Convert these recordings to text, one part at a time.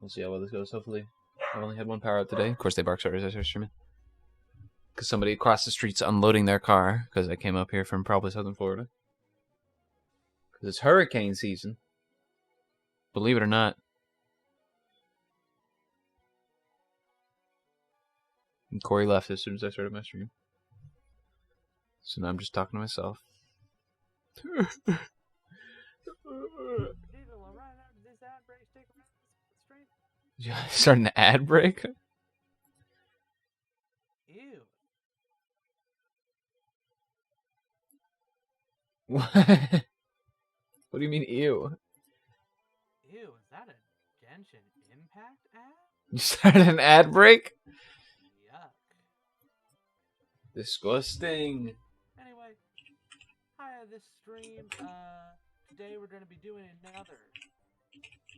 We'll see how well this goes. Hopefully, I've only had one power out today. Of course, they bark as I start streaming. Because somebody across the street's unloading their car. Because I came up here from probably southern Florida. Because it's hurricane season. Believe it or not. And Cory left as soon as I started my stream. So now I'm just talking to myself. Yeah, starting an ad break? Ew. What? What do you mean, ew? Ew, is that a Genshin Impact ad? You started an ad break? Yuck. Disgusting. Anyway, hi this stream. Today we're going to be doing another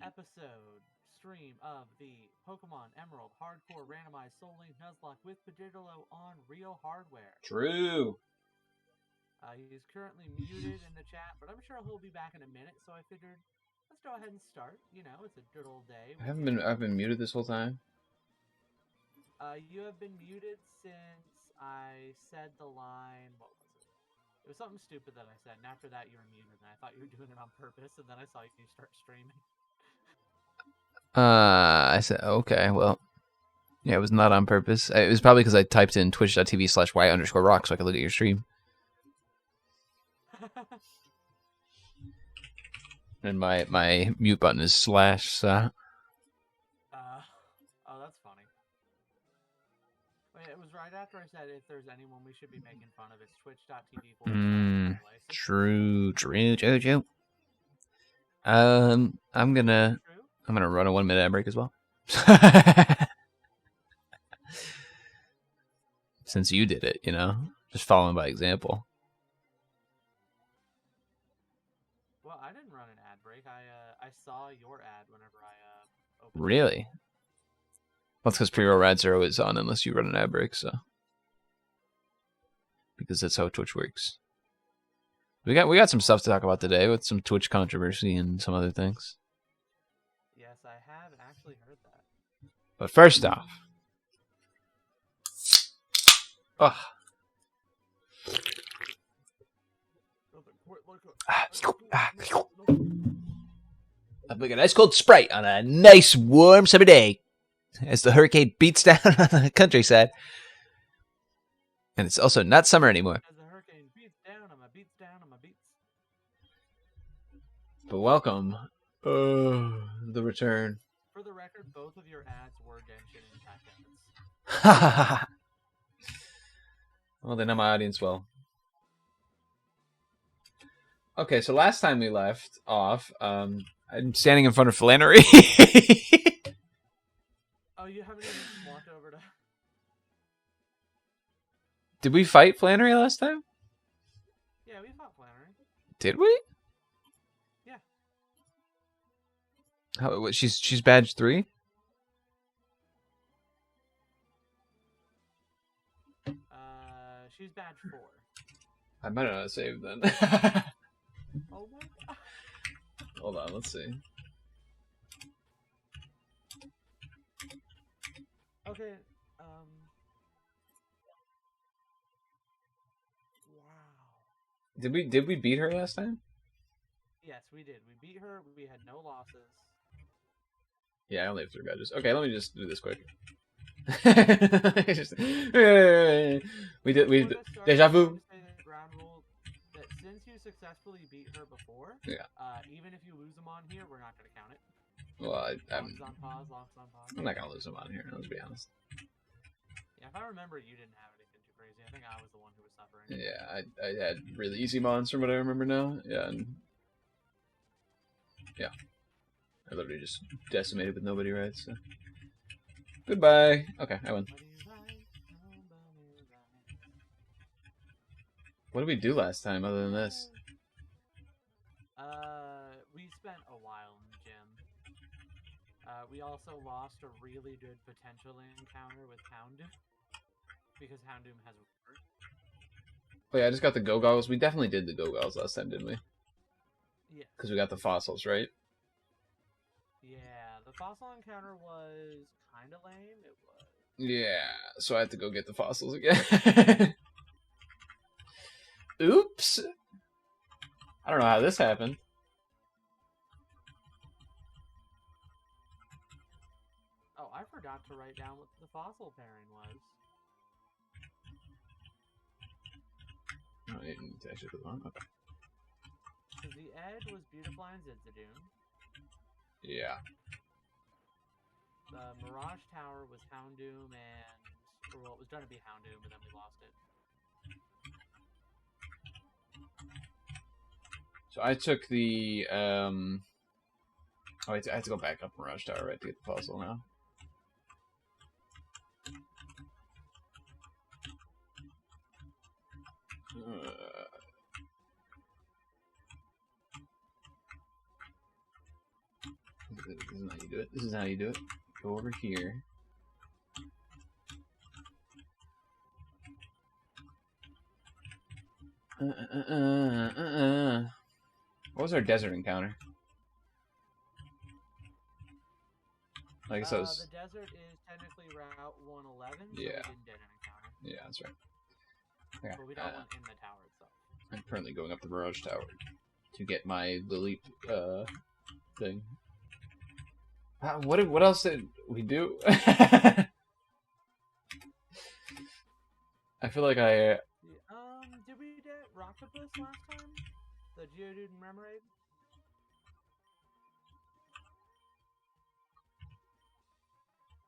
episode stream of the Pokemon Emerald Hardcore Randomized Soul Link Nuzlocke with Paggigalo on real hardware. True. He's currently muted in the chat, but I'm sure he'll be back in a minute, so I figured let's go ahead and start. You know, it's a good old day. I've been muted this whole time. You have been muted since I said the line, what was it? It was something stupid that I said, and after that you were muted, and I thought you were doing it on purpose, and then I saw you start streaming. I said, okay, well, yeah, it was not on purpose. It was probably because I typed in twitch.tv/y_rock so I could look at your stream. And my mute button is slash, so. Oh, that's funny. Wait, it was right after I said if there's anyone we should be making fun of, it's twitch.tv. True. I'm gonna run a 1 minute ad break as well. Since you did it, you know, just following by example. Well, I didn't run an ad break. I saw your ad whenever I opened. Really? Well, that's because pre-roll rad 0 is on unless you run an ad break, so. Because that's how Twitch works. We got some stuff to talk about today with some Twitch controversy and some other things. Yes, I have actually heard that. But first off, I'll make a nice cold Sprite on a nice warm summer day as the hurricane beats down on the countryside. And it's also not summer anymore. As the hurricane beats down on my beats down on my beats. But welcome, the return. For the record, both of your ads were Genshin Impact ads. Well, they know my audience well. Okay, so last time we left off, I'm standing in front of Flannery. Oh, you haven't even walked over to... Did we fight Flannery last time? Yeah, we fought Flannery. Did we? Yeah. How? She's badge 3? She's badge 4. I might not have saved then. Oh my god. Hold on, let's see. Okay, wow. Did we beat her last time? Yes, we did. We beat her. We had no losses. Yeah, I only have 3 badges. Okay, let me just do this quick. We did deja vu. Ground rule that since you successfully beat her before, yeah. Even if you lose them on here, we're not going to count it. Well, locks on pause. I'm not gonna lose them on here. Let's be honest. Yeah, if I remember, you didn't have anything too crazy. I think I was the one who was suffering. Yeah, I had really easy mons from what I remember now. Yeah, and yeah, I literally just decimated with nobody right. So goodbye. Okay, I win. What did we do last time other than this? We spent a while in the gym. We also lost a really good potential encounter with Houndoom. Because Houndoom has word. Oh yeah, I just got the Go Goggles. We definitely did the Go Goggles last time, didn't we? Yeah. Because we got the fossils, right? Yeah, the fossil encounter was kind of lame. It was. Yeah, so I have to go get the fossils again. Oops. I don't know how this happened. Oh, I forgot to write down what the fossil pairing was. Oh, I didn't actually put it on. Okay. Because the Ed was Beautifly and Zidzadoon. Yeah. The Mirage Tower was Houndoom and... Or, well, it was going to be Houndoom, but then we lost it. So I took the, Oh, I have to go back up Mirage Tower, right, to get the fossil now. This is how you do it. This is how you do it. Go over here. What was our desert encounter? I guess that was... The desert is technically Route 111, so we Yeah. didn't get an encounter. Yeah, that's right. Okay. But we got one in the tower itself. I'm currently going up the Mirage Tower to get my Lily thing. What else did we do? I feel like I... Did we get Rocktopus last time? The Geodude and Remoraid?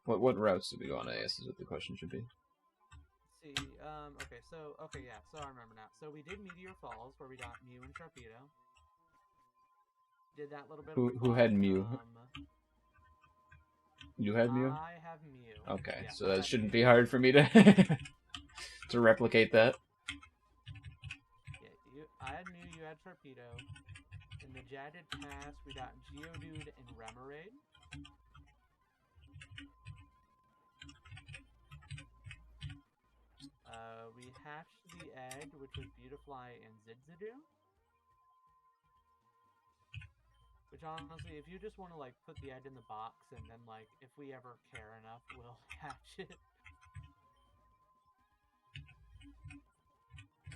What routes did we go on, I guess, is what the question should be. Let's see, okay, so I remember now. So we did Meteor Falls, where we got Mew and Sharpedo. Did that little bit Who had Mew? You had Mew? I have Mew. Okay, Yeah, so that shouldn't be hard for me to to replicate that. Yeah, I had Mew, you had Sharpedo. In the Jaded Pass, we got Geodude and Remoraid. We hatched the egg, which was Beautifly and Zidzadoon. Which honestly, if you just want to like put the egg in the box and then like if we ever care enough, we'll hatch it.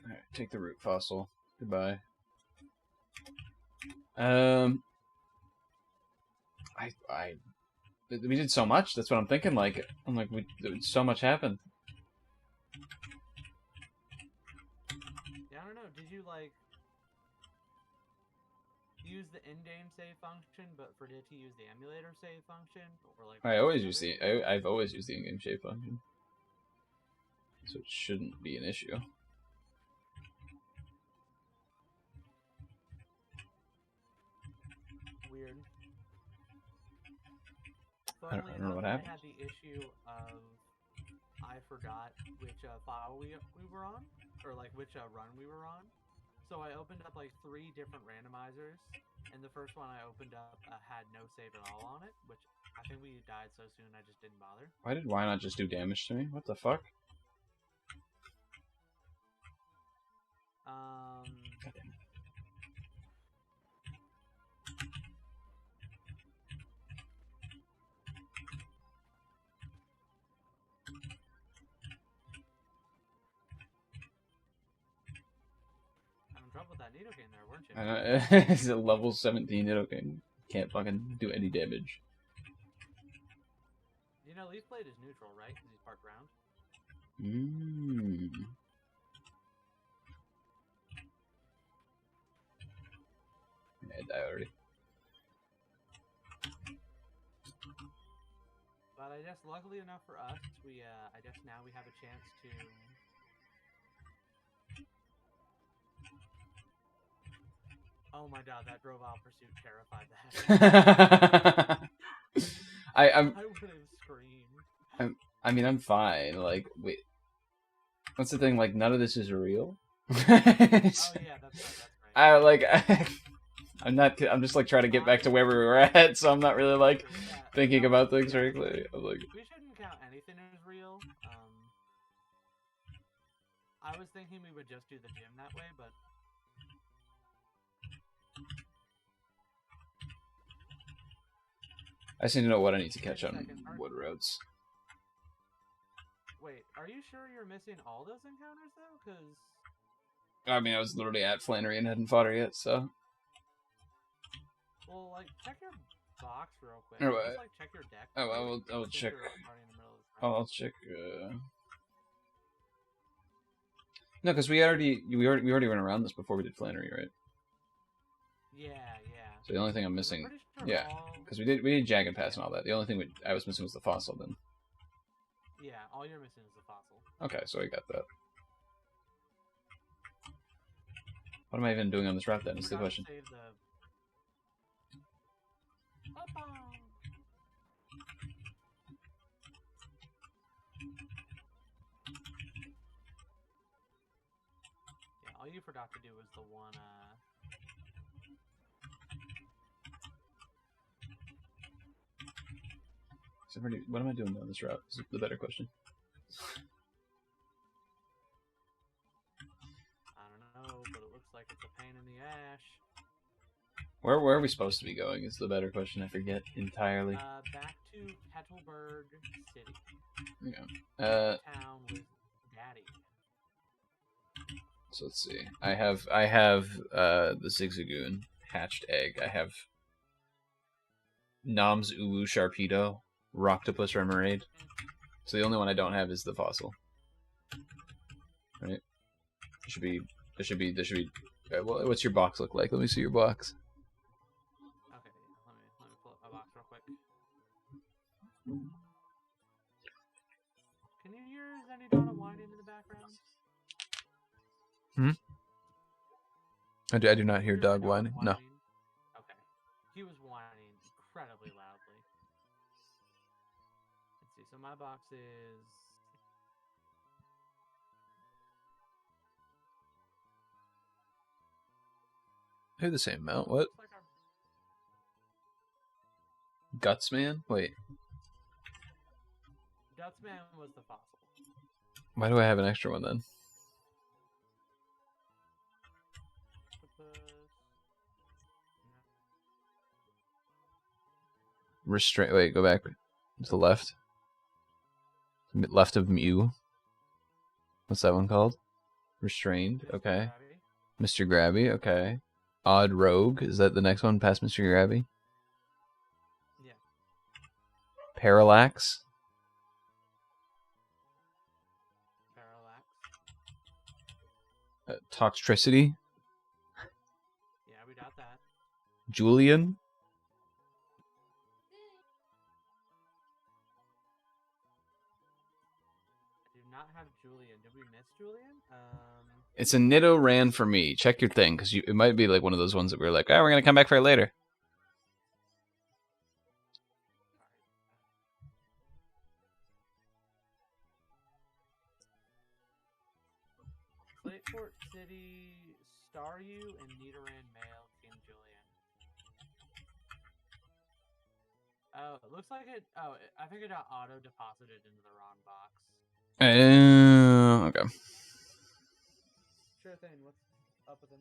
Alright, take the root fossil. Goodbye. We did so much. That's what I'm thinking. Like, so much happened. Yeah, I don't know. Did you like use the in-game save function, but forget to use the emulator save function, or like? I've always used the in-game save function, so it shouldn't be an issue. Weird. I don't know what happened. I had the issue of I forgot which file we were on, or like which run we were on. So I opened up like 3 different randomizers, and the first one I opened up had no save at all on it, which I think we died so soon I just didn't bother. Why not just do damage to me? What the fuck? Trouble with that Nidoking there, weren't you? I know, it's a level 17 Nidoking. Can't fucking do any damage. You know, Leaf Blade is neutral, right? Because he's part ground. I died already. But I guess luckily enough for us, I guess now we have a chance to... Oh my god, that Grovyle pursuit terrified the heck. I would have screamed. I mean, I'm fine. Like, wait. What's the thing? Like, none of this is real? Oh yeah, that's right. I'm just like trying to get back to where we were at, so I'm not really like thinking about things very clearly. I'm like, we shouldn't count anything as real. I was thinking we would just do the gym that way, but I just need to know what I need to catch Wait a on second, what roads. Wait, are you sure you're missing all those encounters though? Because I mean, I was literally at Flannery and hadn't fought her yet, so. well, like check your box real quick. Or Just what? like check your deck. Oh, I will since check. you're already in the middle of this round. I'll check. No, because we already went around this before we did Flannery, right? Yeah, yeah. So the only thing I'm 'Cause missing, pretty sure yeah, all- because we did Jagged Pass and all that. The only thing I was missing was the fossil. Then. Yeah, all you're missing is the fossil. Okay, so I got that. What am I even doing on this route then? Is the question. Save the... Hoppa! Yeah, all you forgot to do was the one, What am I doing on this route? Is the better question. I don't know, but it looks like it's a pain in the ass. Where are we supposed to be going? Is the better question. I forget entirely. Back to Kettleburg City. Yeah. Town with Daddy. So let's see. I have the Zigzagoon hatched egg. I have Nom's Uwu Sharpedo, Roctopus Remoraid. So the only one I don't have is the fossil. Right? There should be. Well, what's your box look like? Let me see your box. Okay, let me pull up my box real quick. Can you hear Zenidonna whining in the background? I do not hear dog whining. No. Okay. He was whining incredibly loudly. Let's see. So my box is... I hear the same amount. What? Like our... Gutsman? Wait. Gutsman was the fossil. Why do I have an extra one then? Restraint. Wait, go back to the left. Left of Mew. What's that one called? Restrained. Okay. Mr. Grabby. Okay. Odd Rogue. Is that the next one past Mr. Grabby? Yeah. Parallax. Toxtricity. Yeah, we got that. Julian. I do not have Julian. Did we miss Julian? It's a Nidoran for me. Check your thing, because it might be like one of those ones that we're like, oh, we're going to come back for it later. Clayport City, Staryu, and Nidoran Male, King Julian. Oh, it looks like it... Oh, I think it got auto-deposited into the wrong box. Okay. Sure thing. What's up with him?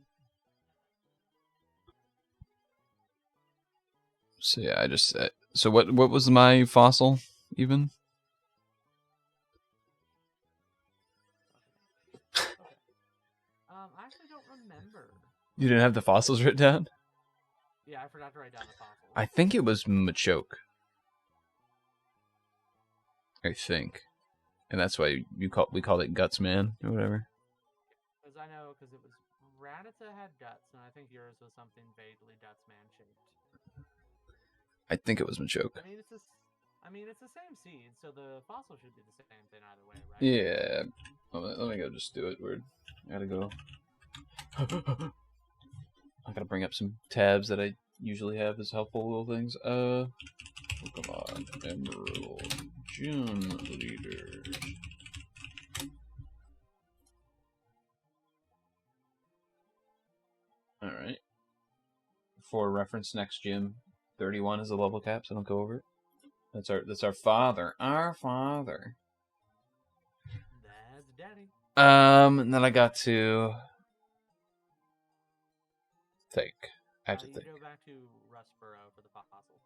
So yeah, I just... so what was my fossil, even? I actually don't remember. You didn't have the fossils written down? Yeah, I forgot to write down the fossils. I think it was Machoke. I think. And that's why we called it Gutsman or whatever. Because I know, because it was... Rattata had guts, and I think yours was something vaguely Gutsman shaped. I think it was Machoke. I mean, it's the same seed, so the fossil should be the same thing either way, right? Yeah. Let me go just do it. I gotta go. I gotta bring up some tabs that I usually have as helpful little things. Pokemon Emerald Gym Leaders. Alright. For reference, next gym 31 is the level cap, so don't go over it. That's our father. Our father. That's Daddy. And then I got to think. I have to think. You go back to Rustboro for the fossil.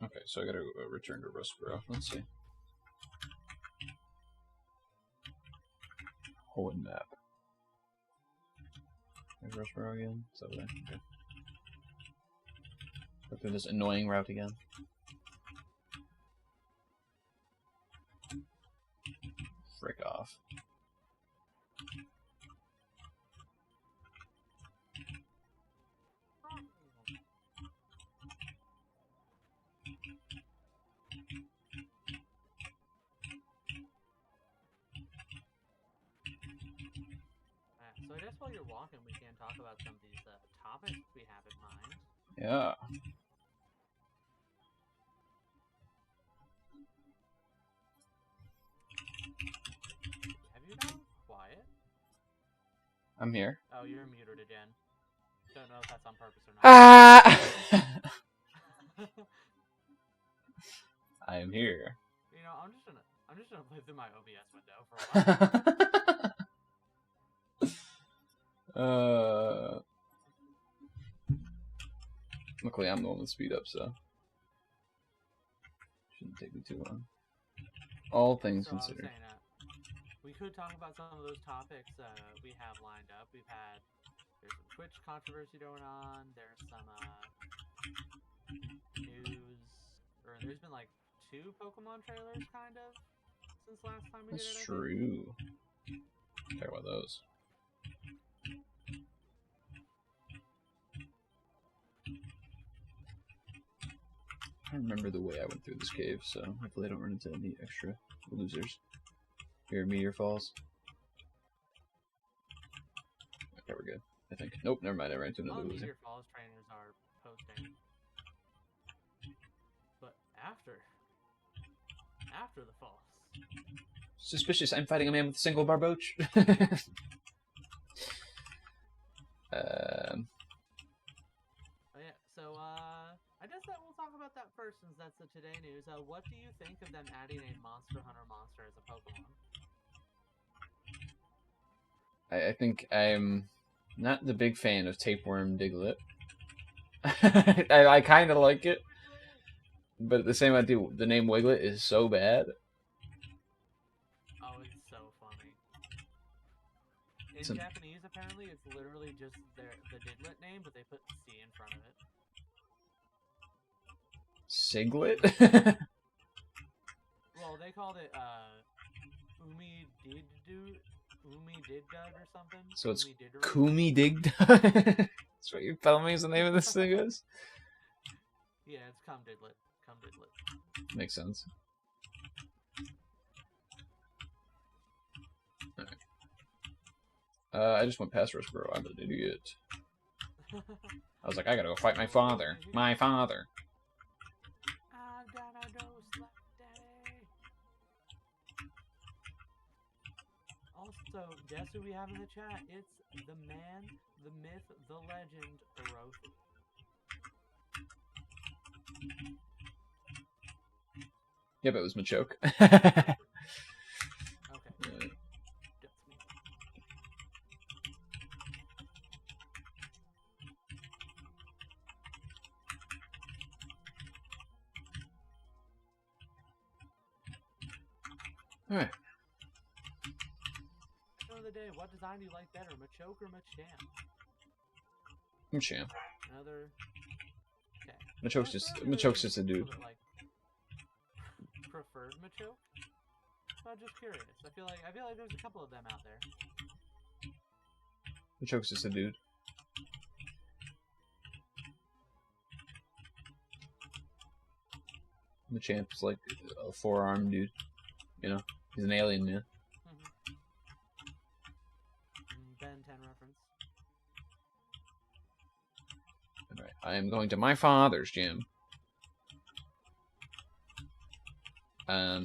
Okay, so I gotta return to Rustboro. Let's see. Hold map. There's Rustboro again. It's over there. Okay. Go through this annoying route again. Frick off. So I guess while you're walking, we can talk about some of these topics we have in mind. Yeah. Have you gone quiet? I'm here. Oh, you're muted again. Don't know if that's on purpose or not. Ah! I am here. You know, I'm just gonna play through my OBS window for a while. Luckily, I'm the one with speed up, so shouldn't take me too long. All things So considered. I was saying, we could talk about some of those topics we have lined up. There's some Twitch controversy going on. There's some news, or there's been like 2 Pokemon trailers, kind of, since last time we did it. That's true. Care about those. I remember the way I went through this cave, so hopefully I don't run into any extra losers. Here, Meteor Falls. Okay, we're good. I think. Nope, never mind. I ran into another loser. Meteor Falls trainers are posting, but after the falls. Suspicious. I'm fighting a man with a single barboach. Oh yeah, so I guess that we'll talk about that first, since that's the Today News. What do you think of them adding a Monster Hunter monster as a Pokemon? I think I'm not the big fan of Tapeworm Diglett. I kind of like it, but at the same time, the name Wiglet is so bad. Oh, it's so funny. In Japanese, apparently, it's literally just the Diglett name, but they put C in front of it. Siglet? Well, they called it Umididud or something. So it's Umididuru. Kumi Digdud? That's what you're telling me is the name of this thing is? Yeah, it's Cum Diglett. Cum Diglett. Makes sense. Alright. I just went past Rustboro. I'm an idiot. I was like, I gotta go fight my father. My father. I gotta go slap daddy. Also, guess who we have in the chat? It's the man, the myth, the legend, Orochi. Yep, it was Machoke. Okay. That's me. Alright. Question of the day, what design do you like better, Machoke or Machamp? Machamp. Another... Okay. Machoke's just a dude. Like, preferred Machoke? So I'm just curious. I feel like there's a couple of them out there. Machoke's just a dude. Machamp's like a 4-armed dude. You know? He's an alien man. Ben 10 reference. Alright, I am going to my father's gym.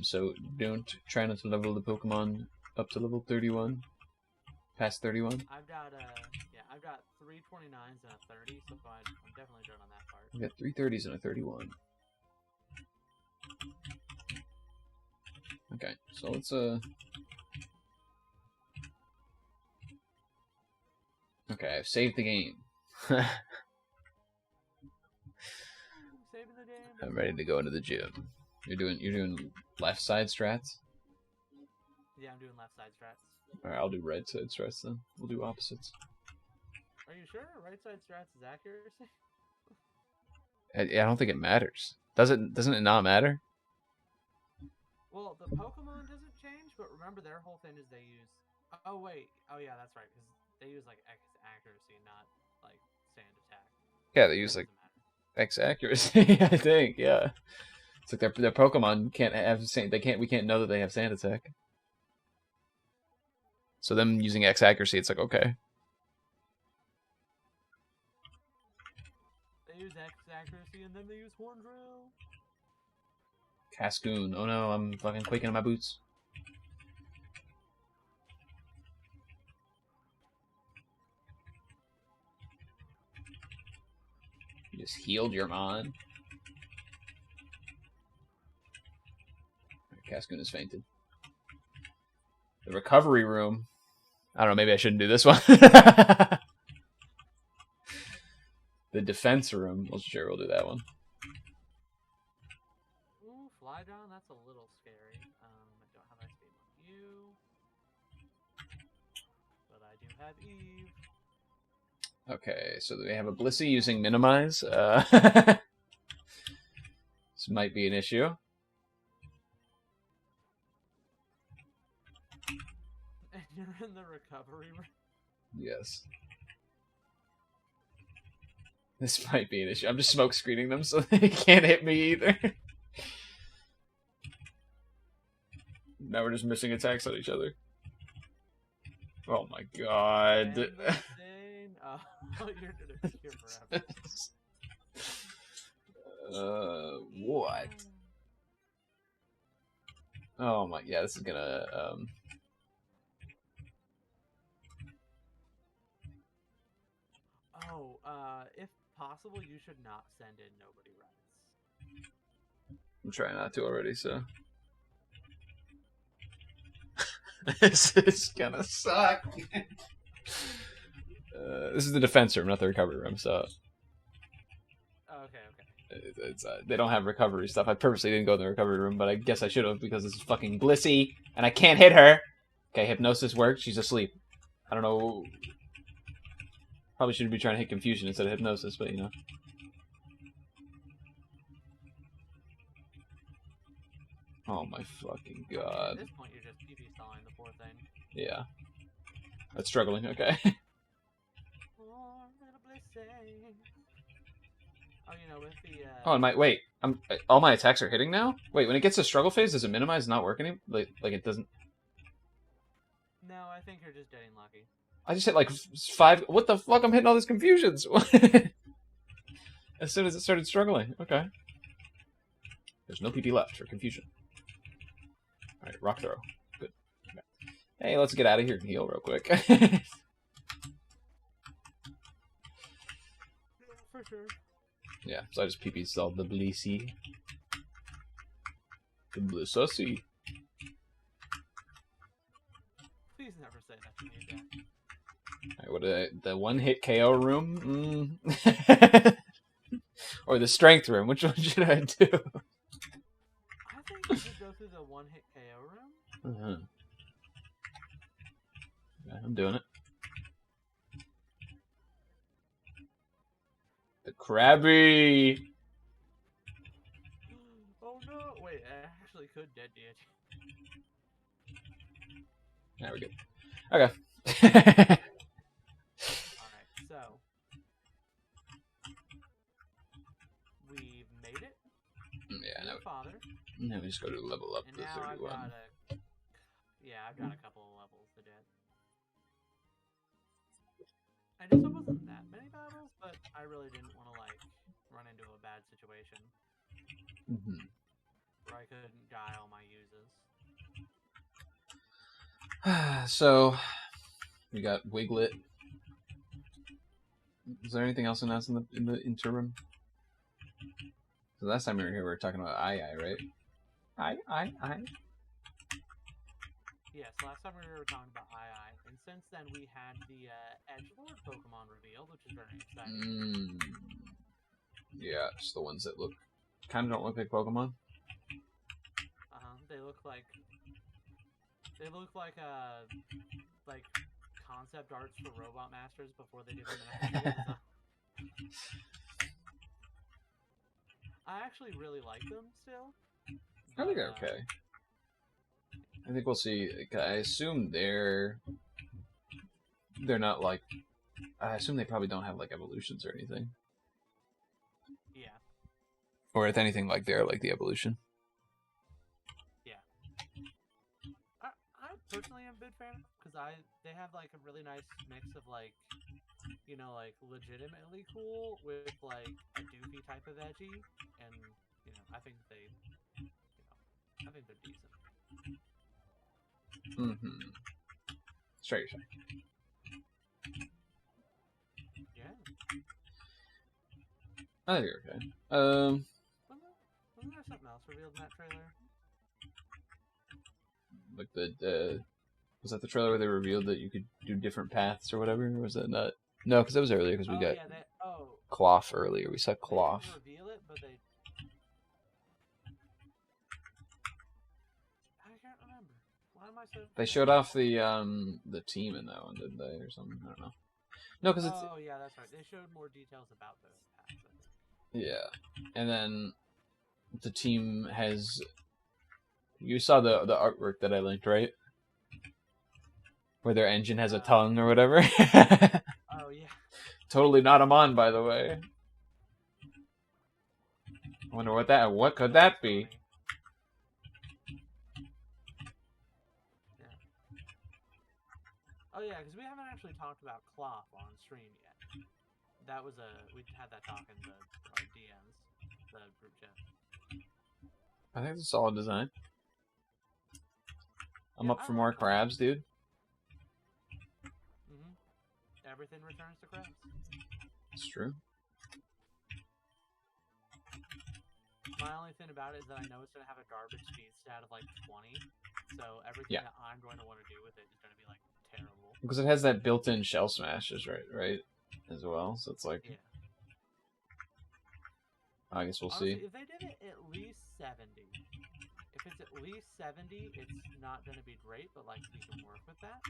So don't try not to level the Pokemon up to level 31. Past 31. I've got 329s and a 30, so I'm definitely good on that part. I've got 330s and a 31. Okay, so let's okay, I've saved the game. Saving the day. I'm ready to go into the gym. You're doing left side strats? Yeah, I'm doing left side strats. Alright, I'll do right side strats then. We'll do opposites. Are you sure right side strats is accuracy? I don't think it matters. Doesn't it not matter? Well, the Pokemon doesn't change, but remember their whole thing is they use. Oh wait, oh yeah, that's right, because they use like X accuracy, not like sand attack. Yeah, they use like X accuracy, I think, yeah. It's like their Pokemon can't have sand. We can't know that they have sand attack. So them using X accuracy, it's like okay. They use X accuracy and then they use Horn Drill. Cascoon. Oh no, I'm fucking quaking in my boots. You just healed your mon. Cascoon is fainted. The recovery room. I don't know, maybe I shouldn't do this one. The defense room. Well, sure, we'll do that one. Ooh, Flygon, that's a little scary. I don't have ice beam on you. But I do have Eve. Okay, so we have a Blissey using Minimize. This might be an issue. And you're in the recovery room? Yes. This might be an issue. I'm just smoke screening them so they can't hit me either. Now we're just missing attacks on each other. Oh my god. Oh, you're gonna be here forever. What? Oh my, yeah, this is gonna, if possible, you should not send in nobody rights. I'm trying not to already, so. This is gonna suck. This is the defense room, not the recovery room, so. Okay. They don't have recovery stuff. I purposely didn't go in the recovery room, but I guess I should have because this is fucking Blissey, and I can't hit her. Okay, hypnosis worked. She's asleep. I don't know. Probably should be trying to hit confusion instead of hypnosis, but you know. Oh my fucking god. At this point, you're just PP stalling the poor thing. Yeah. That's struggling, okay. Oh, you know, with the, Oh, and wait, all my attacks are hitting now? Wait, when it gets to struggle phase, does it minimize not work anymore? Like it doesn't... No, I think you're just getting lucky. I just hit like 5... What the fuck? I'm hitting all these confusions! As soon as it started struggling. Okay. There's no PP left for confusion. Alright, rock throw. Good. Okay. Hey, let's get out of here and heal real quick. For sure. Yeah, so I just PP stalled the Blissey. The Blissey. Please never say that to me again. Alright, what the one hit KO room? Or the strength room? Which one should I do? I think you should go through the one hit KO room. Yeah, I'm doing it. The Krabby! Oh no! Wait, I actually could dead it. There we go. Okay. Alright, so. We've made it. Yeah, Father. now we just go to level up And to now 31. I've got a couple of levels to do. I just wasn't that many battles, but I really didn't want to like run into a bad situation where I couldn't die all my uses. So we got Wiglet. Is there anything else announced in the interim? So last time we were here, we were talking about I, right? I. Yes, last time we were talking about II, and since then we had the Edgelord Pokemon reveal, which is very exciting. Yeah, just the ones that look kind of don't look like Pokemon. They look like like concept arts for Robot Masters before they give them an actual design. I actually really like them still. I think they're okay. I think we'll see. I assume they're not like. I assume they probably don't have like evolutions or anything. Yeah. Or if anything, like they're like the evolution. Yeah. I personally am a big fan because they have like a really nice mix of like, you know, like legitimately cool with like a doofy type of edgy, and you know, I think they're decent. Straight. Yeah. I think you're okay. Wasn't there something else revealed in that trailer? Like the was that the trailer where they revealed that you could do different paths or whatever? Or was that not? No, because that was earlier. Because we got Cloth earlier. We saw Cloth. They didn't reveal it, but they. I can't remember. Why am I so? They showed off the team in that one, didn't they, or something? I don't know. No, because it's. Oh yeah, that's right. They showed more details about those paths. Yeah, and then the team has. You saw the artwork that I linked, right? Where their engine has a tongue or whatever. Oh yeah. Totally not a Mon, by the way. I wonder what could that be? Yeah. Oh yeah, because we haven't actually talked about Cloth on stream yet. We had that talk in the DMs, the group chat. I think it's a solid design. I'm up for I more like crabs, dude. Everything returns to crabs. It's true. My only thing about it is that I know it's going to have a garbage speed stat of like 20, so everything that I'm going to want to do with it is going to be like terrible. Because it has that built-in shell smashes, right, as well. So it's like, I guess we'll see. If they did it at least 70, if it's at least 70, it's not going to be great, but like we can work with that.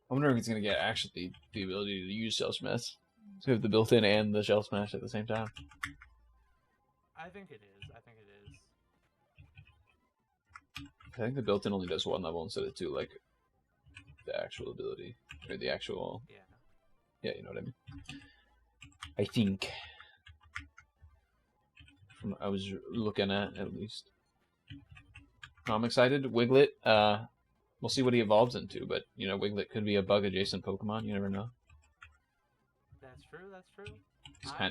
I wonder if it's going to get actually the ability to use shell smash. So we have the built-in and the shell smash at the same time. I think it is. I think the built-in only does one level instead of two, like the actual ability. Or the actual... Yeah, you know what I mean. I think. From what I was looking at least. I'm excited. Wiglet, we'll see what he evolves into, but, you know, Wiglet could be a bug-adjacent Pokemon. You never know. That's true.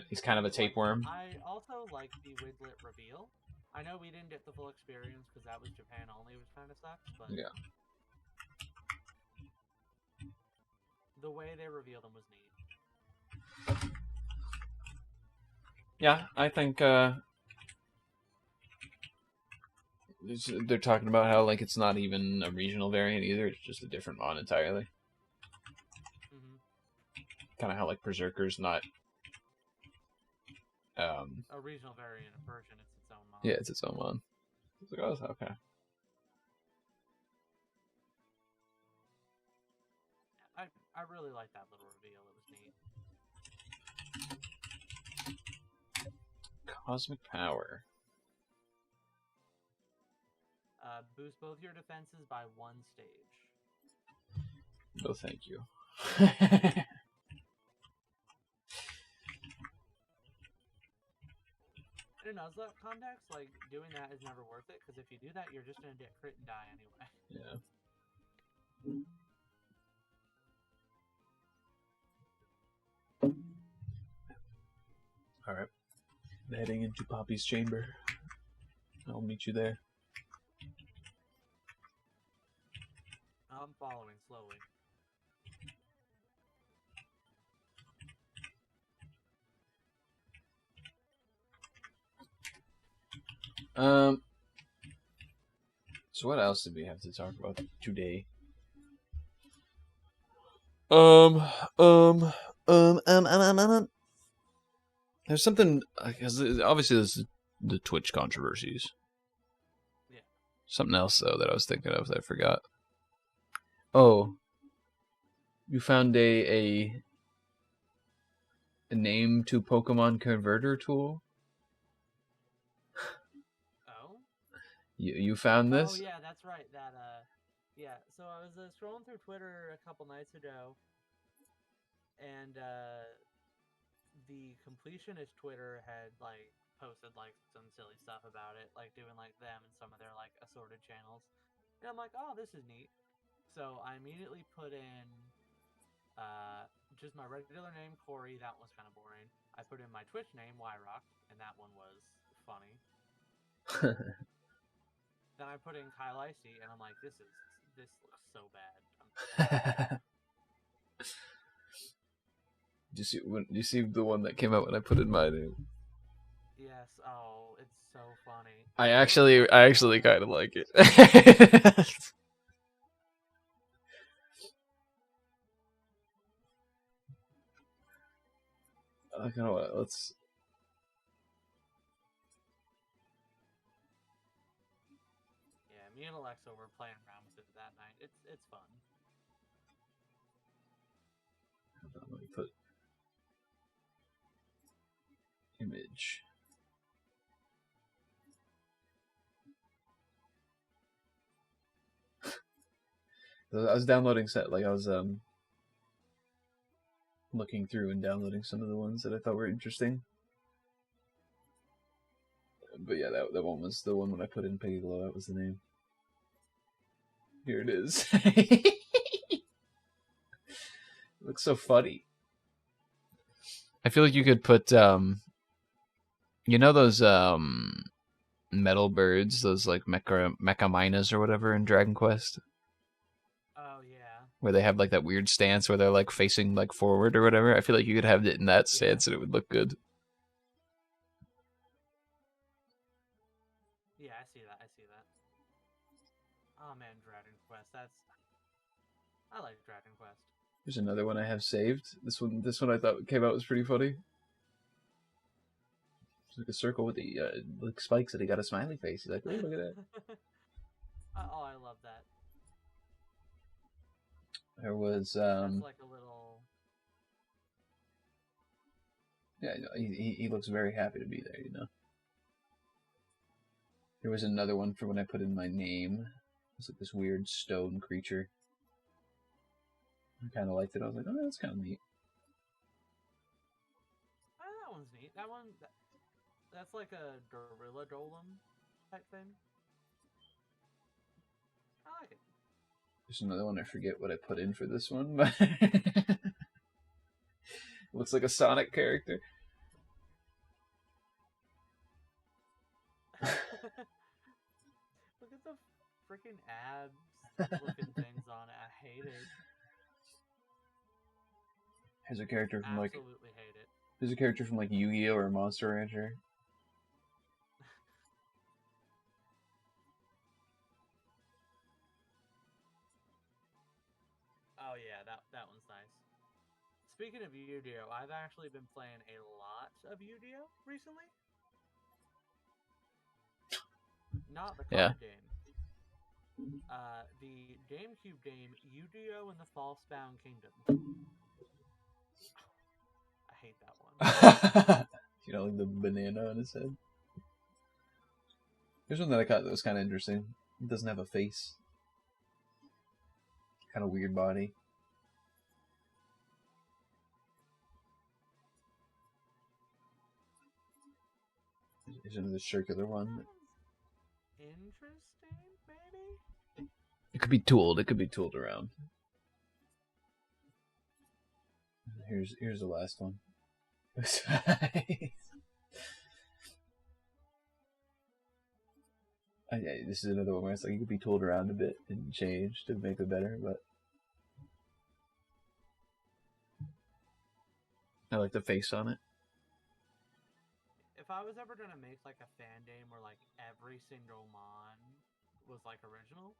He's kind of a tapeworm. I also like the Wiglet reveal. I know we didn't get the full experience because that was Japan only, which kind of sucks, but... Yeah. The way they revealed them was neat. Yeah, I think, they're talking about how, like, it's not even a regional variant either. It's just a different mon entirely. Kind of how, like, Berserker's not... a regional variant of Persian, it's its own mon. Yeah, it's its own mon. It's like, oh, okay. I really like that little reveal. It was neat. Cosmic Power. Boost both your defenses by 1 stage. No, thank you. In a Nuzlocke context, like, doing that is never worth it, because if you do that, you're just going to get crit and die anyway. Yeah. Alright. Heading into Poppy's chamber. I'll meet you there. I'm following slowly. So what else did we have to talk about today? Um, um, There's something because obviously there's the Twitch controversies. Yeah. Something else though that I was thinking of that I forgot. Oh, you found a name to Pokemon converter tool. Oh. You found Oh this? yeah, that's right. Yeah. So I was scrolling through Twitter a couple nights ago, and the completionist Twitter had like posted like some silly stuff about it, like doing like them and some of their like assorted channels. And I'm like, oh, this is neat. So I immediately put in just my regular name, Cory. That was kind of boring. I put in my Twitch name, Yrock, and that one was funny. Then I put in Kyle Icy, and I'm like, this looks so bad. Did you see the one that came out when I put in my name? Yes. Oh, it's so funny. I It looks actually like, I actually kind of like it. I kind of let's. yeah, me and Alexa were playing around with it that night. It's fun. Let me put image. I was downloading set like I was looking through and downloading some of the ones that I thought were interesting. But yeah, that one was the one when I put in Paggigalo. That was the name. Here it is. It looks so funny. I feel like you could put you know those metal birds, those like mecha minas or whatever in Dragon Quest, Oh yeah. where they have like that weird stance where they're like facing like forward or whatever. I feel like you could have it in that stance and it would look good. Yeah, I see that. I see that. Oh man, Dragon Quest. I like Dragon Quest. There's another one I have saved. This one I thought came out was pretty funny. It's like a circle with the like spikes that he got a smiley face. He's like, oh, look at that. Oh, I love that. There was That's like a little. yeah, he looks very happy to be there, you know. There was another one for when I put in my name. It's like this weird stone creature. I kind of liked it. I was like, oh, that's kind of neat. Oh, that one's neat. That's like a gorilla golem type thing. I like it. There's another one. I forget what I put in for this one, but looks like a Sonic character. Look at the freaking abs looking things on it. I hate it. Here's a character from like Absolutely hate it. there's a character from like Yu-Gi-Oh or Monster Rancher. Oh yeah, that one's nice. Speaking of Yu-Gi-Oh, I've actually been playing a lot of Yu-Gi-Oh recently. Not the card game. The GameCube game Yu-Gi-Oh and the False-Bound Kingdom. I hate that one. You know, like the banana on his head. Here's one that I caught that was kind of interesting. It doesn't have a face. Kind of weird body. Here's another circular one. Interesting, maybe? It could be tooled. It could be tooled around. Here's the last one. This is another one where it's like you could be tooled around a bit and changed to make it better, but I like the face on it. If I was ever gonna make like a fan game where like every single mon was like original,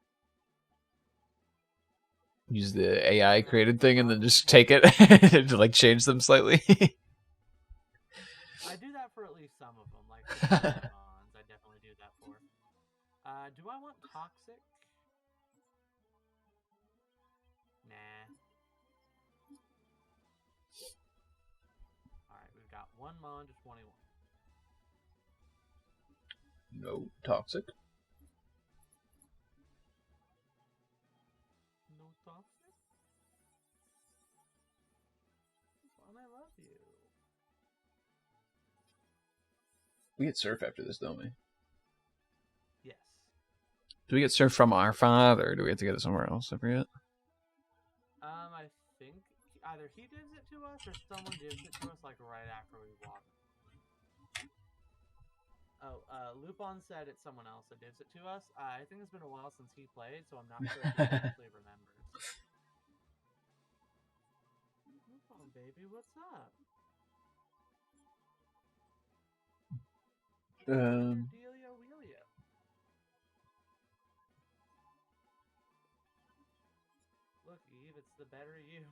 use the AI created thing and then just take it to like change them slightly. I do that for at least some of them, like the Pokemons. I definitely do that for. Do I want toxic? Nah. All right, we've got one mon to 21. No toxic. No toxic. Fun, I love you. We get surf after this, don't we? Yes. Do we get surf from our father, or do we have to get it somewhere else? I forget. I think either he gives it to us or someone gives it to us like right after we walk. Oh, Lupon said it's someone else that gives it to us. I think it's been a while since he played, so I'm not sure if he actually remembers. Lupon, baby, what's up? Delia Wheelia. Look, Eve, it's the better you.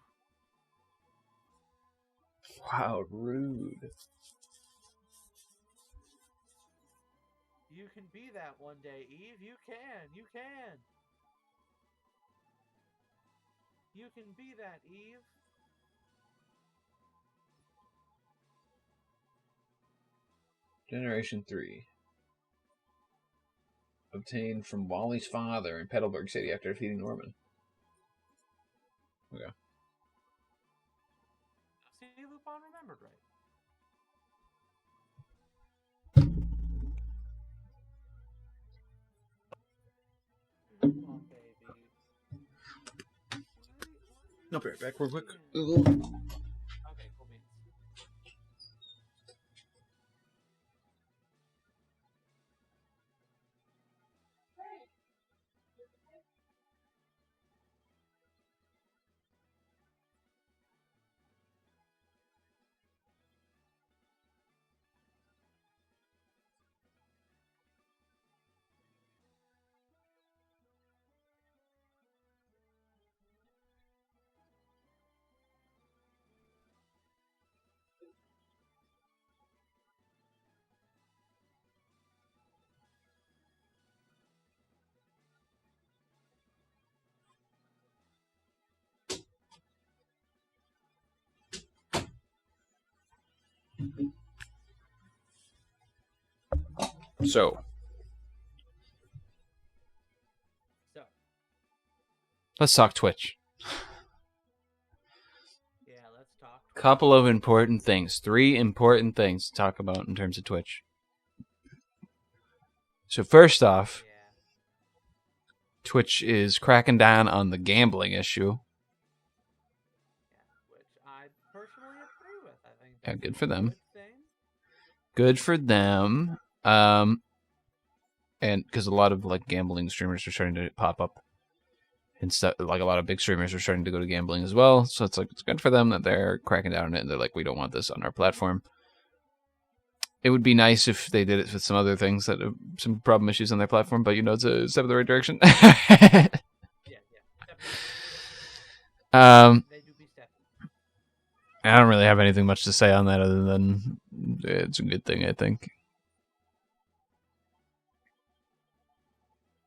Wow, rude. You can be that one day, Eve. You can. You can. You can be that, Eve. Generation 3. Obtained from Wally's father in Petalburg City after defeating Norman. Okay. See, Lupin remembered right. Lupin, baby. I'll be right back real quick. Okay, cool beans. So, let's talk Twitch. Yeah, let's talk. Couple of important things. 3 important things to talk about in terms of Twitch. So first off, Yeah. Twitch is cracking down on the gambling issue. Yeah, which I personally agree with. I think Yeah, that's good for them. Good thing. Good for them. And because a lot of like gambling streamers are starting to pop up, and stuff, like a lot of big streamers are starting to go to gambling as well. So it's like it's good for them that they're cracking down on it, and they're like, we don't want this on our platform. It would be nice if they did it with some other things that have some problem issues on their platform, but it's a step in the right direction. Yeah. They do be stepping. I don't really have anything much to say on that other than it's a good thing, I think.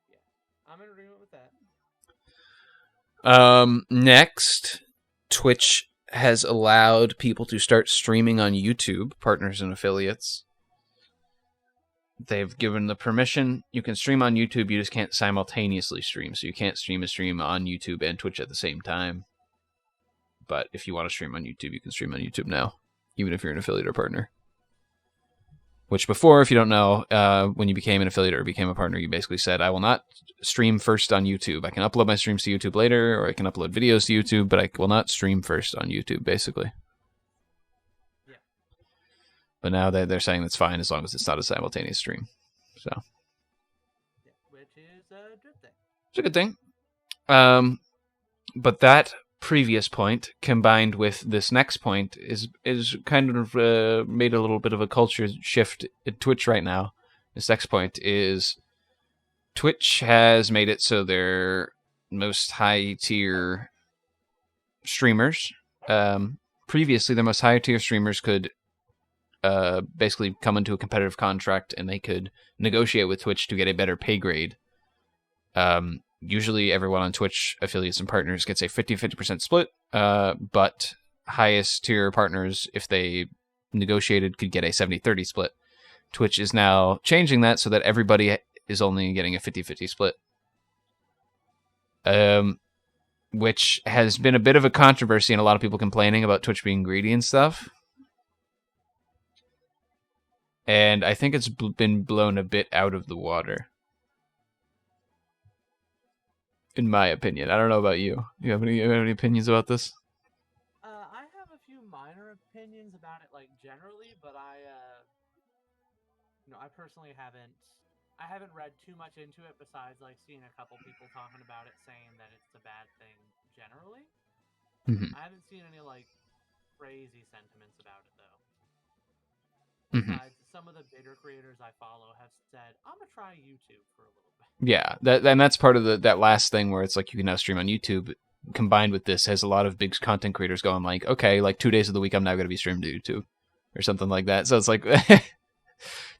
Yeah, I'm in agreement with that. Next, Twitch has allowed people to start streaming on YouTube, partners and affiliates. They've given the permission. You can stream on YouTube, you just can't simultaneously stream. So you can't stream a stream on YouTube and Twitch at the same time. But if you want to stream on YouTube, you can stream on YouTube now, even if you're an affiliate or partner. Which before, if you don't know, when you became an affiliate or became a partner, you basically said, I will not stream first on YouTube. I can upload my streams to YouTube later, or I can upload videos to YouTube, but I will not stream first on YouTube, basically. Yeah. But now they're saying that's fine as long as it's not a simultaneous stream. So. Yeah, which is a good thing. It's a good thing. But that previous point combined with this next point is kind of made a little bit of a culture shift at Twitch right now. This next point is Twitch has made it so their most high tier streamers. Previously, the most higher tier streamers could basically come into a competitive contract and they could negotiate with Twitch to get a better pay grade. Usually, everyone on Twitch affiliates and partners gets a 50-50% split, but highest tier partners, if they negotiated, could get a 70-30 split. Twitch is now changing that so that everybody is only getting a 50-50 split. Which has been a bit of a controversy and a lot of people complaining about Twitch being greedy and stuff. And I think it's been blown a bit out of the water. In my opinion. I don't know about you. You have any opinions about this? I have a few minor opinions about it, like generally, but I personally haven't. I haven't read too much into it besides like seeing a couple people talking about it, saying that it's a bad thing generally. Mm-hmm. I haven't seen any like crazy sentiments about it though. Mm-hmm. Besides, some of the bigger creators I follow have said, "I'm gonna try YouTube for a little bit." Yeah, that's part of that last thing where it's like you can now stream on YouTube. Combined with this, has a lot of big content creators going like, okay, like 2 days of the week I'm now going to be streamed to YouTube or something like that. So it's like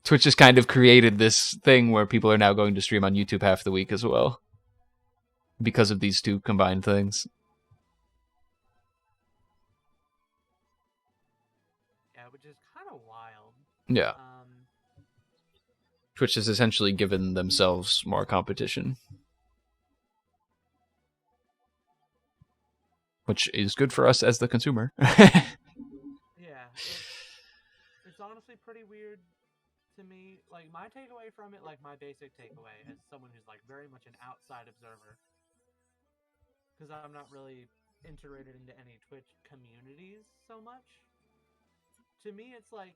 Twitch has kind of created this thing where people are now going to stream on YouTube half the week as well because of these two combined things. Yeah, which is kind of wild. Yeah. Twitch has essentially given themselves more competition, which is good for us as the consumer. Yeah, it's honestly pretty weird to me. Like, my takeaway from it, like my basic takeaway as someone who's like very much an outside observer, because I'm not really integrated into any Twitch communities so much. To me, it's like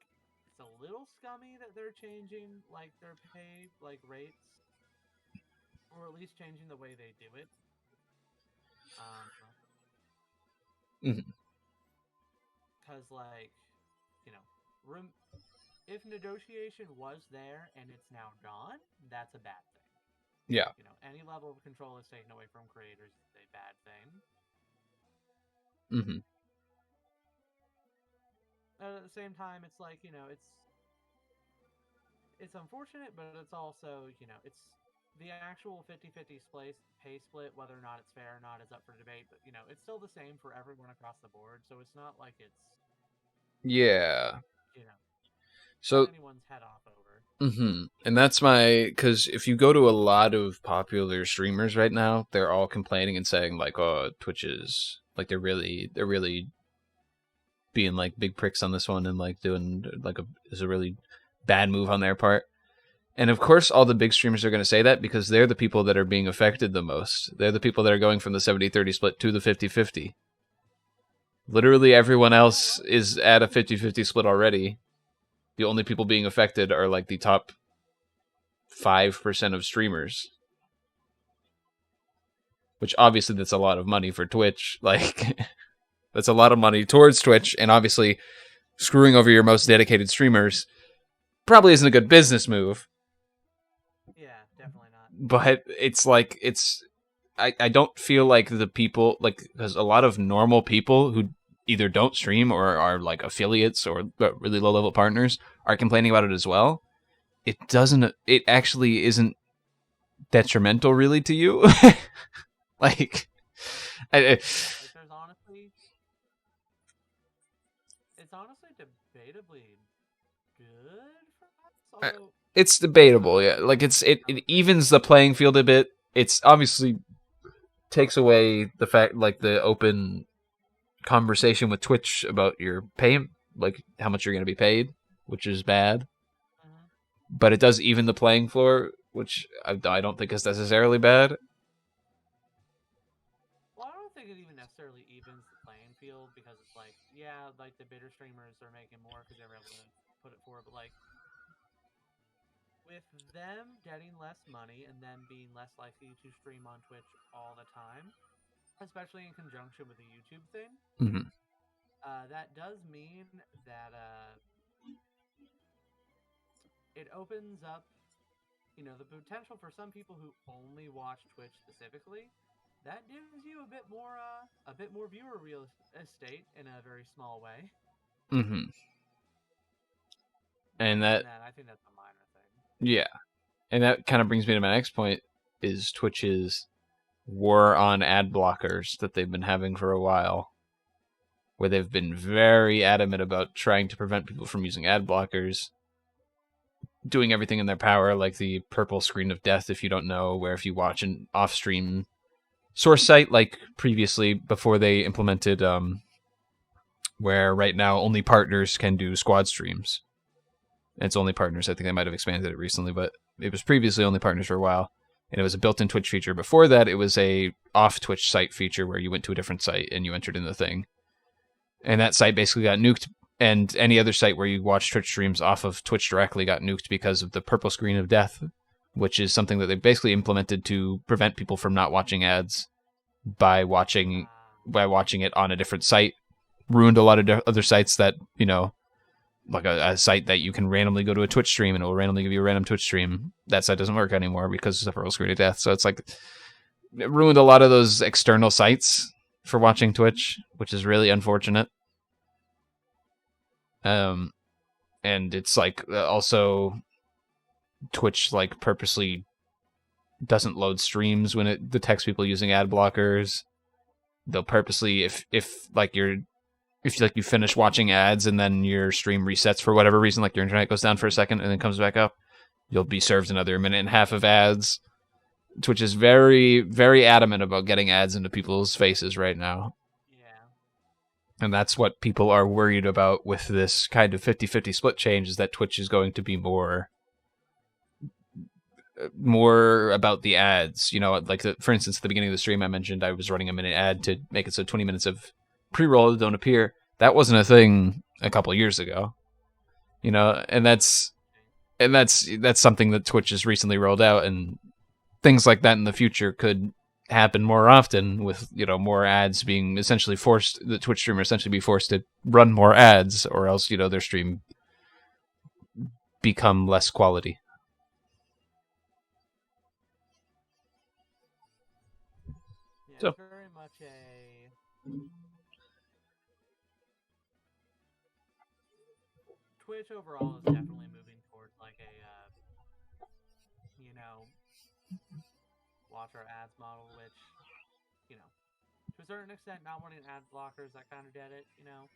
it's a little scummy that they're changing like their pay like rates, or at least changing the way they do it. Because like, you know, if negotiation was there and it's now gone, that's a bad thing. Yeah. You know, any level of control is taken away from creators is a bad thing. Mm-hmm. At the same time, it's like, it's unfortunate, but it's also, it's the actual 50-50 pay split, whether or not it's fair or not is up for debate, but, it's still the same for everyone across the board, so it's not like it's, Yeah. so anyone's head off over. Mm-hmm. And that's because if you go to a lot of popular streamers right now, they're all complaining and saying like, "Oh, Twitch is like they're really being like big pricks on this one and like doing like is a really bad move on their part." And of course, all the big streamers are going to say that because they're the people that are being affected the most. They're the people that are going from the 70-30 split to the 50-50. Literally everyone else is at a 50-50 split already. The only people being affected are like the top 5% of streamers. Which obviously that's a lot of money for Twitch. Like, that's a lot of money towards Twitch, and obviously screwing over your most dedicated streamers probably isn't a good business move. Yeah, definitely not. But it's like, I don't feel like the people, like, because a lot of normal people who either don't stream or are like affiliates or really low level partners are complaining about it as well. It actually isn't detrimental really to you. Like, it's honestly debatably good for us. Although it's debatable, yeah. Like it evens the playing field a bit. It's obviously takes away the fact, like the open conversation with Twitch about your pay, like how much you're going to be paid, which is bad. Mm-hmm. But it does even the playing floor, which I don't think is necessarily bad. Well, I don't think it even necessarily evens the playing field because it's like, yeah, like the bigger streamers are making more because they were able to put it forward, but like with them getting less money and them being less likely to stream on Twitch all the time, especially in conjunction with the YouTube thing, mm-hmm. That does mean that it opens up, the potential for some people who only watch Twitch specifically that gives you a bit more viewer real estate in a very small way. Mm-hmm. And that, And then I think that's a minor thing. yeah, and that kind of brings me to my next point: is Twitch's war on ad blockers that they've been having for a while, where they've been very adamant about trying to prevent people from using ad blockers, doing everything in their power, like the purple screen of death, if you don't know, where if you watch an off-stream source site, like previously before they implemented, where right now only partners can do squad streams. It's only partners. I think they might have expanded it recently, but it was previously only partners for a while. And it was a built-in Twitch feature. Before that, it was a off-Twitch site feature where you went to a different site and you entered in the thing. And that site basically got nuked, and any other site where you watch Twitch streams off of Twitch directly got nuked because of the purple screen of death, which is something that they basically implemented to prevent people from not watching ads by watching it on a different site. Ruined a lot of other sites that, you know, like a site that you can randomly go to a Twitch stream and it will randomly give you a random Twitch stream. That site doesn't work anymore because of the purple screen of death. So it's like, it ruined a lot of those external sites for watching Twitch, which is really unfortunate. And it's like also Twitch like purposely doesn't load streams when it detects people using ad blockers. They'll purposely, if you finish watching ads and then your stream resets for whatever reason, like your internet goes down for a second and then comes back up, you'll be served another minute and a half of ads. Twitch is very, very adamant about getting ads into people's faces right now. Yeah. And that's what people are worried about with this kind of 50-50 split change, is that Twitch is going to be more about the ads. You know, like for instance, at the beginning of the stream I mentioned I was running a minute ad to make it so 20 minutes of pre-roll don't appear. That wasn't a thing a couple of years ago. You know, and that's something that Twitch has recently rolled out, and things like that in the future could happen more often with, you know, more ads being essentially forced, the Twitch streamer essentially be forced to run more ads, or else, you know, their stream become less quality. Yeah, So, it's very much a Twitch overall is definitely moving towards like a you know, watch our ads model, which, you know, to a certain extent, not wanting ad blockers, I kind of get it. You know,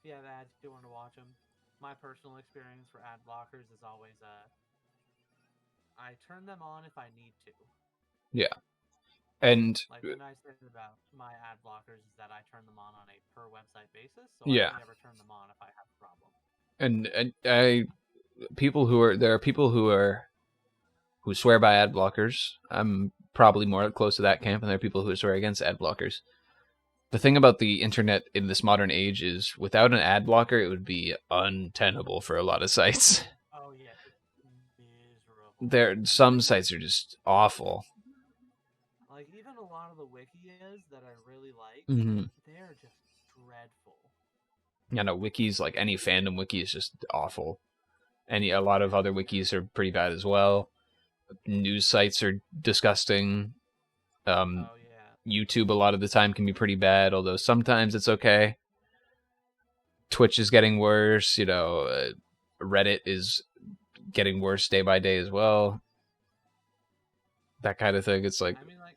if you have ads, you do want to watch them. My personal experience for ad blockers is always I turn them on if I need to. yeah. And like the nice thing about my ad blockers is that I turn them on a per website basis, so yeah. I can never turn them on if I have a problem. And there are people who swear by ad blockers. I'm probably more close to that camp, and there are people who swear against ad blockers. The thing about the internet in this modern age is, without an ad blocker, it would be untenable for a lot of sites. Oh yeah, it's miserable. Some sites are just awful. Like, even a lot of the wikis that I really like, they're just dreadful. Yeah, no, wikis, like any fandom wiki, is just awful. A lot of other wikis are pretty bad as well. News sites are disgusting. Oh yeah. YouTube a lot of the time can be pretty bad, although sometimes it's okay. Twitch is getting worse. You know, Reddit is getting worse day by day as well. That kind of thing. It's like, I mean, like,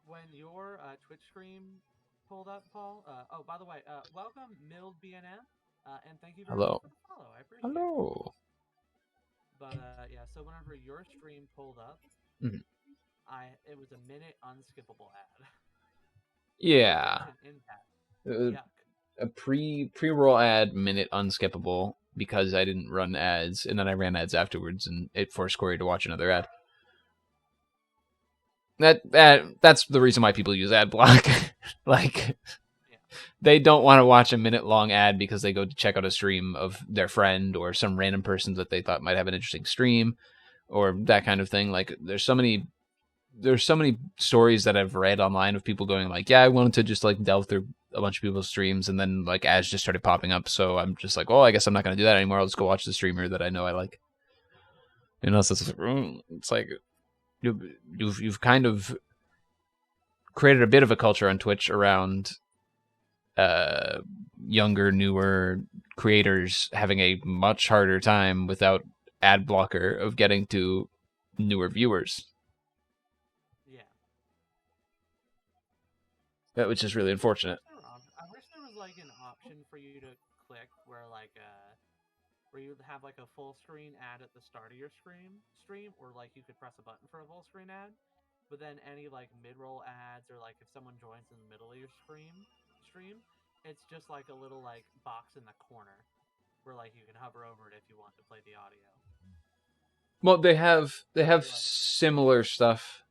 when your Twitch stream pulled up, Paul. Oh, by the way, welcome, Mild BNM, and thank you very much for the follow. I appreciate it. Hello. But yeah, so whenever your stream pulled up, it was a minute unskippable ad. Yeah. Yuck. A pre-roll ad, minute unskippable, because I didn't run ads, and then I ran ads afterwards, and it forced Cory to watch another ad. That's the reason why people use ad block. Like, they don't want to watch a minute-long ad because they go to check out a stream of their friend or some random person that they thought might have an interesting stream, or that kind of thing. Like, there's so many stories that I've read online of people going like, yeah, I wanted to just like delve through a bunch of people's streams, and then like ads just started popping up, so I'm just like, well, I guess I'm not going to do that anymore. I'll just go watch the streamer that I know I like. You know, so it's like you've kind of created a bit of a culture on Twitch around younger, newer creators having a much harder time without ad blocker of getting to newer viewers. Yeah. That was just really unfortunate. I wish there was like an option for you to click where like where you would have like a full screen ad at the start of your stream, or like you could press a button for a full screen ad, but then any like mid-roll ads or like if someone joins in the middle of your stream, it's just like a little like box in the corner where like you can hover over it if you want to play the audio. Well, they have similar stuff.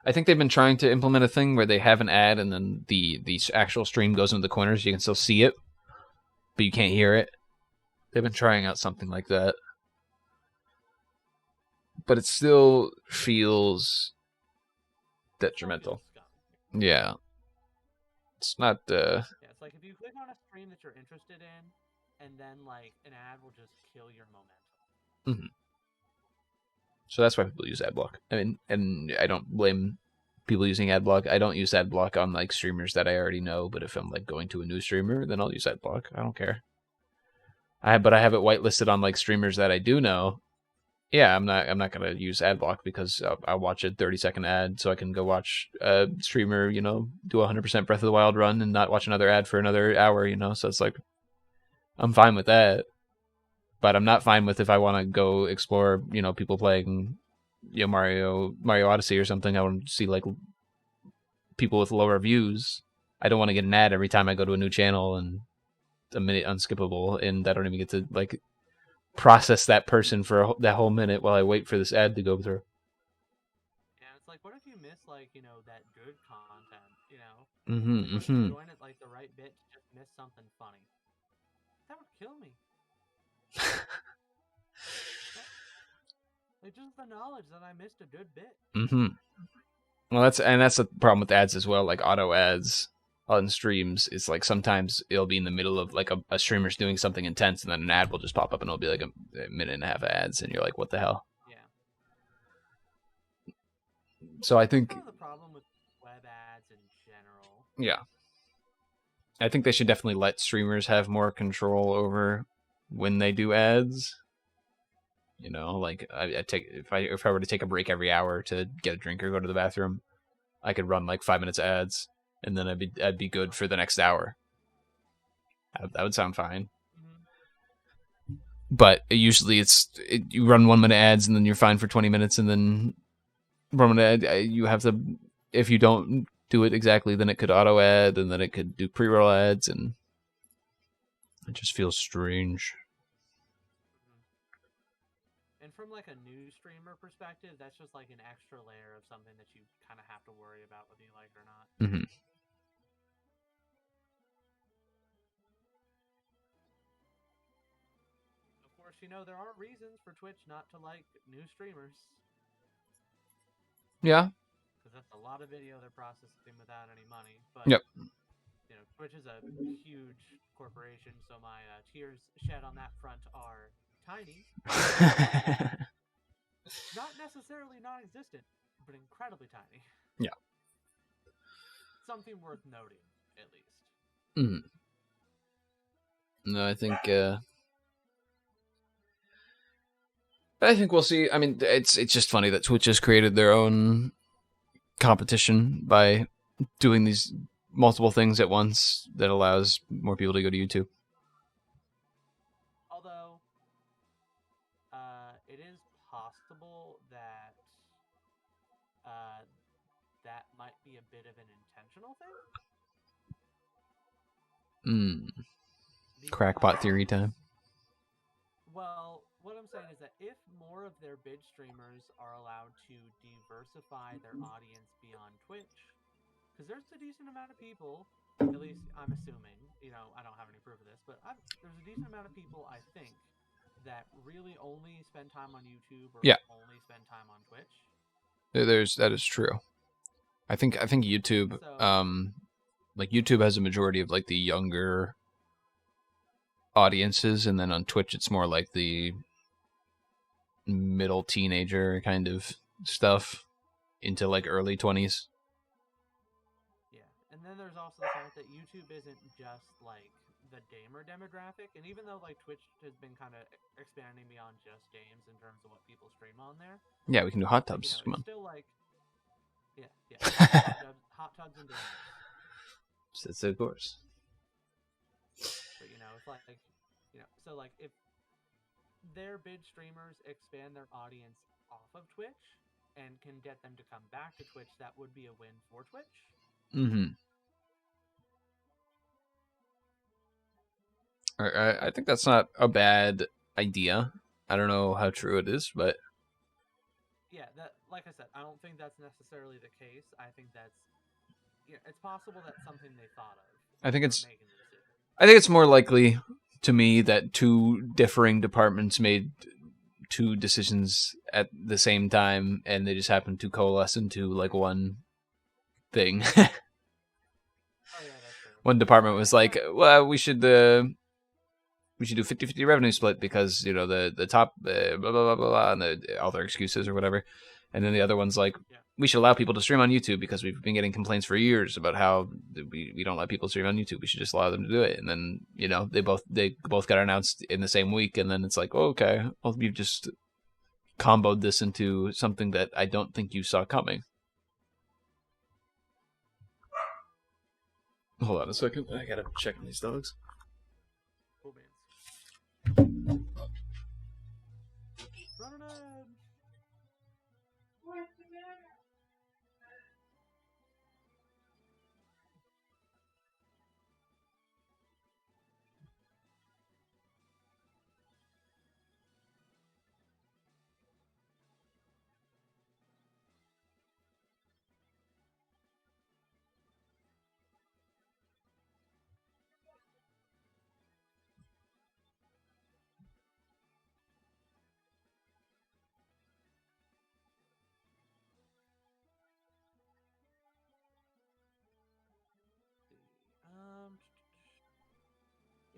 I think they've been trying to implement a thing where they have an ad and then the actual stream goes into the corners. You can still see it, but you can't hear it. They've been trying out something like that. But it still feels detrimental. Yeah. It's not Yeah, it's like if you click on a stream that you're interested in and then like an ad will just kill your momentum. Mm-hmm. So that's why people use adblock. I mean, and I don't blame people using adblock. I don't use adblock on like streamers that I already know, but if I'm like going to a new streamer, then I'll use adblock. I don't care. But I have it whitelisted on like streamers that I do know. Yeah, I'm not gonna use adblock because I'll watch a 30-second ad so I can go watch a streamer, do 100% Breath of the Wild run and not watch another ad for another hour, So it's like I'm fine with that. But I'm not fine with if I want to go explore, people playing, Mario Odyssey or something. I want to see like people with lower views. I don't want to get an ad every time I go to a new channel and a minute unskippable, and I don't even get to like process that person for that whole minute while I wait for this ad to go through. Yeah, it's like, what if you miss like that good content? Mm-hmm. Like, you join at like the right bit to just miss something funny. That would kill me. Like just the knowledge that I missed a good bit. Mm-hmm. Well, that's the problem with ads as well. Like auto ads on streams, it's like sometimes it'll be in the middle of like a streamer's doing something intense, and then an ad will just pop up, and it'll be like a minute and a half of ads, and you're like, what the hell? Yeah. So I think that's the problem with web ads in general. Yeah. I think they should definitely let streamers have more control over when they do ads. Like I take if I were to take a break every hour to get a drink or go to the bathroom, I could run like 5 minutes of ads, and then I'd be good for the next hour. That would sound fine. Mm-hmm. But usually you run 1 minute ads and then you're fine for 20 minutes, and then 1 minute ad, you have to, if you don't do it exactly, then it could auto ad, and then it could do pre-roll ads, and it just feels strange. And from like a new streamer perspective, that's just like an extra layer of something that you kind of have to worry about whether you like it or not. Mm-hmm. Of course, there are reasons for Twitch not to like new streamers. Yeah. Because that's a lot of video they're processing without any money. But, yep. Twitch is a huge corporation, so my tears shed on that front are tiny. Not necessarily non-existent, but incredibly tiny. Yeah. Something worth noting, at least. Mm. No, I think we'll see. I mean, it's just funny that Twitch has created their own competition by doing these multiple things at once that allows more people to go to YouTube. Although, it is possible that that might be a bit of an intentional thing. Crackpot theory time. Well, what I'm saying is that if more of their bid streamers are allowed to diversify their audience beyond Twitch, because there's a decent amount of people, at least I'm assuming, I don't have any proof of this, but there's a decent amount of people, I think, that really only spend time on YouTube or only spend time on Twitch. That is true. I think YouTube, like YouTube has a majority of like the younger audiences, and then on Twitch it's more like the middle teenager kind of stuff into like early 20s. then there's also the fact that YouTube isn't just like the gamer demographic, and even though like Twitch has been kind of expanding beyond just games in terms of what people stream on there, Yeah, we can do hot like, tubs. Come it's on. still like yeah, hot tubs and donuts. It's of course. But it's like so like if their big streamers expand their audience off of Twitch and can get them to come back to Twitch, that would be a win for Twitch. Mm-hmm. I think that's not a bad idea. I don't know how true it is, but yeah, that like I said, I don't think that's necessarily the case. I think that's it's possible that's something they thought of. I think it's making the decision. I think it's more likely to me that two differing departments made two decisions at the same time, and they just happened to coalesce into like one thing. Oh yeah, that's true. One department was like, well, we should do 50-50 revenue split because the top blah blah blah blah and all their excuses or whatever, and then the other one's like, we should allow people to stream on YouTube because we've been getting complaints for years about how we don't let people stream on YouTube. We should just allow them to do it. And then they both got announced in the same week, and then it's like, oh, okay, well, you've just comboed this into something that I don't think you saw coming. Hold on a second, I gotta check on these dogs. Cool beans. Running in. What's the matter?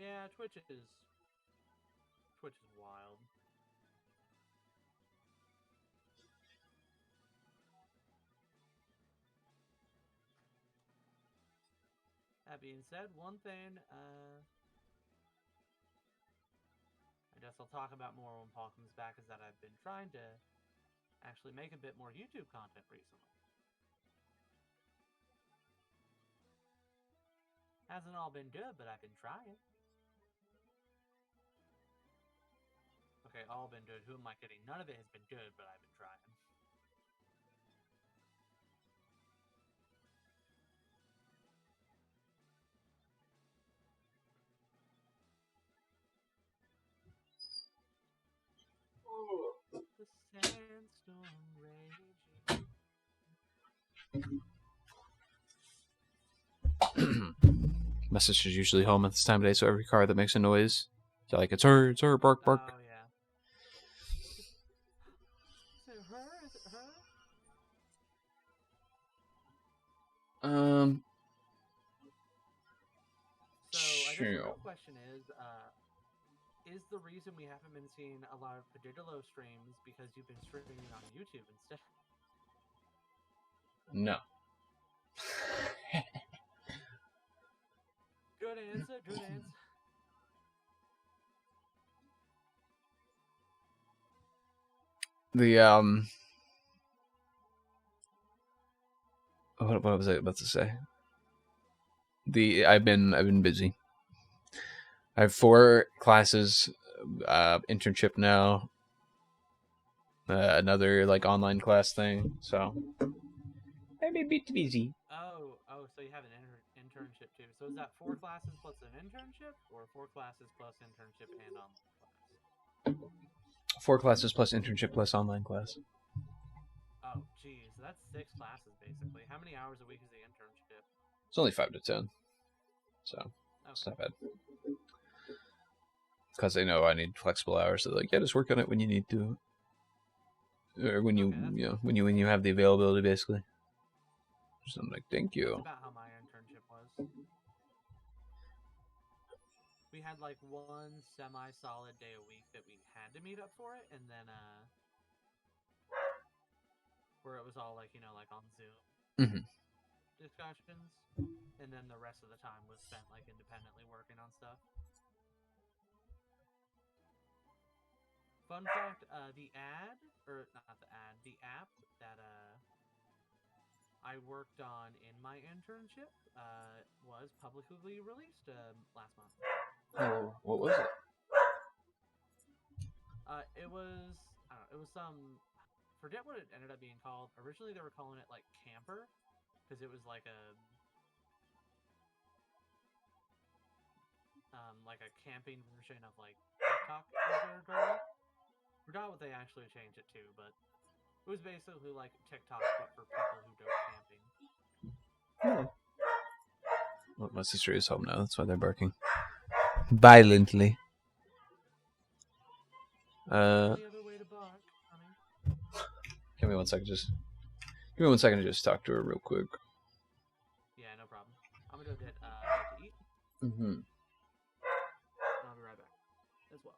Yeah, Twitch is wild. That being said, one thing I guess I'll talk about more when Paul comes back is that I've been trying to actually make a bit more YouTube content recently. Hasn't all been good, but I've been trying. Okay, all been good. Who am I kidding? None of it has been good, but I've been trying. The sandstorm raging. My sister's usually home at this time of day, so every car that makes a noise, they're like, it's her, bark, bark. Oh, yeah. Is it her? Is it her? So, I guess the real question is the reason we haven't been seeing a lot of Paggigalo streams because you've been streaming on YouTube instead? No. Good answer, good answer. What was I about to say? I've been busy. I have 4 classes, internship now, another like online class thing. So I've been a bit busy. Oh, so you have an internship too. So is that 4 classes plus an internship, or 4 classes plus internship and online class? 4 classes plus internship plus online class. Oh, geez, that's 6 classes basically. How many hours a week is the internship? It's only 5 to 10, so it's not bad. Because they know I need flexible hours. So they're like, yeah, just work on it when you need to, or when you when you have the availability, basically. So I'm like, thank you. That's about how my internship was. We had like one semi-solid day a week that we had to meet up for it, and then where it was all like like on Zoom. Mm-hmm. discussions, and then the rest of the time was spent like independently working on stuff. Fun fact: the ad, or not the ad, the app that I worked on in my internship was publicly released last month. Oh, what was it? It was I don't know, it was some forget what it ended up being called. Originally, they were calling it like Camper because it was like a camping version of like TikTok is their goal. Forgot what they actually changed it to, but it was basically like TikTok but for people who go camping. Well, my sister is home now. That's why they're barking violently. Any other way to bark, honey? Give me 1 second. Give me 1 second to just talk to her real quick. Yeah, no problem. I'm gonna go get to eat. Mm-hmm. I'll be right back as well.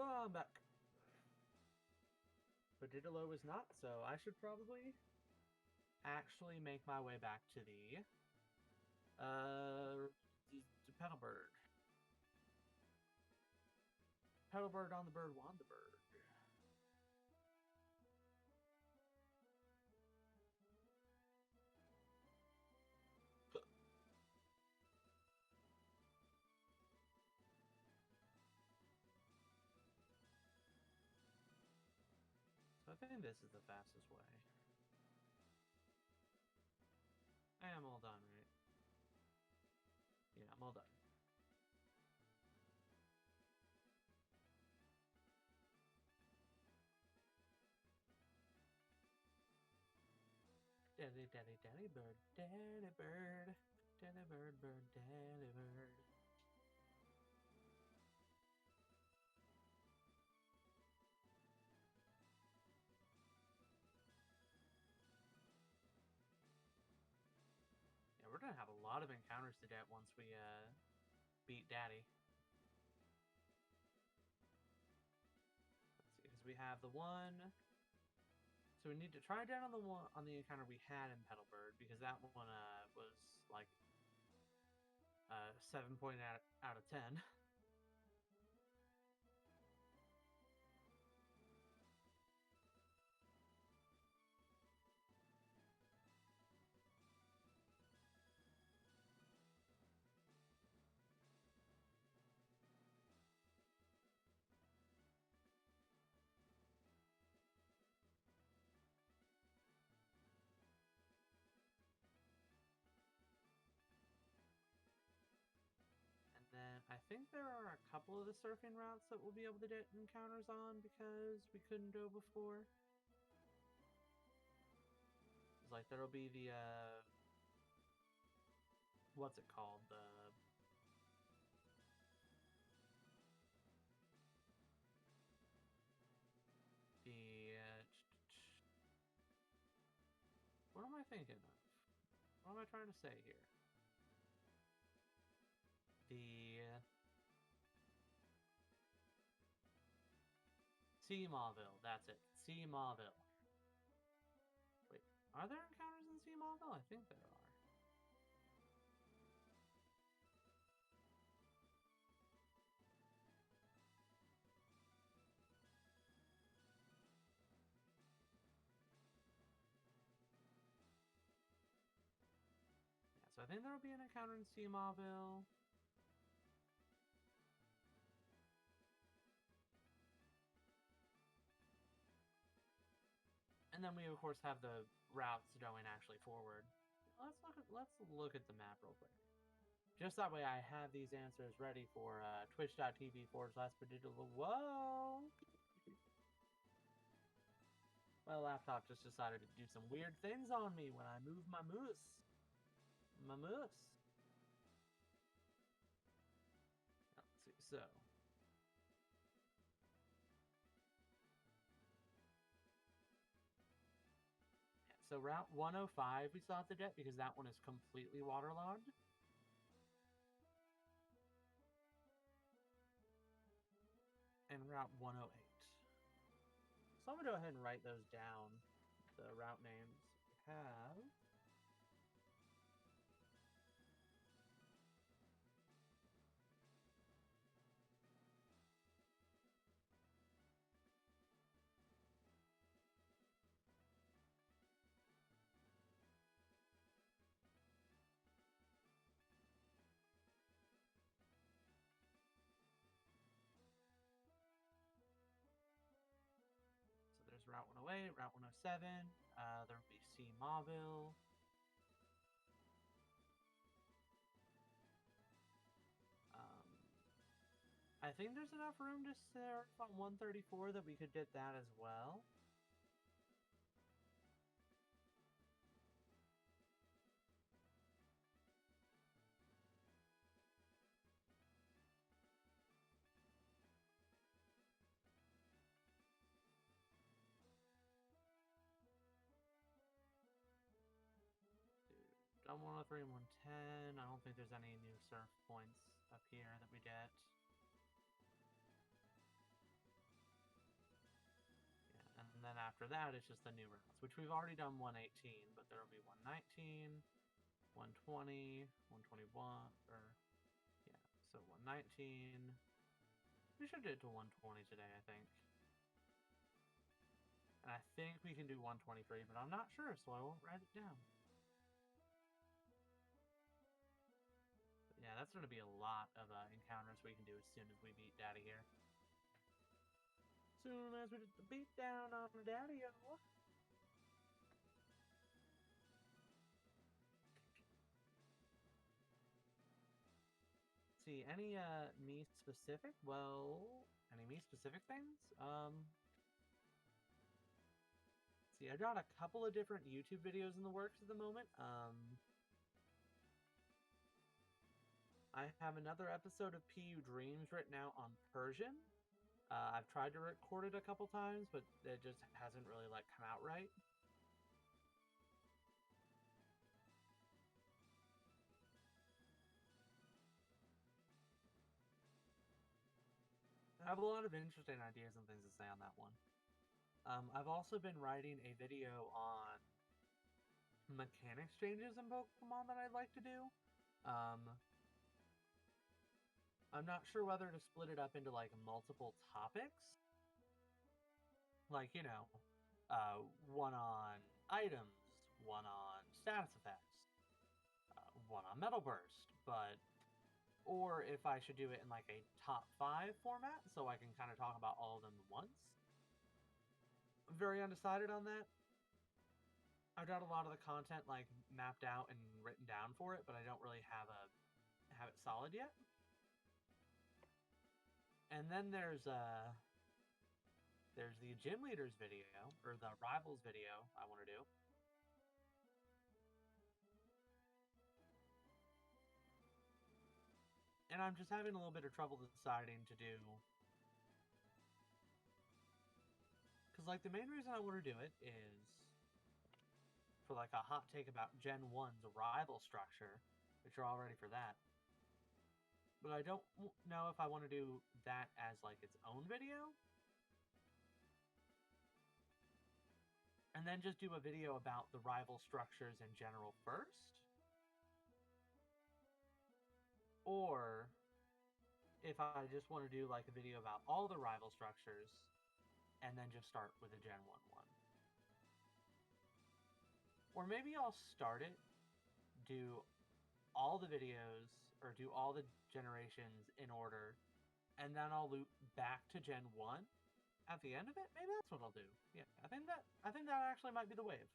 Oh, I'm back. But Didalo is not, so I should probably actually make my way back to the Petalbird. Petalbird on the bird, won the bird. So I think this is the fastest way. I am all done, right? Yeah, I'm all done. Daddy, daddy, daddy bird, daddy bird, daddy bird, bird, daddy bird. Yeah, we're gonna have a lot of encounters to get once we beat Daddy. Let's see, because we have the one. So we need to try down on the encounter we had in Petalbird because that one was like 7 out of 10. think there are a couple of the surfing routes that we'll be able to get encounters on because we couldn't go before. It's like there'll be the what's it called? What am I thinking of? What am I trying to say here? Seamawville, that's it. Seamawville. Wait, are there encounters in Seamawville? I think there are. Yeah, so I think there will be an encounter in Seamawville. And then we of course have the routes going actually forward. Let's look at the map real quick. Just that way I have these answers ready for twitch.tv/Paggigalo. Whoa! My laptop just decided to do some weird things on me when I move my moose. My moose. Let's see, so. So Route 105 we saw at the jet because that one is completely waterlogged. And Route 108. So I'm going to go ahead and write those down, the route names we have. So there's Route 108, Route 107, there will be Seamawville. I think there's enough room to surf on 134 that we could get that as well. Done 103 and 110. I don't think there's any new surf points up here that we get. Yeah, and then after that, it's just the new routes, which we've already done 118, but there will be 119, 120, 121, or, yeah, so 119. We should get to 120 today, I think. And I think we can do 123, but I'm not sure, so I won't write it down. Yeah, that's going to be a lot of encounters we can do as soon as we beat Daddy here. Soon as we get the beat down on Daddy-o. See, any me specific? Well, any me specific things? See, I got a couple of different YouTube videos in the works at the moment. I have another episode of PU Dreams written out on Persian. I've tried to record it a couple times, but it just hasn't really come out right. I have a lot of interesting ideas and things to say on that one. I've also been writing a video on mechanics changes in Pokemon that I'd like to do. I'm not sure whether to split it up into multiple topics. One on items, one on status effects, one on Metal Burst, or if I should do it in a top 5 format so I can kind of talk about all of them at once. I'm very undecided on that. I've got a lot of the content mapped out and written down for it, but I don't really have it solid yet. And then there's the gym leaders video, or the rivals video I want to do. And I'm just having a little bit of trouble deciding to do, because like the main reason I want to do it is for like a hot take about Gen 1's rival structure, which you're all ready for that. But I don't know if I want to do that as like its own video, and then just do a video about the rival structures in general first, or if I just want to do like a video about all the rival structures and then just start with a Gen 1 one. Or maybe I'll start it, do all the videos, or do all the generations in order, and then I'll loop back to Gen 1 at the end of it. Maybe that's what I'll do. Yeah, I think that actually might be the wave.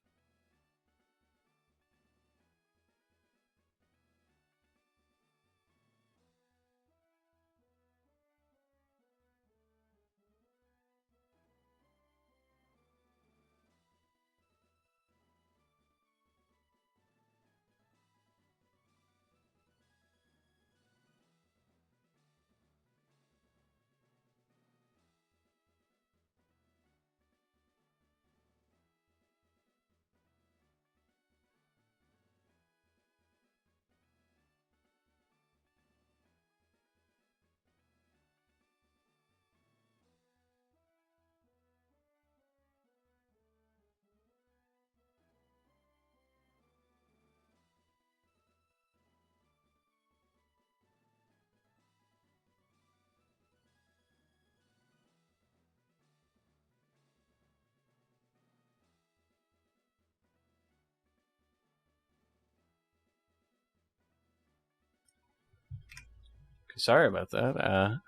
Sorry about that.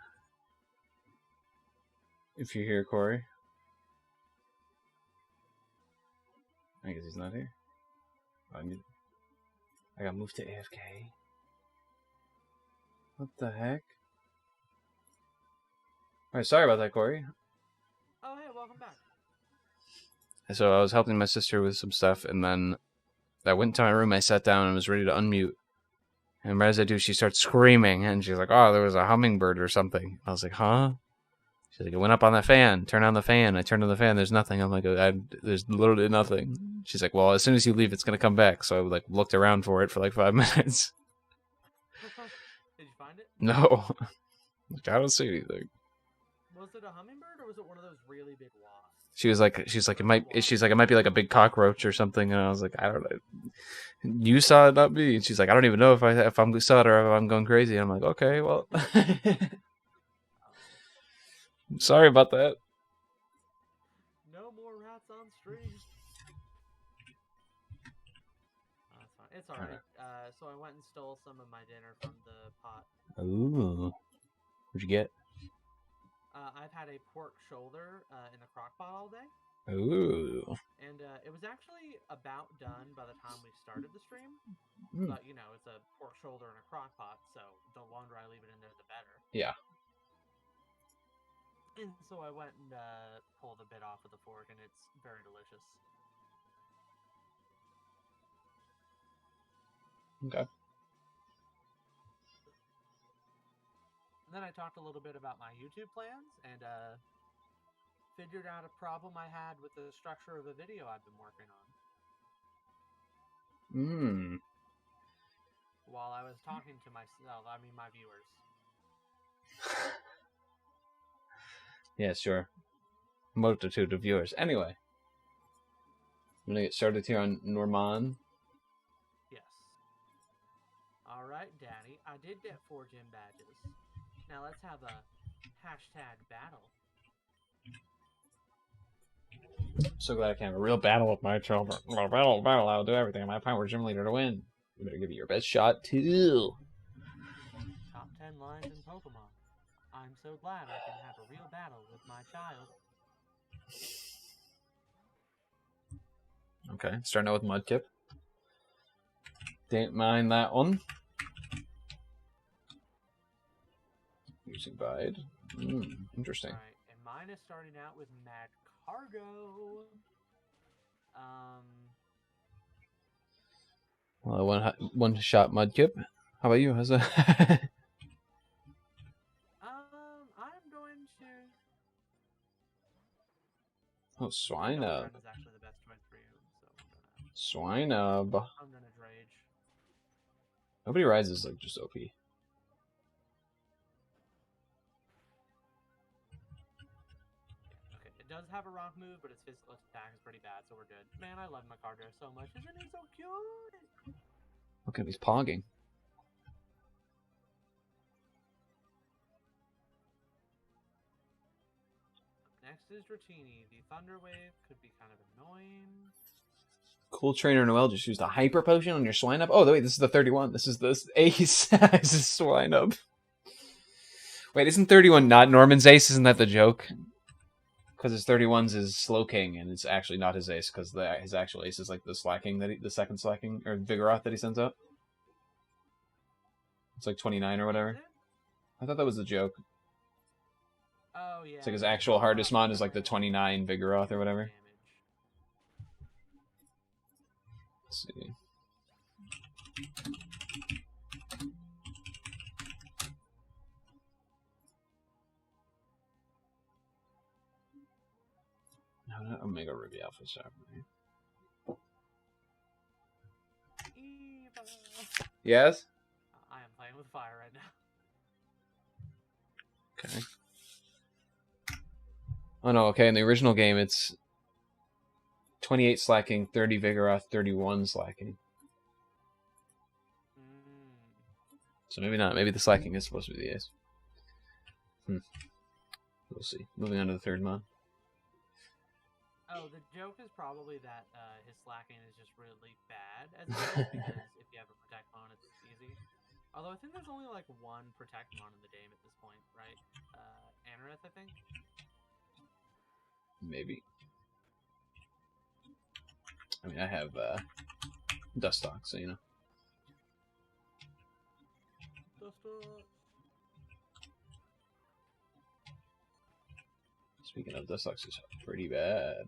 If you're here, Cory. I guess he's not here. I got moved to AFK. What the heck? Alright, sorry about that, Cory. Oh, hey, welcome back. So I was helping my sister with some stuff, and then I went into my room, I sat down, and was ready to unmute. And right as I do, she starts screaming, and she's like, oh, there was a hummingbird or something. I was like, huh? She's like, it went up on the fan. Turn on the fan. I turned on the fan. There's nothing. I'm like, there's literally nothing. She's like, well, as soon as you leave, it's going to come back. So I like looked around for it for like 5 minutes. Did you find it? No. Like, I don't see anything. Was it a hummingbird, or was it one of those really big wasps? She's like, it might be like a big cockroach or something. And I was like, I don't know. You saw it, not me. And she's like, I don't even know if I'm saw it or if I'm going crazy. And I'm like, okay, well, sorry about that. No more rats on stream. Oh, that's fine. It's alright. So I went and stole some of my dinner from the pot. Ooh. What'd you get? I've had a pork shoulder in the crock pot all day. Ooh. And it was actually about done by the time we started the stream. Mm. But, you know, it's a pork shoulder in a crock pot, so the longer I leave it in there, the better. Yeah. And so I went and pulled a bit off with the fork, and it's very delicious. Okay. And then I talked a little bit about my YouTube plans, and figured out a problem I had with the structure of a video I've been working on. While I was talking to myself, I mean my viewers. Yeah, sure. Multitude of viewers. Anyway. I'm gonna get started here on Norman. Yes. Alright, Daddy. I did get 4 gym badges. Now let's have a hashtag battle. So glad I can have a real battle with my children. Battle, I'll do everything in my power gym leader to win. You better give it your best shot, too. Top 10 lines in Pokemon. I'm so glad I can have a real battle with my child. Okay, starting out with Mudkip. Didn't mind that one. using Bide. Interesting. Right, and mine is starting out with Mad Cargo. Well, one shot Mudkip. How about you? How's that? I'm going to. Oh, Swinub. Is actually the best choice for you, so Swinub. I'm gonna Drage. Nobody rides is like just OP. Okay, it does have a rock move, but its physical attack is pretty bad, so we're good. Man, I love Macardo so much. Isn't he so cute? Look at him, he's pogging. Next is Dratini. The Thunder Wave could be kind of annoying. Cool Trainer Noel just used a Hyper Potion on your Swinub. Oh, wait, this is the 31. This is the Ace. This is Swinub. Wait, isn't 31 not Norman's Ace? Isn't that the joke? Because his 31's his Slowking, and it's actually not his Ace, because his actual Ace is like the Slacking the second Slacking, or Vigoroth that he sends out. It's like 29 or whatever. I thought that was the joke. Oh, yeah. It's like his actual hardest mon is like the 29 Vigoroth or whatever. Let's see. No, not Omega Ruby Alpha Saturday. Yes? I am playing with fire right now. Okay. Oh no, okay, in the original game it's 28 Slacking, 30 Vigoroth, 31 Slacking. So maybe not. Maybe the Slacking is supposed to be the Ace. We'll see. Moving on to the third mon. Oh, the joke is probably that his Slacking is just really bad as well, because if you have a Protect mon, it's easy. Although I think there's only like one Protect mon in the game at this point, right? Anorith, I think? Maybe. I mean, I have Duststock, so you know. Speaking of, Duststocks is pretty bad.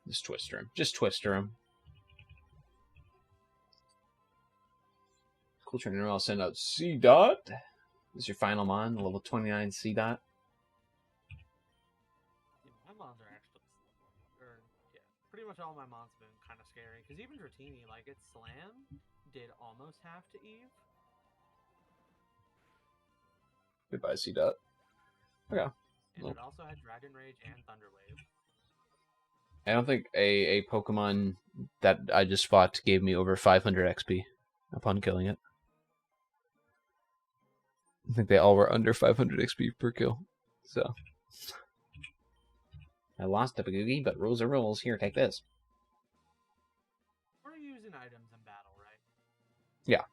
Just Twister him. Just Twister him. Cool Trainer, I'll send out C Dot. This is your final mon, level 29 C Dot. My mons are actually, pretty much all my mons have been kind of scary. Because even Dratini, like its Slam did almost half to Eve. Goodbye, C Dot. Okay. And it also had Dragon Rage and Thunder Wave. I don't think a Pokemon that I just fought gave me over 500 XP upon killing it. I think they all were under 500 XP per kill. So I lost to Paggigalo, but rules are rules. Here, take this. We're using items in battle, right? Yeah.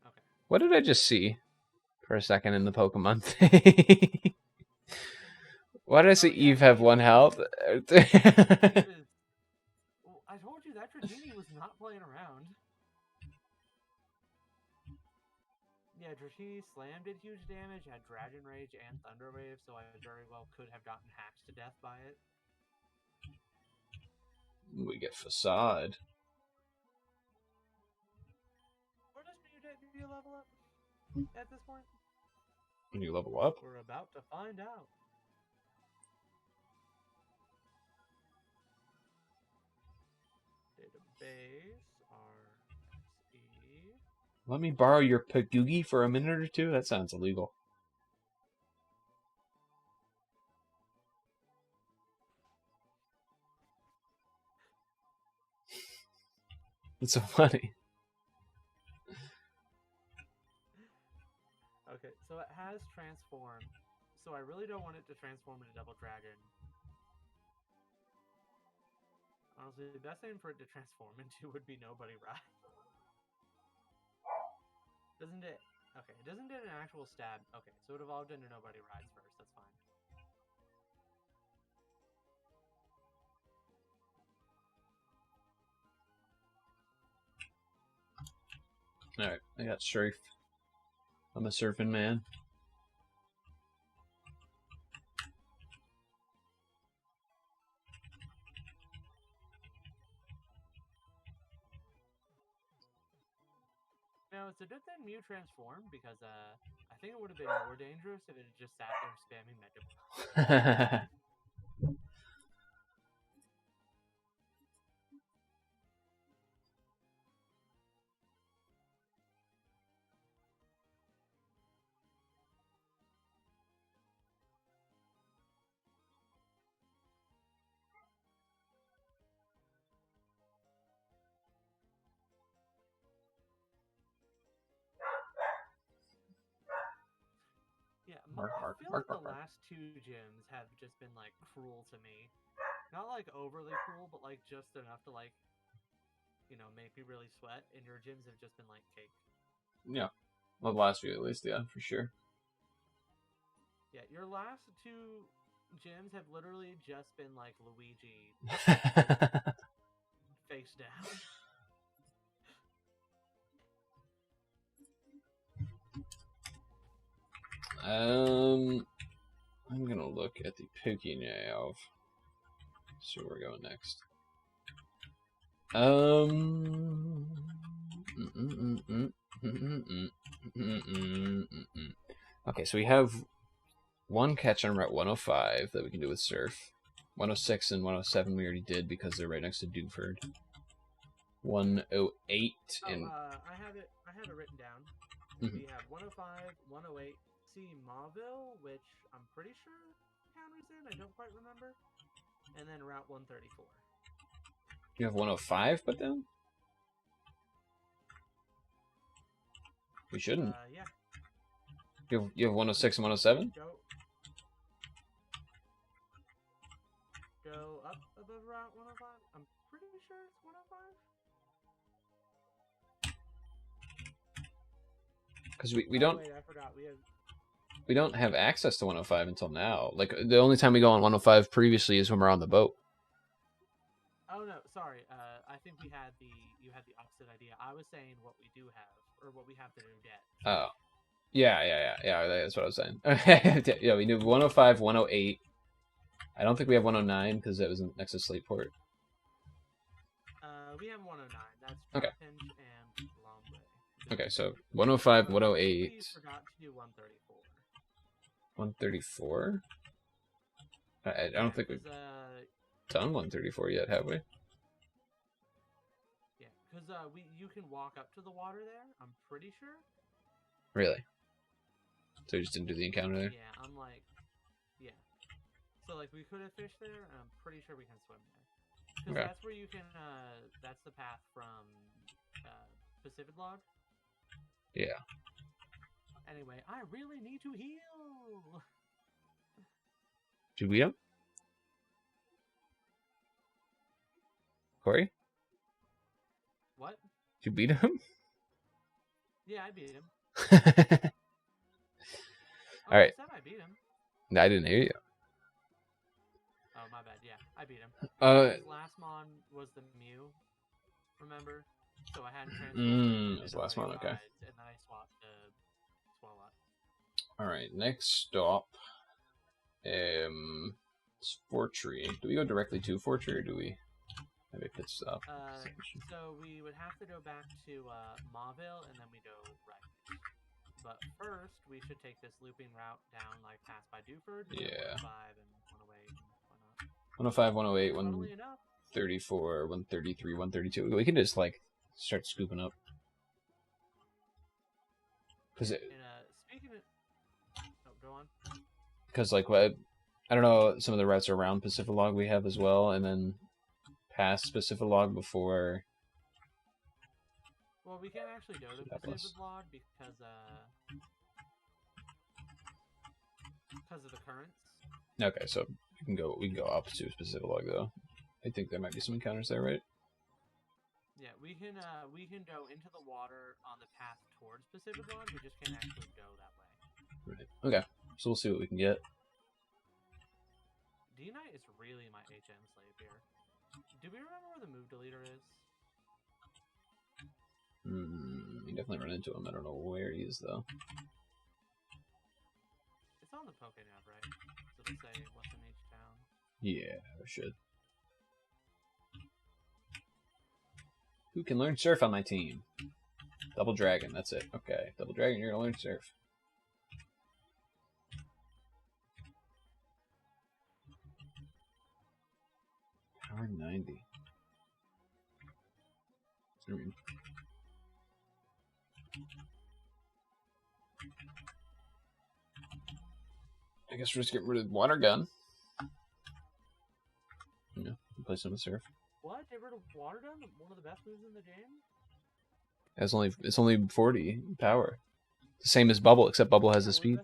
Okay. What did I just see for a second in the Pokemon thing? Why did I see Eve have 1 health? I told you that Dratini was not playing around. Yeah, Dratini Slam did huge damage, had Dragon Rage and Thunder Wave, so I very well could have gotten hacked to death by it. We get Facade. Where does Mewtwo level up at this point? When you level up? We're about to find out. Database, RSE. Let me borrow your Paggigalo for a minute or two? That sounds illegal. It's so funny. Okay, so it has transformed. So I really don't want it to transform into Double Dragon. Honestly, the best thing for it to transform into would be Nobody Ride. Doesn't it? Okay, it doesn't get an actual stab. Okay, so it evolved into Nobody Rides first. That's fine. Alright, I got surf. I'm a surfing man. No, it's a good thing Mew transformed because I think it would have been more dangerous if it had just sat there spamming Mega. Yeah, I feel like the last two gyms have just been like cruel to me. Not like overly cruel, but like just enough to like, you know, make me really sweat. And your gyms have just been like cake. Yeah. Well, the last few at least, yeah, for sure. Yeah, your last two gyms have literally just been like Luigi face down. I'm gonna look at the Paggigalo. So we're going next. Okay, so we have one catch on Route 105 that we can do with Surf. 106 and 107 we already did because they're right next to Dewford. 108 and I have it written down. We have 105, 108, C Mauville, which I'm pretty sure counters in. I don't quite remember. And then Route 134. You have 105 put down? We shouldn't. Yeah. You have 106 and 107? Go up above Route 105. I'm pretty sure it's 105. Because we don't. Wait, I forgot. We don't have access to 105 until now. Like the only time we go on 105 previously is when we're on the boat. Oh no, sorry. I think you had the opposite idea. I was saying what we do have, or what we have to get. Oh, yeah. That's what I was saying. Okay, yeah, we do 105, 108. I don't think we have 109 because that was next to Slateport. We have 109. That's okay. Pinch and Lombre. Okay, so 105, 108. We forgot to do 134. 134? I don't think we've done 134 yet, have we? Yeah, because you can walk up to the water there. I'm pretty sure. Really? So you just didn't do the encounter there? Yeah, I'm like, yeah. So like we could have fished there, and I'm pretty sure we can swim there. Because that's where you can. That's the path from Pacific Log. Yeah. Anyway, I really need to heal. Did we beat him? Cory? What? Did you beat him? Yeah, I beat him. All right. I said I beat him. No, I didn't hear you. Oh, my bad. Yeah, I beat him. His last mon was the Mew, remember? So I hadn't transformed. His last mon, okay. And then I swapped to Swallow. Alright, next stop. It's Fortree. Do we go directly to Fortree or do we have a pit stop? So we would have to go back to Mauville and then we go right. But first, we should take this looping route down, like past by Dewford. Yeah. 105 and 108 and whatnot. 105, 108, 134, 133, 132. We can just like start scooping up. Because speaking of, go on. Because like I don't know, some of the routes around Pacific Log we have as well, and then past Pacific Log before. Well, we can't actually go to Pacific Log because of the currents. Okay, so we can go up to Pacific Log though. I think there might be some encounters there, right? Yeah, we can go into the water on the path towards Pacific Log. We just can't actually go that way. Right. Okay, so we'll see what we can get. D-Knight is really my HM slave here. Do we remember where the move deleter is? definitely run into him. I don't know where he is, though. It's on the Pokénav, right? So it'll say what's in each town. Yeah, I should. Who can learn surf on my team? Double Dragon, that's it. Okay, Double Dragon, you're gonna learn surf. Power 90. I guess we're just getting rid of Water Gun. Yeah, replace him with Surf. What? Get rid of Water Gun? One of the best moves in the game? It's only 40 power. The same as Bubble, except Bubble has the speed.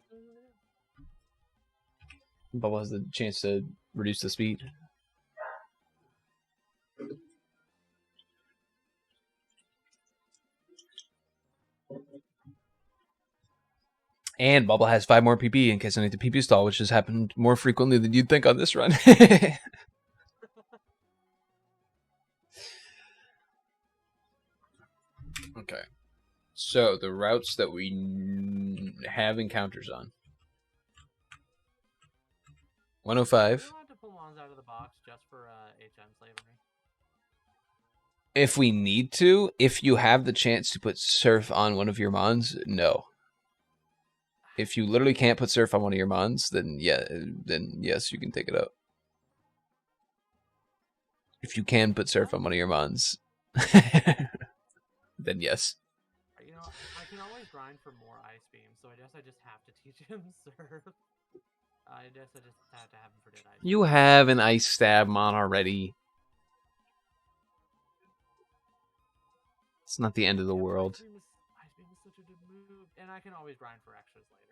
Bubble has the chance to reduce the speed. And Bubble has 5 more PP in case I need to PP stall, which has happened more frequently than you'd think on this run. Okay. So, the routes that we have encounters on. 105. Do you want to pull Mons out of the box just for HM slavery? If we need to, if you have the chance to put Surf on one of your Mons, no. If you literally can't put Surf on one of your Mons, then yes, you can take it out. If you can put Surf on one of your Mons, then yes. You know, I can always grind for more Ice Beam, so I guess I just have to teach him Surf. I guess I just have to have him for dead Ice Beam. You have an Ice Stab Mon already. It's not the end of the world. Ice Beam is such a good move, and I can always grind for extras later.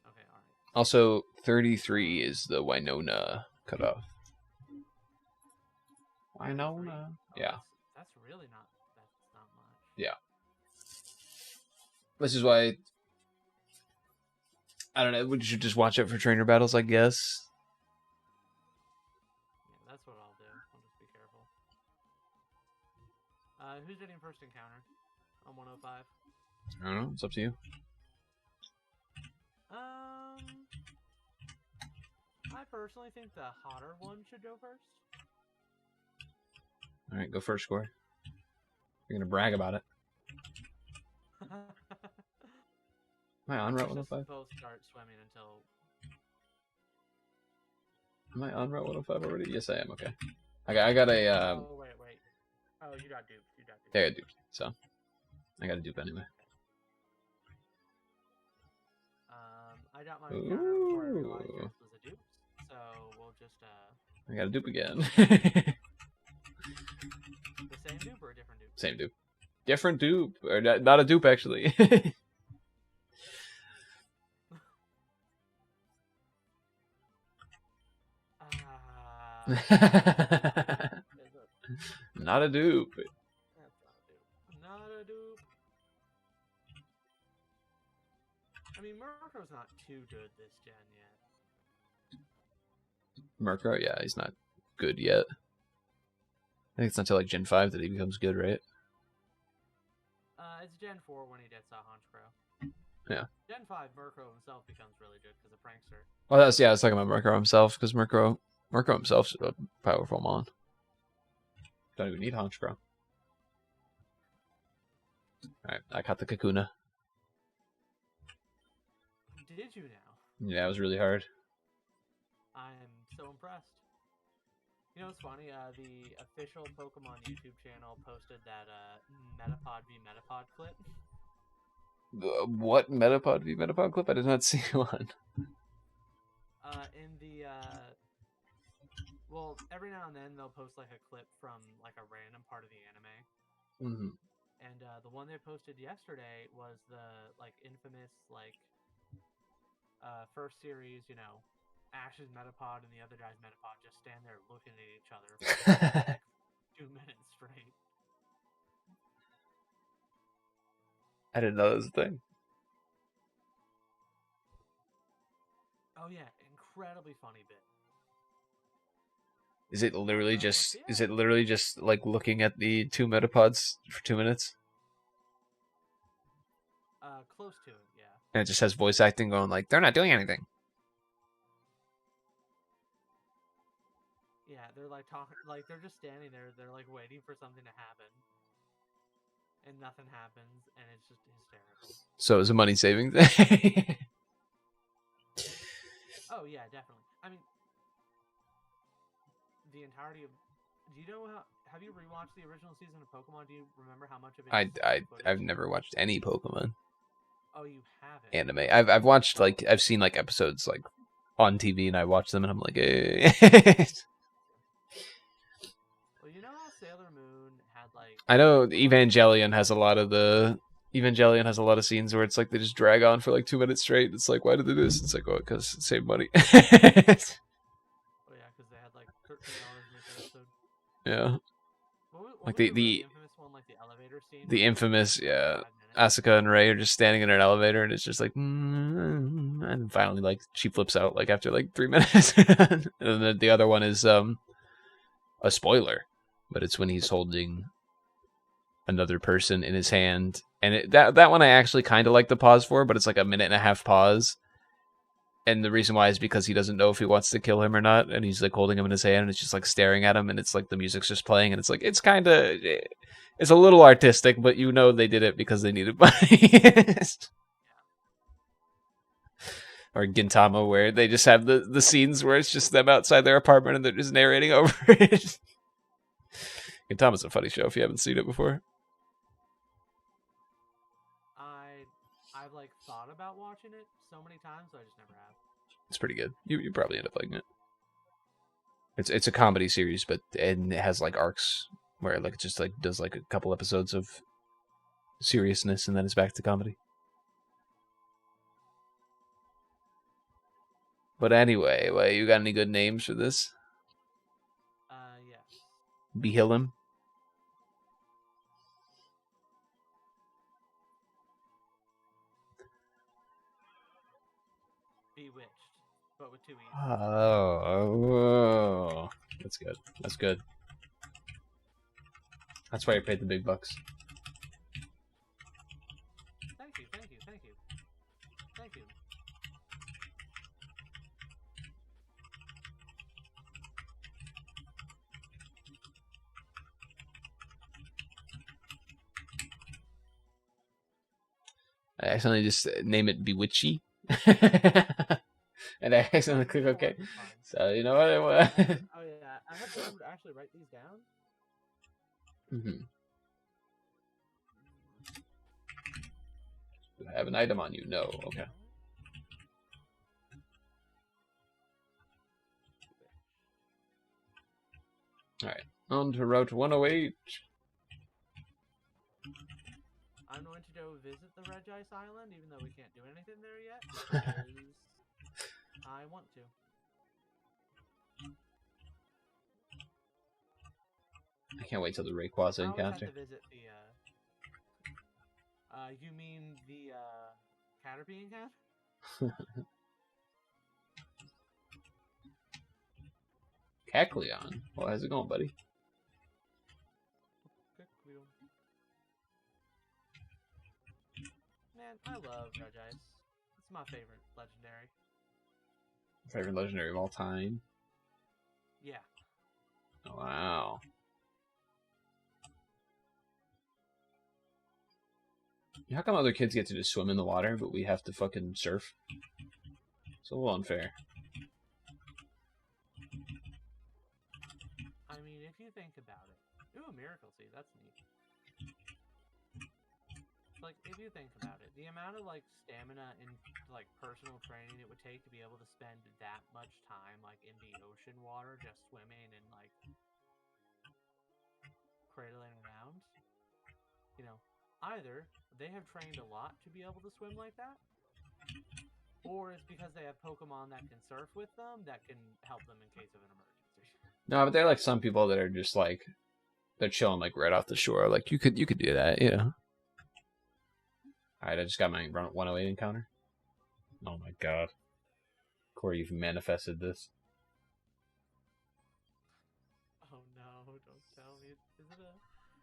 Okay, alright. Also, 33 is the Winona cutoff. Winona? Oh, Yeah. That's really not much. Yeah. This is why, I don't know, we should just watch out for trainer battles, I guess. Yeah, that's what I'll do. I'll just be careful. Who's getting first encounter on 105? I don't know, it's up to you. I personally think the hotter one should go first. Alright, go first, Cory. You're gonna brag about it. Am I on Route 105? Both start swimming until... Am I on Route 105 already? Yes, I am, okay. I got a... Oh, wait. Oh, you got duped. Yeah, I got duped, so... I got a dupe anyway. I got my encounter before I realized yours was a dupe, so we'll just, I got a dupe again. The same dupe or a different dupe? Same dupe. Different dupe. Or not a dupe, actually. Not a dupe. That's not a dupe. I mean, Murkow's not too good this gen yet. Murkrow, yeah, he's not good yet. I think it's not until like Gen 5 that he becomes good, right? It's Gen 4 when he gets Honchkrow. Yeah. Gen 5, Murkrow himself becomes really good because of Prankster. Well, I was talking about Murkrow himself, because Murkrow himself's a powerful mon. Don't even need Honchkrow. Alright, I caught the Kakuna. Did you now? Yeah, it was really hard. I'm so impressed. You know what's funny? The official Pokemon YouTube channel posted that Metapod v Metapod clip. What Metapod v Metapod clip? I did not see one. In the well, every now and then they'll post like a clip from like a random part of the anime. Mm-hmm. And the one they posted yesterday was the like infamous like first series, you know, Ash's Metapod and the other guy's Metapod just stand there looking at each other for like 2 minutes straight. I didn't know that was a thing. Oh yeah, incredibly funny bit. Is it literally Let's just? see Is it. it literally just like looking at the 2 metapods for 2 minutes? Close to it, yeah. And it just has voice acting going like they're not doing anything. Yeah, they're like talking, like they're just standing there. They're like waiting for something to happen, and nothing happens, and it's just hysterical. So it's a money saving thing. Oh yeah, definitely. I mean, the entirety of. Do you know how? Have you rewatched the original season of Pokemon? Do you remember how much of it is footage? I've never watched any Pokemon Oh, you haven't. anime. I've watched like I've seen like episodes like on TV and I watch them and I'm like, eh. Well, you know how Sailor Moon had like. I know Evangelion has a lot of the Evangelion has a lot of scenes where it's like they just drag on for like 2 minutes straight. It's like, why did they do this? It's like, oh, because save money. Oh yeah, because they had like $13 in this episode. Yeah. What Like was the really infamous one, like the elevator scene? the infamous, yeah. 5 minutes? Asuka and Ray are just standing in an elevator, and it's just like, and finally, like she flips out like after like 3 minutes. And then the other one is a spoiler, but it's when he's holding another person in his hand, and that one I actually kind of like the pause for, but it's like a 1.5-minute pause. And the reason why is because he doesn't know if he wants to kill him or not, and he's like holding him in his hand, and it's just like staring at him, and it's like the music's just playing, and it's like it's kind of it's a little artistic, but you know they did it because they needed money. Or Gintama, where they just have the scenes where it's just them outside their apartment and they're just narrating over it. Gintama's a funny show if you haven't seen it before. I've like thought about watching it so many times, so I just never have. It's pretty good. You probably end up liking it. It's a comedy series, but and it has like arcs where like it just like does like a couple episodes of seriousness and then it's back to comedy. But anyway, well, you got any good names for this? Yes. Behillim? Bewitched, but with 2 E's. Oh, that's good. That's good. That's why I paid the big bucks. Thank you. I accidentally just name it Bewitchy. And I accidentally click OK. So, you know what? Oh yeah, I have time to actually write these down. Mm-hmm. Do I have an item on you? No. Okay. Alright. On to Route 108. I'm going to go visit the Regice Island, even though we can't do anything there yet, because I want to. I can't wait till the Rayquaza I always have encounter. to visit the, you mean the, Caterpie encounter? Kecleon. Well, how's it going, buddy? Man, I love Regice. It's my favorite legendary. Favorite legendary of all time? Yeah. Oh, wow. How come other kids get to just swim in the water, but we have to fucking surf? It's a little unfair. I mean, if you think about it. Ooh, Miracle Seed, that's neat. Like, if you think about it, the amount of, like, stamina and, like, personal training it would take to be able to spend that much time, like, in the ocean water, just swimming and, like, cradling around. You know, either they have trained a lot to be able to swim like that, or it's because they have Pokemon that can surf with them that can help them in case of an emergency. No, but they're like some people that are just like they're chilling like right off the shore. Like you could do that, you know. Alright, I just got my 108 encounter. Oh my god. Cory, you've manifested this. Is it a...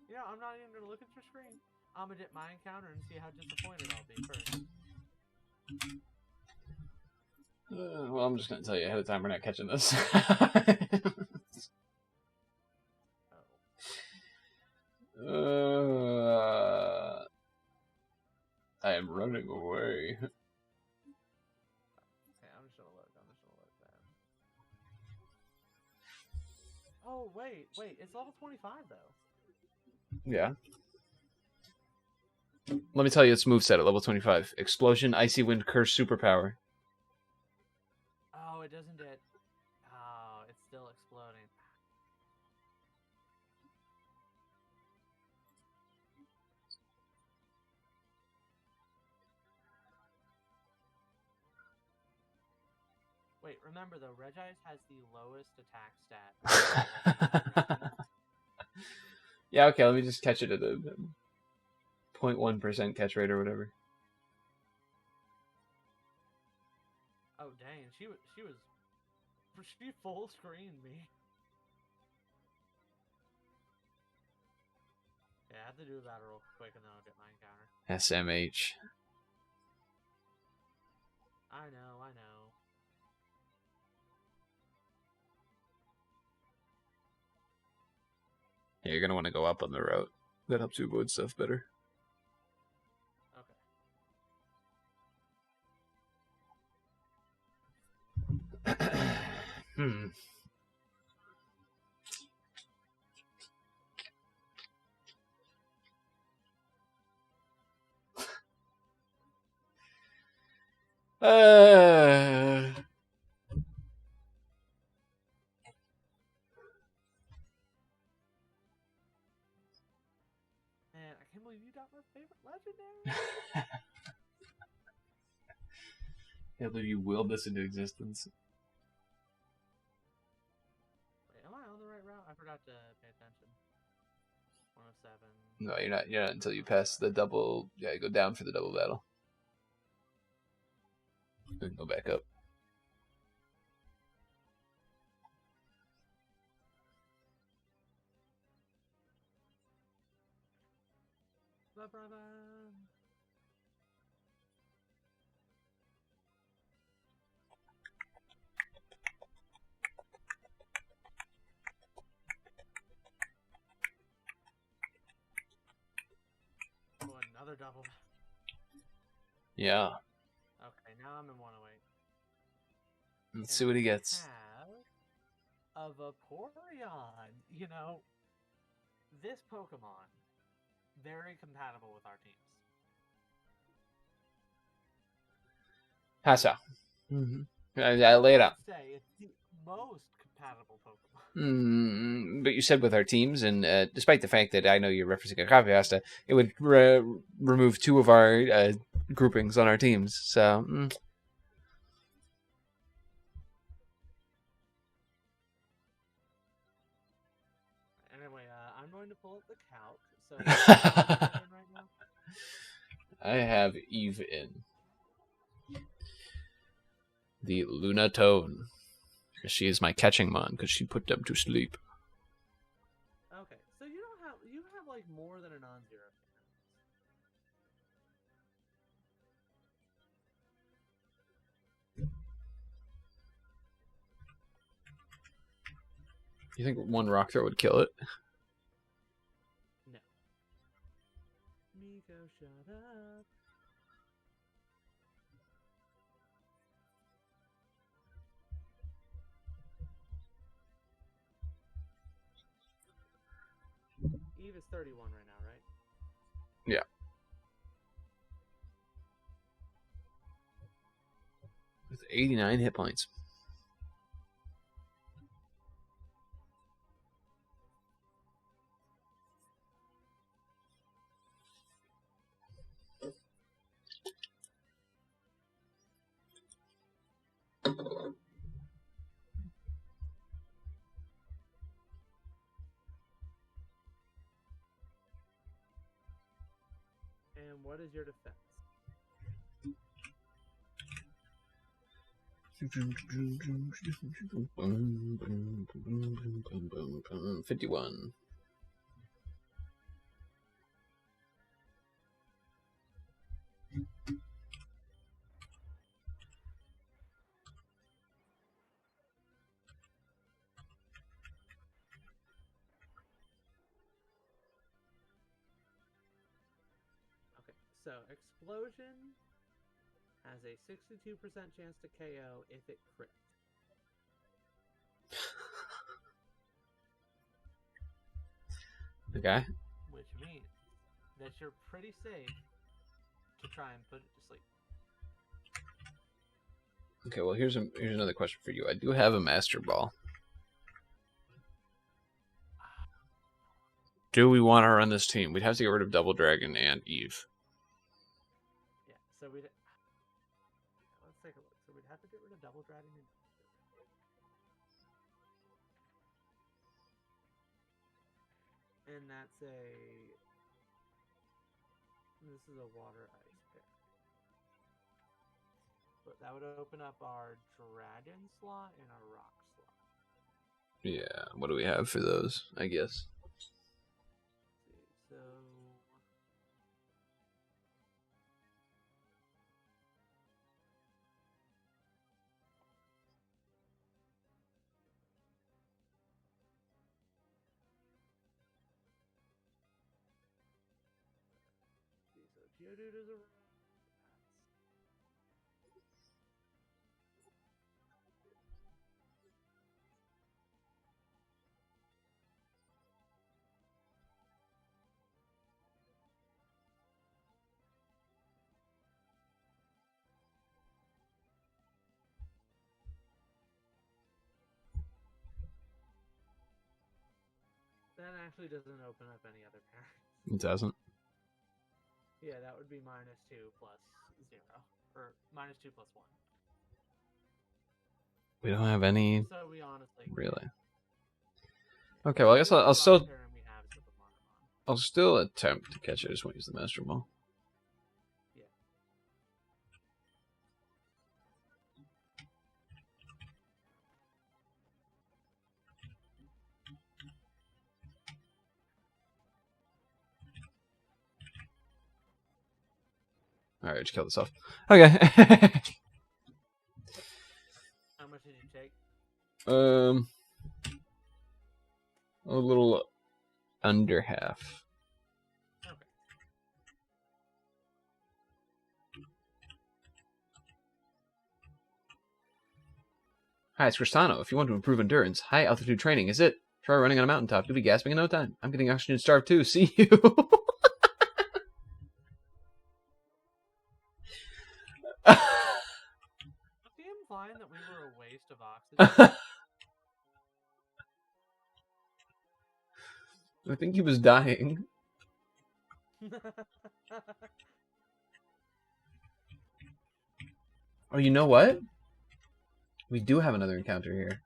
You know, I'm not even going to look at your screen. I'm going to dip my encounter and see how disappointed I'll be first. Well, I'm just going to tell you ahead of time we're not catching this. I am running away. Okay, I'm just going to look. Then. Oh, wait. It's level 25, though. Yeah. Let me tell you its moveset at level 25. Explosion, Icy Wind, Curse, Superpower. Oh, it doesn't get... Oh, it's still exploding. Wait, remember though, Regice has the lowest attack stat. Yeah, okay, let me just catch it at a 0.1% catch rate or whatever. Oh dang, she full screened me. Yeah, I have to do that real quick and then I'll get my encounter. SMH. I know. Yeah, you're gonna want to go up on the route. That helps you avoid stuff better. Okay. Man, I can't believe you got my favorite legendary. Can't believe you willed this into existence. Wait, am I on the right route? I forgot to pay attention. 107. No, you're not. You're not until you pass the double. Yeah, go down for the double battle. Then go back up. Bye. Oh, another double. Yeah. Okay, now I'm in 108. Let's see what he gets. Have a Vaporeon. You know, this Pokemon, very compatible with our teams. Pass out. I lay it out. Say it's the most compatible Pokemon. But you said with our teams, and despite the fact that I know you're referencing a copy pasta, it would remove 2 of our groupings on our teams. So. Anyway, I'm going to pull up the calc. So, right now? I have Eve in. The Lunatone. She is my catching mon, because she put them to sleep. Okay, so you have like more than a non-zero. You think one rock throw would kill it? No. Miko, shut up. Eve is 31 right now, right? Yeah. With 89 hit points. And what is your defense? 51. So explosion has a 62% chance to KO if it crits. Okay. Which means that you're pretty safe to try and put it to sleep. Okay, well, here's another question for you. I do have a Master Ball. Do we want to run this team? We'd have to get rid of Double Dragon and Eve. Yeah, so let's take a look. So we'd have to get rid of Double Dragon and that's this is a water ice pair. But that would open up our dragon slot and our rock slot. Yeah, what do we have for those, I guess? Let's see, so Geodude is a that actually doesn't open up any other pairs. It doesn't. Yeah, that would be -2 plus 0. Or -2 plus 1. We don't have any. So we honestly Really? Okay, well, I guess I'll still attempt to catch it. I just won't use the Master Ball. Yeah. Alright, just kill this off. Okay. How much did you take? A little under half. Okay. Hi, it's Cristano. If you want to improve endurance, high altitude training is it. Try running on a mountaintop. You'll be gasping in no time. I'm getting oxygen starved too. See you. Was he implying that we were a waste of oxygen? I think he was dying. Oh, you know what? We do have another encounter here.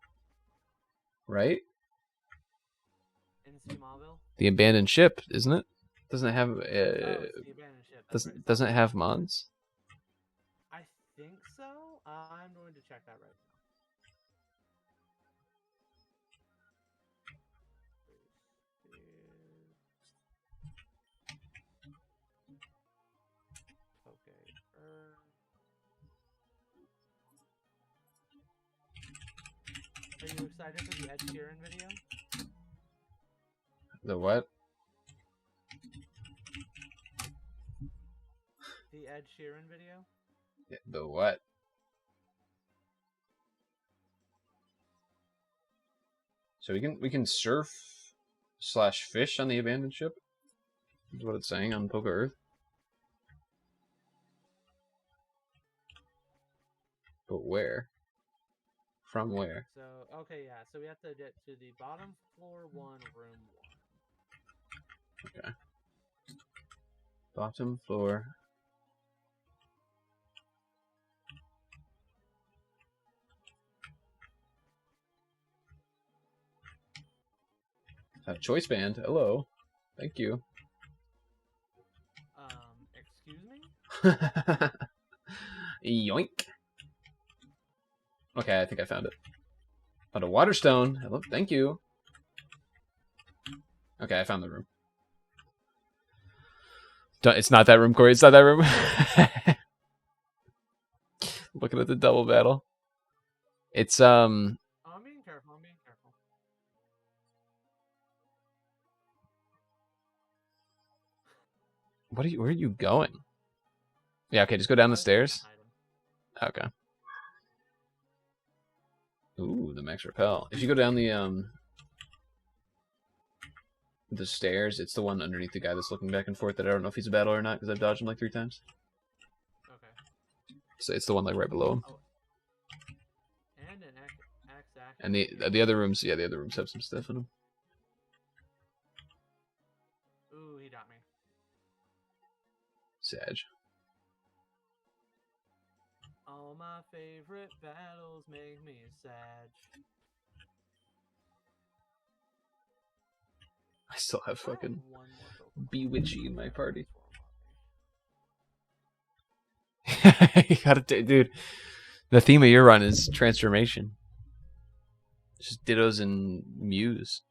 Right? In Smallville? The abandoned ship, isn't it? Doesn't it have Oh, it's the abandoned ship. doesn't it have mons? I think so. I'm going to check that right now. Okay. Are you excited for the Ed Sheeran video? The what? The Ed Sheeran video? The what? So we can surf / fish on the abandoned ship? Is what it's saying on Poker Earth. But where? From where? So, okay, yeah. So we have to get to the bottom floor 1, room 1. Okay. Bottom floor. Choice band. Hello. Thank you. Excuse me? Yoink. Okay, I think I found it. Found a water stone. Hello. Thank you. Okay, I found the room. It's not that room, Cory. It's not that room. Looking at the double battle. It's Oh, I'm being careful. I'm being careful. Where are you going? Yeah, okay, just go down the I think you can stairs. hide 'em. Okay. Ooh, the max repel. If you go down the stairs, it's the one underneath the guy that's looking back and forth that I don't know if he's a battle or not because I've dodged him like 3 times. Okay. So it's the one like right below him. Oh. And an axe. And the other rooms, yeah, the other rooms have some stuff in them. Ooh, he got me. Sag. All my favorite battles make me sad. I still have I have fucking one more Pokemon. Bewitchy in my party. Transform on me. You gotta, dude. The theme of your run is transformation. Just Dittos and Mews.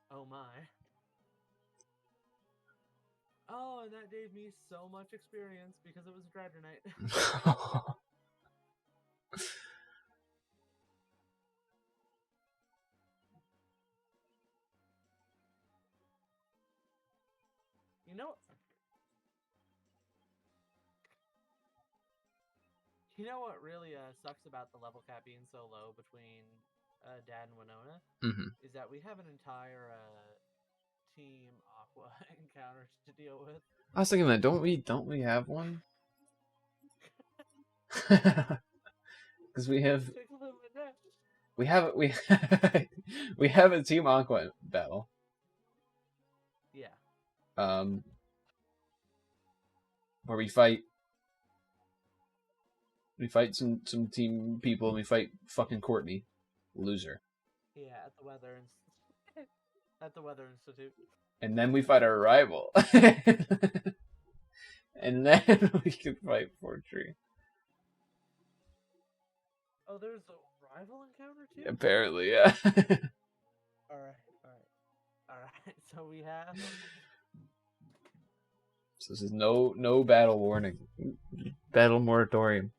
Oh my. Oh, and that gave me so much experience because it was Dragonite. You know, what really sucks about the level cap being so low between Dad and Winona is that we have an entire Team Aqua encounter to deal with. I was thinking that don't we have one? Because we have we have a Team Aqua battle. Yeah. Where we fight some team people and we fight fucking Courtney, loser. Yeah, at the Weather Institute. And then we fight our rival. And then we can fight Fortree. Oh, there's a rival encounter too? Apparently, yeah. Alright. So we have... So this is no battle warning. Battle moratorium.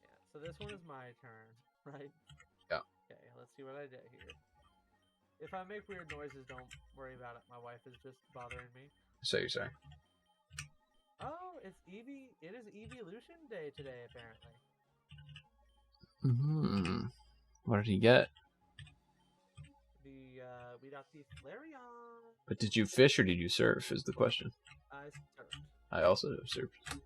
Yeah, so this one is my turn, right? Yeah. Okay, let's see what I did here. If I make weird noises, don't worry about it. My wife is just bothering me. So you're saying. Oh, it is Evolution Day today, apparently. What did he get? We got the Flareon. But did you fish or did you surf is the question. I surfed. I also have surfed.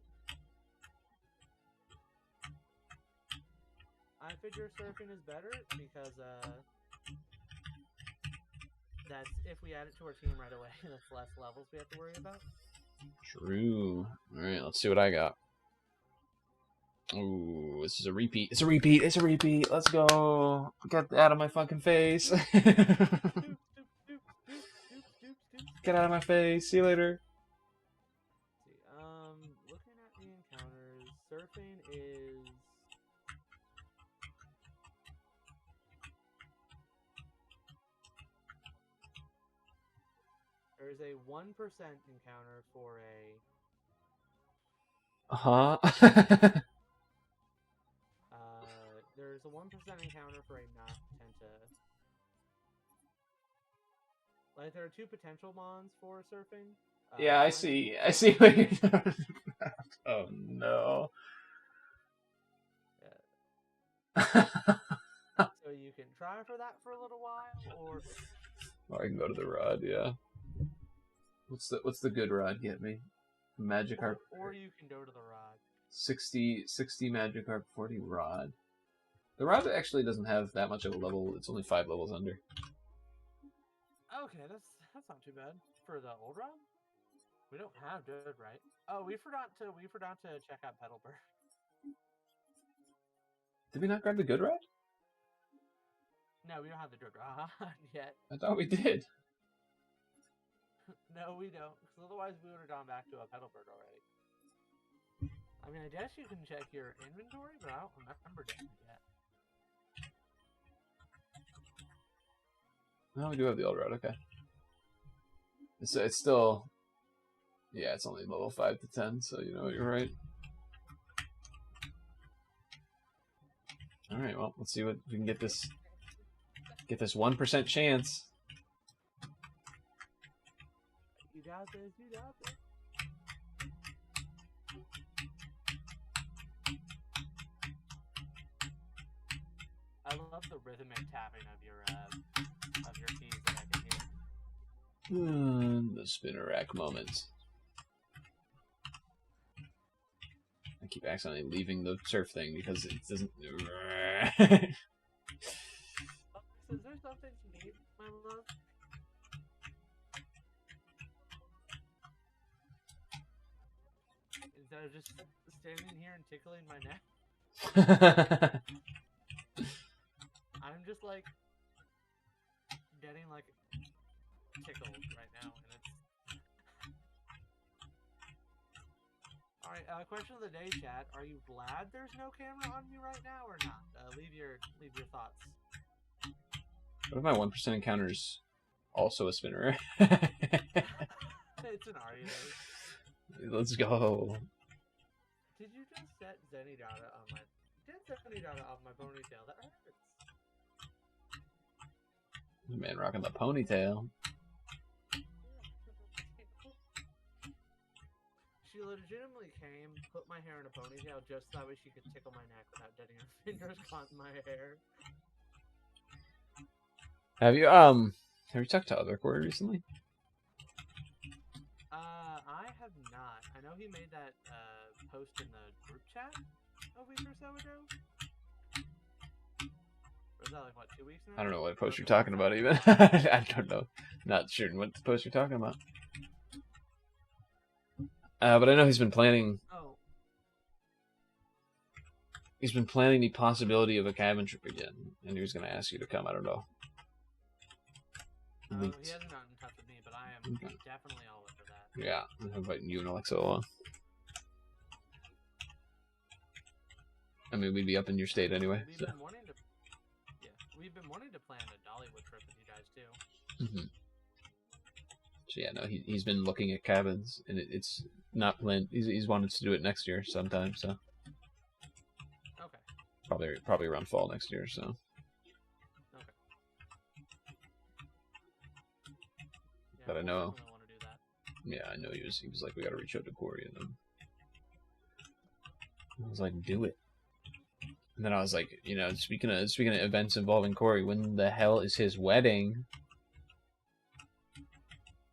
I figure surfing is better because that's if we add it to our team right away, that's less levels we have to worry about. True. Alright, let's see what I got. Ooh, this is a repeat. It's a repeat. It's a repeat. Let's go. Get out of my fucking face. Get out of my face. See you later. Looking at the encounters, surfing is... There's a 1% encounter for a... there's a 1% encounter for a not Tenta. Like, there are 2 potential mons for surfing. Yeah, I see. I see what you're talking about. Oh, no. So you can try for that for a little while, or... I can go to the rod, yeah. What's the good rod get me? Magikarp. Or you can go to the rod. 60 Magikarp, 40 rod. The rod actually doesn't have that much of a level. It's only 5 levels under. Okay, that's not too bad for the old rod. We don't have good, right? Oh, we forgot to check out Petalburg. Did we not grab the good rod? No, we don't have the good rod yet. I thought we did. No, we don't. Because otherwise we would have gone back to a Petalburg already. I mean, I guess you can check your inventory, but I don't remember doing it yet. No, we do have the old rod. Okay. It's still... Yeah, it's only level 5 to 10, so you know you're right. Alright, well, let's see what we can get this 1% chance. You got this. You got this. I love the rhythmic tapping of your keys that I can hear. The spinner rack moments. I keep accidentally leaving the surf thing because it doesn't. Is there something you need, my love? Instead of just standing here and tickling my neck, I'm just like getting like tickled right now, and it's. All right. Question of the day, chat: are you glad there's no camera on me right now, or not? Leave your thoughts. What if my 1% encounter's also a spinner? It's an argument. Let's go. Did you just set Zenidata on my? Did Zenidata on my ponytail? That hurts. The man rocking the ponytail. She legitimately came, put my hair in a ponytail just that way she could tickle my neck without getting her fingers caught in my hair. Have you talked to other Cory recently? I have not. I know he made that post in the group chat a week or so ago. Or was that like what, 2 weeks ago? I don't know what post you're talking about even. I don't know. Not sure what post you're talking about. But I know he's been planning. Oh. He's been planning the possibility of a cabin trip again, and he was going to ask you to come. I don't know. He hasn't gotten in touch with me, but I am definitely all over that. Yeah, I'm inviting you and Alexa along. I mean, we'd be up in your state anyway. We've So. been wanting to, we've been wanting to plan a Dollywood trip with you guys too. Mm-hmm. So yeah, no, he's been looking at cabins, and it's not planned. He's wanted to do it next year sometime. So. Okay. Probably around fall next year. So. Yeah, but I know. Want to do that. Yeah, I know he was like, we got to reach out to Cory, and then I was like, do it. And then I was like, speaking of events involving Cory, when the hell is his wedding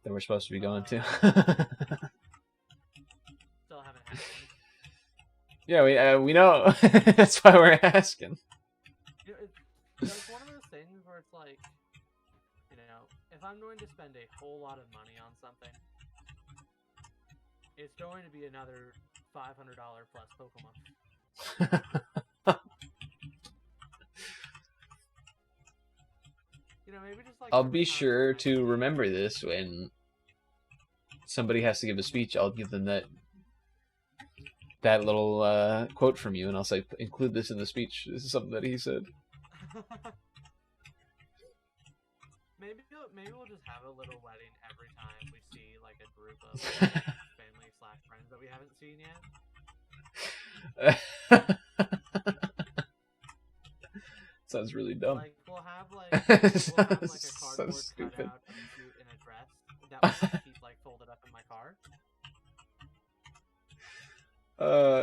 that we're supposed to be going to? Still haven't had one. Yeah, we know. That's why we're asking. It's one of those things where it's like, if I'm going to spend a whole lot of money on something, it's going to be another $500 plus Pokemon. Maybe just like. I'll be sure to remember this when somebody has to give a speech. I'll give them that little quote from you, and I'll say, include this in the speech. This is something that he said. Maybe we'll just have a little wedding every time we see like a group of family/friends that we haven't seen yet. Sounds really dumb. Like we'll have like a cardboard cutout of you in a dress that we keep like folded up in my car.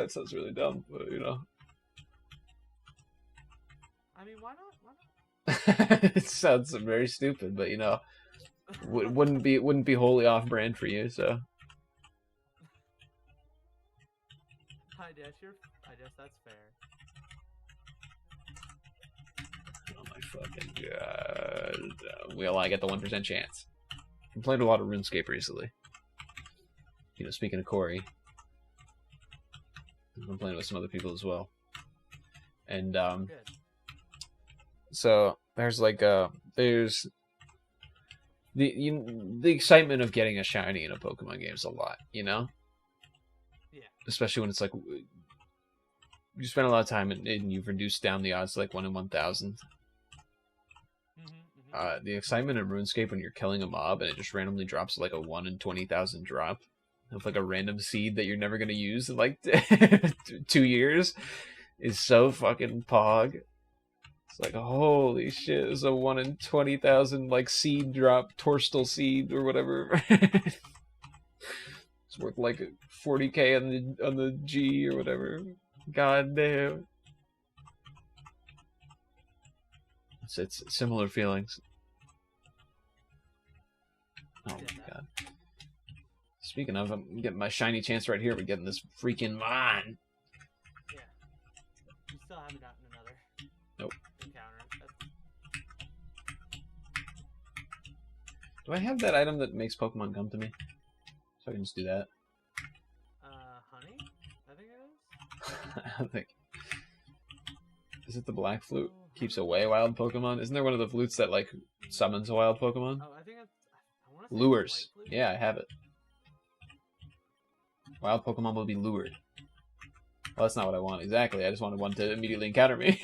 It sounds really dumb, but I mean, why not? It sounds very stupid, but wouldn't be wholly off brand for you, so. I guess that's fair. Oh my fucking god! Well, I get the 1% chance. I played a lot of RuneScape recently. Speaking of Cory, I've been playing with some other people as well, and Good. So there's there's the excitement of getting a shiny in a Pokemon game is a lot, Yeah. Especially when it's like you spend a lot of time and you've reduced down the odds to like 1 in 1,000. The excitement in RuneScape when you're killing a mob and it just randomly drops like a 1 in 20,000 drop of like a random seed that you're never gonna use in like 2 years is so fucking pog. It's like, holy shit, it's a 1 in 20,000 like seed drop, Torstal seed or whatever. like 40k on the G or whatever. God damn. It's similar feelings. Oh my god. Speaking of, I'm getting my shiny chance right here. We're getting this freaking mine. Yeah. You still haven't gotten another. Nope. Encounter. Do I have that item that makes Pokemon come to me? So I can just do that. Honey? I think it is. I think. Is it the black flute? Keeps away wild Pokemon? Isn't there one of the flutes that like summons a wild Pokemon? Oh, I think it's. I want to say Lures. White flute. Yeah, I have it. Wild Pokemon will be lured. Well, that's not what I want exactly. I just wanted one to immediately encounter me.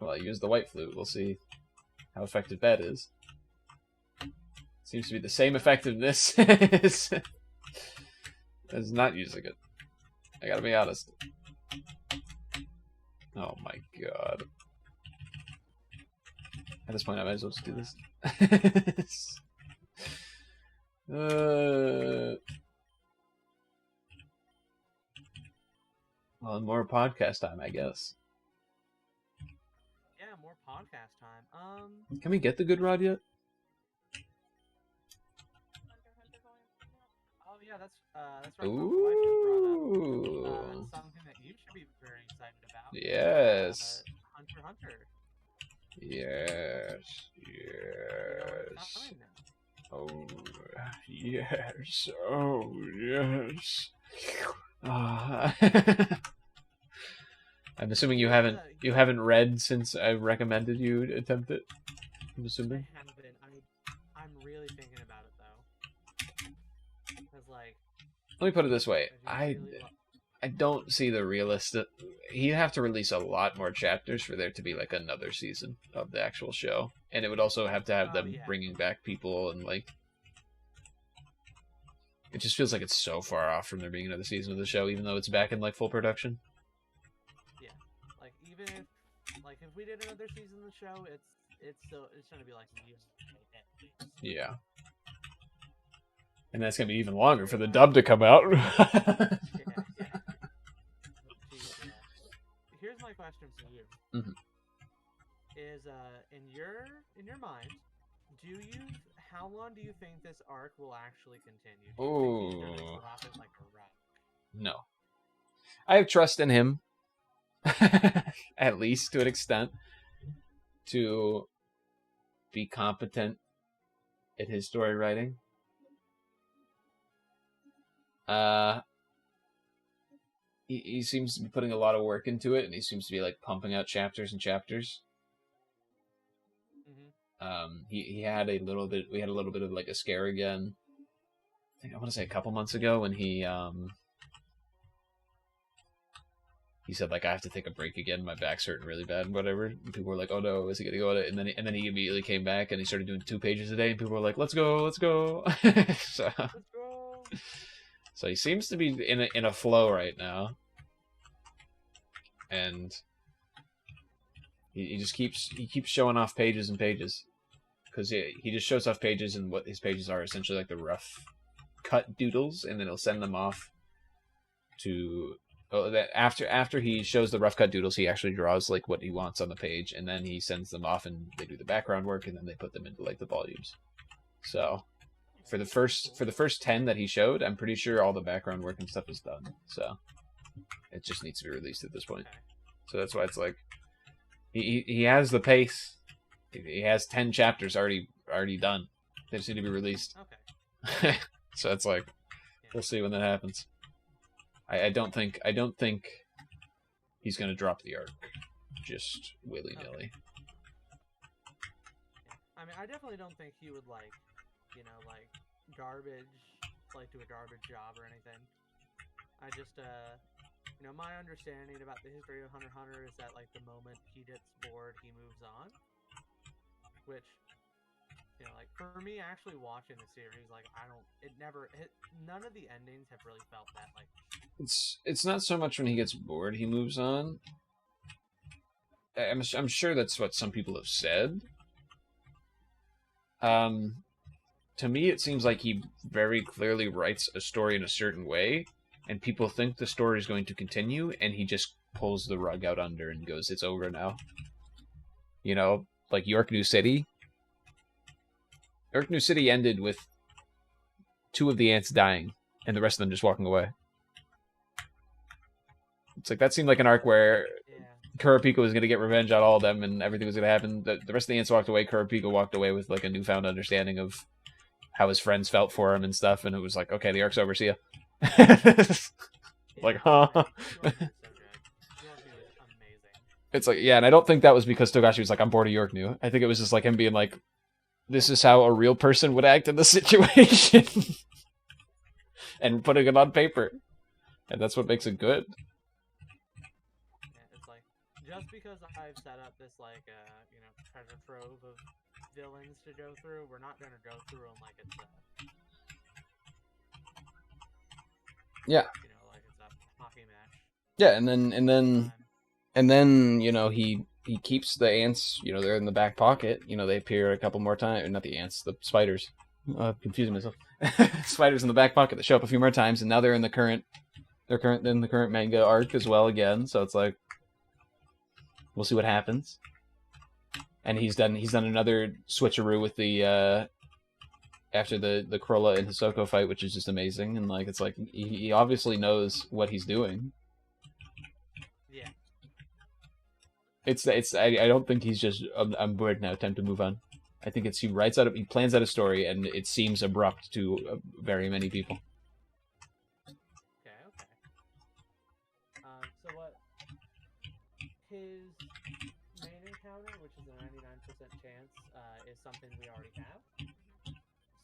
Well, I use the white flute. We'll see how effective that is. Seems to be the same effectiveness as not using it. I gotta be honest. Oh my god. At this point, I might as well just do this. Well, more podcast time, I guess. Yeah, more podcast time. Can we get the good rod yet? Oh yeah, that's right. Ooh. That's something that you should be very excited about. Yes. Hunter x Hunter. Yes. Yes. Oh yes. Oh yes. I'm assuming you haven't read since I recommended you attempt it. I'm assuming. I haven't. I'm really thinking about it though. Cause like. Let me put it this way. I don't see the realistic. He'd have to release a lot more chapters for there to be like another season of the actual show, and it would also have to have them bringing back people and like. It just feels like it's so far off from there being another season of the show, even though it's back in like full production. Yeah, like even if we did another season of the show, it's going to be like years. Yeah. And that's going to be even longer for the dub to come out. Yeah. Here's my question for you. Mm-hmm. Is in your mind, how long do you think this arc will actually continue? Do you think he's gonna drop it like a rock? No. I have trust in him. At least to an extent. To be competent at his story writing. He seems to be putting a lot of work into it, and he seems to be like pumping out chapters and chapters. Mm-hmm. We had a little bit of like a scare again. I want to say a couple months ago when he said like I have to take a break again, my back's hurting really bad and whatever. And people were like, oh no, is he gonna go on it? And then he immediately came back and he started doing 2 pages a day, and people were like, let's go. So, let's go. So he seems to be in a flow right now, and he just keeps showing off pages and pages, because he just shows off pages, and what his pages are essentially like the rough cut doodles, and then he'll send them off to after he shows the rough cut doodles, he actually draws like what he wants on the page, and then he sends them off and they do the background work, and then they put them into like the volumes. So for the first 10 that he showed, I'm pretty sure all the background work and stuff is done. So it just needs to be released at this point. So that's why it's like he has the pace. He has 10 chapters already done. They just need to be released. Okay. So it's like we'll see when that happens. I don't think he's gonna drop the arc just willy-nilly. Okay. I mean, I definitely don't think he would like garbage, like do a garbage job or anything. I just my understanding about the history of Hunter x Hunter is that like the moment he gets bored, he moves on. Which, like for me, actually watching the series, like none of the endings have really felt that like. It's not so much when he gets bored he moves on. I'm sure that's what some people have said. To me, it seems like he very clearly writes a story in a certain way, and people think the story is going to continue, and he just pulls the rug out under and goes, "It's over now." You know, like York New City. York New City ended with 2 of the ants dying, and the rest of them just walking away. It's like that seemed like an arc where Kurapika was going to get revenge on all of them, and everything was going to happen. The rest of the ants walked away. Kurapika walked away with like a newfound understanding of how his friends felt for him and stuff, and it was like, okay, the arc's over. See ya. Like, huh? It's like, yeah, and I don't think that was because Togashi was like, I'm bored of York New. I think it was just like him being like, this is how a real person would act in this situation. And putting it on paper. And that's what makes it good. Yeah, it's like, just because I've set up this, like, you know, treasure trove of villains to go through, we're not going to go through them like it's yeah. You know, like it's a hockey match. Yeah, and then, you know, he keeps the ants, you know, they're in the back pocket. You know, they appear a couple more times. Not the ants, the spiders. Confusing myself. Spiders in the back pocket that show up a few more times, and now they're in the current manga arc as well again. So it's like, we'll see what happens. And he's done another switcheroo with the after the Corolla and Hisoko fight, which is just amazing. And like, it's like he obviously knows what he's doing. Yeah. I don't think he's just, I'm bored now, time to move on. I think it's he plans out a story, and it seems abrupt to very many people. Okay. So what his main encounter, which is a 99% chance, is something we already have.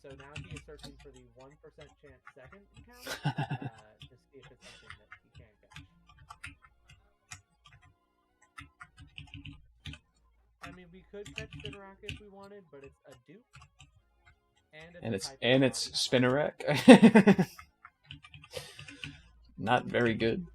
So now he is searching for the 1% chance second encounter to see if it's something that he can catch. I mean, we could catch Spinnerack if we wanted, but it's a dupe. And it's Spinnerack. Not very good.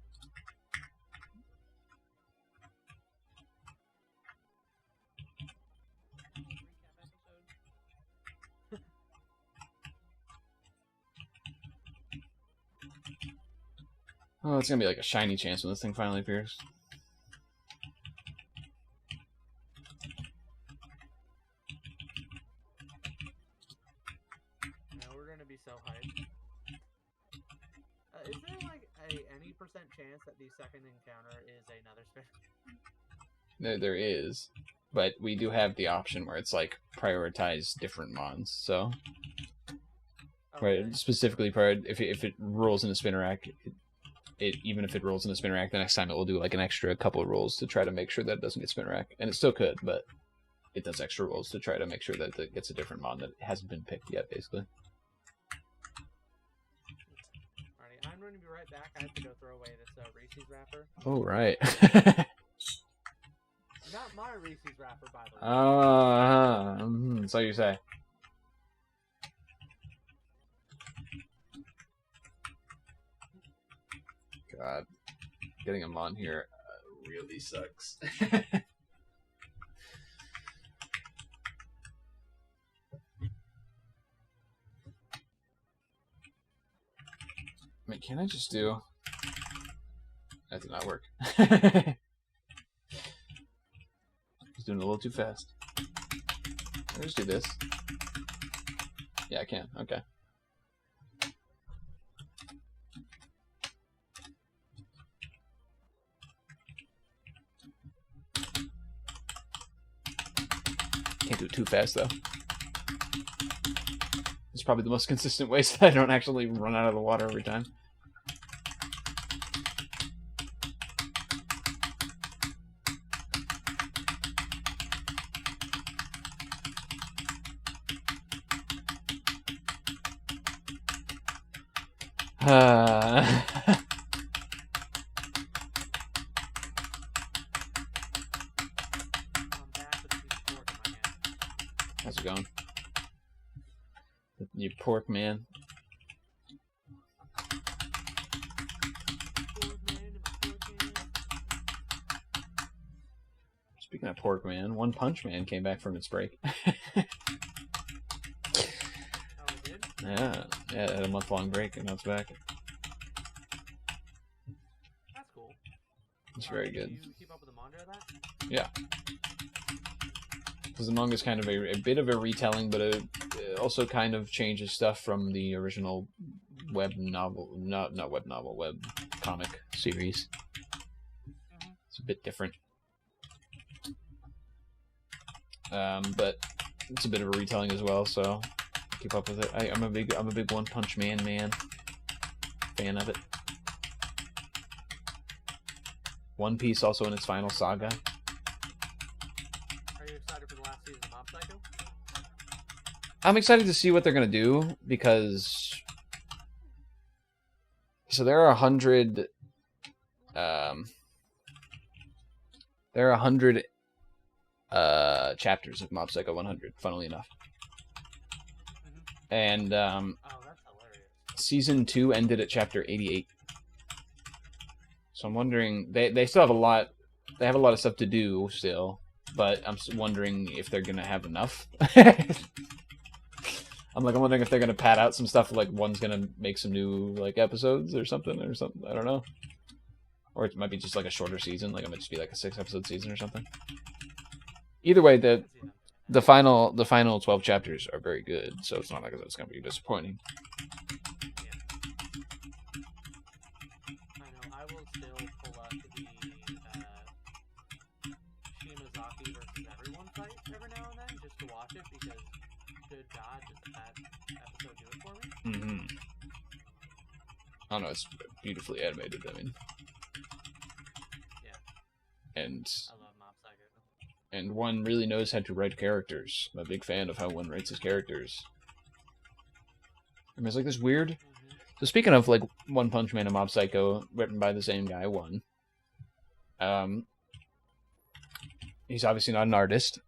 Oh, it's gonna be like a shiny chance when this thing finally appears. We're gonna be so hyped. Is there like any percent chance that the second encounter is another spin? There is, but we do have the option where it's like prioritize different mons. So, okay. Right, specifically, if it rolls in a Spinnerack, even if it rolls in a Spinnerack, the next time it will do like an extra couple of rolls to try to make sure that it doesn't get Spinnerack, and it still could, but it does extra rolls to try to make sure that it gets a different mon that hasn't been picked yet, basically. Alrighty, I'm going to be right back. I have to go throw away this Reese's wrapper. Oh, right. Not my Reese's wrapper, by the way. So you say. God, getting a mon here really sucks. I mean, can I just do... That did not work. He's doing it a little too fast. I'll just do this. Yeah, I can. Okay. Can't do it too fast, though. It's probably the most consistent way so that I don't actually run out of the water every time. How's it going? You pork man. Speaking of pork man, One Punch Man came back from its break. Yeah, it had a month-long break, and now it's back. That's cool. It's very good. Do you keep up with the manga of that? Yeah. Because the manga is kind of a bit of a retelling, but it also kind of changes stuff from the original web novel, not web novel, web comic series. It's a bit different. But it's a bit of a retelling as well, so keep up with it. I'm a big One Punch Man fan of it. One Piece also in its final saga. Are you excited for the last season of Mob Psycho? I'm excited to see what they're gonna do because there are 100 chapters of Mob Psycho 100, funnily enough. And Oh, that's hilarious. season 2 ended at chapter 88. So I'm wondering, they still have a lot. They have a lot of stuff to do still, but I'm wondering if they're gonna have enough. I'm wondering if they're gonna pad out some stuff. Like one's gonna make some new episodes or something. I don't know. Or it might be just like a shorter season. Like it might just be like a 6-episode season or something. Either way, the final 12 chapters are very good. So it's not like it's gonna be disappointing. I will still pull up the Shimazaki versus everyone fight every now and then just to watch it because, good God, does that episode do it for me? Mm-hmm. I don't know, it's beautifully animated, I mean. Yeah. And I love Mob Psycho. And One really knows how to write characters. I'm a big fan of how One writes his characters. I mean, it's like this weird... So speaking of One Punch Man and Mob Psycho, written by the same guy, One. He's obviously not an artist.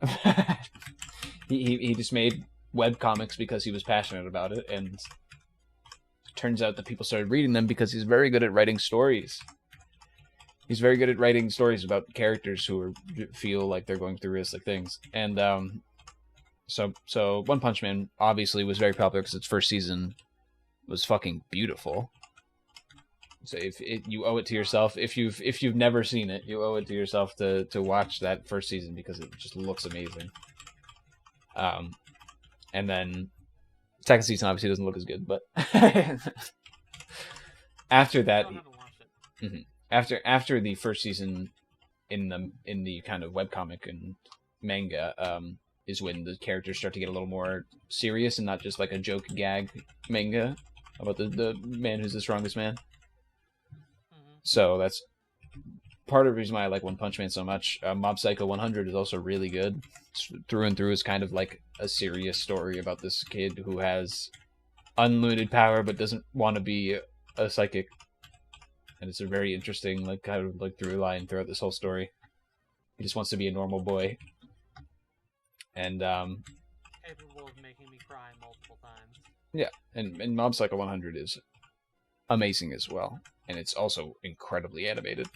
he just made web comics because he was passionate about it, and it turns out that people started reading them because he's very good at writing stories. He's very good at writing stories about characters who feel like they're going through realistic things. And so One Punch Man obviously was very popular because its first season was fucking beautiful. So you owe it to yourself, if you've never seen it, you owe it to yourself to watch that first season because it just looks amazing. And then second season obviously doesn't look as good, but after that, after the first season in the kind of webcomic and manga, is when the characters start to get a little more serious and not just like a joke gag manga about the man who's the strongest man. So that's part of the reason why I like One Punch Man so much. Mob Psycho 100 is also really good. It's, through and through, is kind of like a serious story about this kid who has unlimited power but doesn't want to be a psychic. And it's a very interesting kind of through line throughout this whole story. He just wants to be a normal boy. And capable of making me cry multiple times. Yeah, and Mob Psycho 100 is amazing as well, and it's also incredibly animated.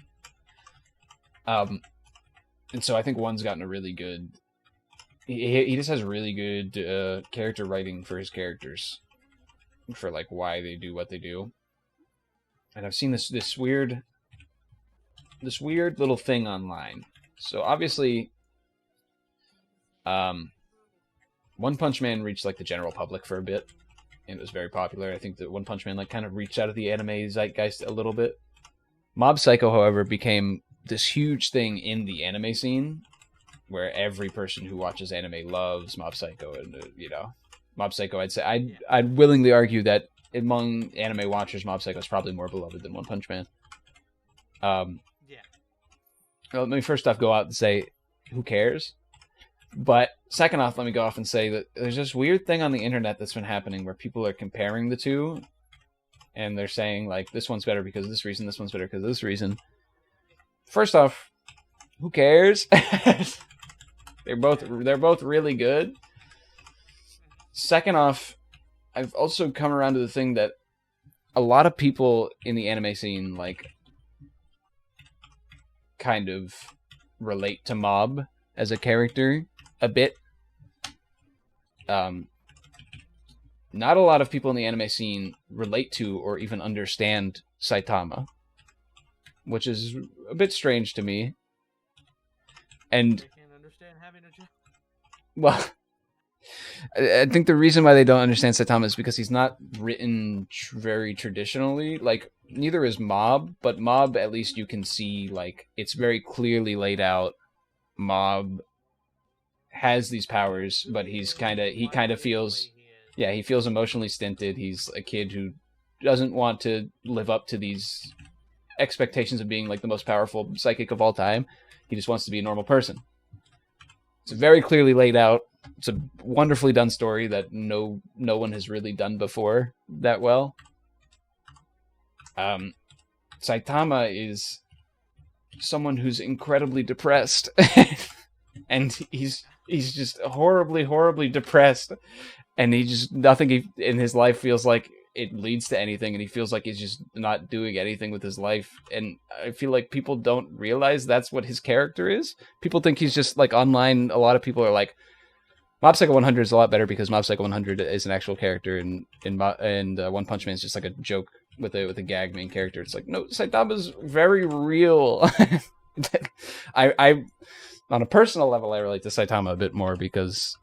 And so I think One's gotten a really good... He just has really good character writing for his characters, for why they do what they do. And I've seen this weird little thing online. So obviously, One Punch Man reached the general public for a bit, and it was very popular. I think that One Punch Man kind of reached out of the anime zeitgeist a little bit. Mob Psycho, however, became this huge thing in the anime scene, where every person who watches anime loves Mob Psycho, and Mob Psycho. I'd willingly argue that among anime watchers, Mob Psycho is probably more beloved than One Punch Man. Yeah. Well, let me first off go out and say, who cares? But second off, let me go off and say that there's this weird thing on the internet that's been happening where people are comparing the two, and they're saying this one's better because of this reason, this one's better because of this reason. First off, who cares? They're both really good. Second off, I've also come around to the thing that a lot of people in the anime scene kind of relate to Mob as a character a bit. not a lot of people in the anime scene relate to or even understand Saitama, which is a bit strange to me. And They can't understand having a job. well, I think the reason why they don't understand Saitama is because he's not written very traditionally. Like, neither is Mob, but Mob, at least you can see, like, it's very clearly laid out. Mob has these powers, but he kind of feels, yeah, he feels emotionally stinted. He's a kid who doesn't want to live up to these expectations of being, like, the most powerful psychic of all time. He just wants to be a normal person. It's very clearly laid out. It's a wonderfully done story that no one has really done before that well. Saitama is someone who's incredibly depressed, and he's just horribly depressed, and he just nothing in his life feels like it leads to anything, and he feels like he's just not doing anything with his life. And I feel like people don't realize that's what his character is. People think he's just, like, online. A lot of people are like, Mob Psycho 100 is a lot better because Mob Psycho 100 is an actual character, and One Punch Man is just like a joke with a gag main character. It's like, no, Saitama's very real. I on a personal level, I relate to Saitama a bit more because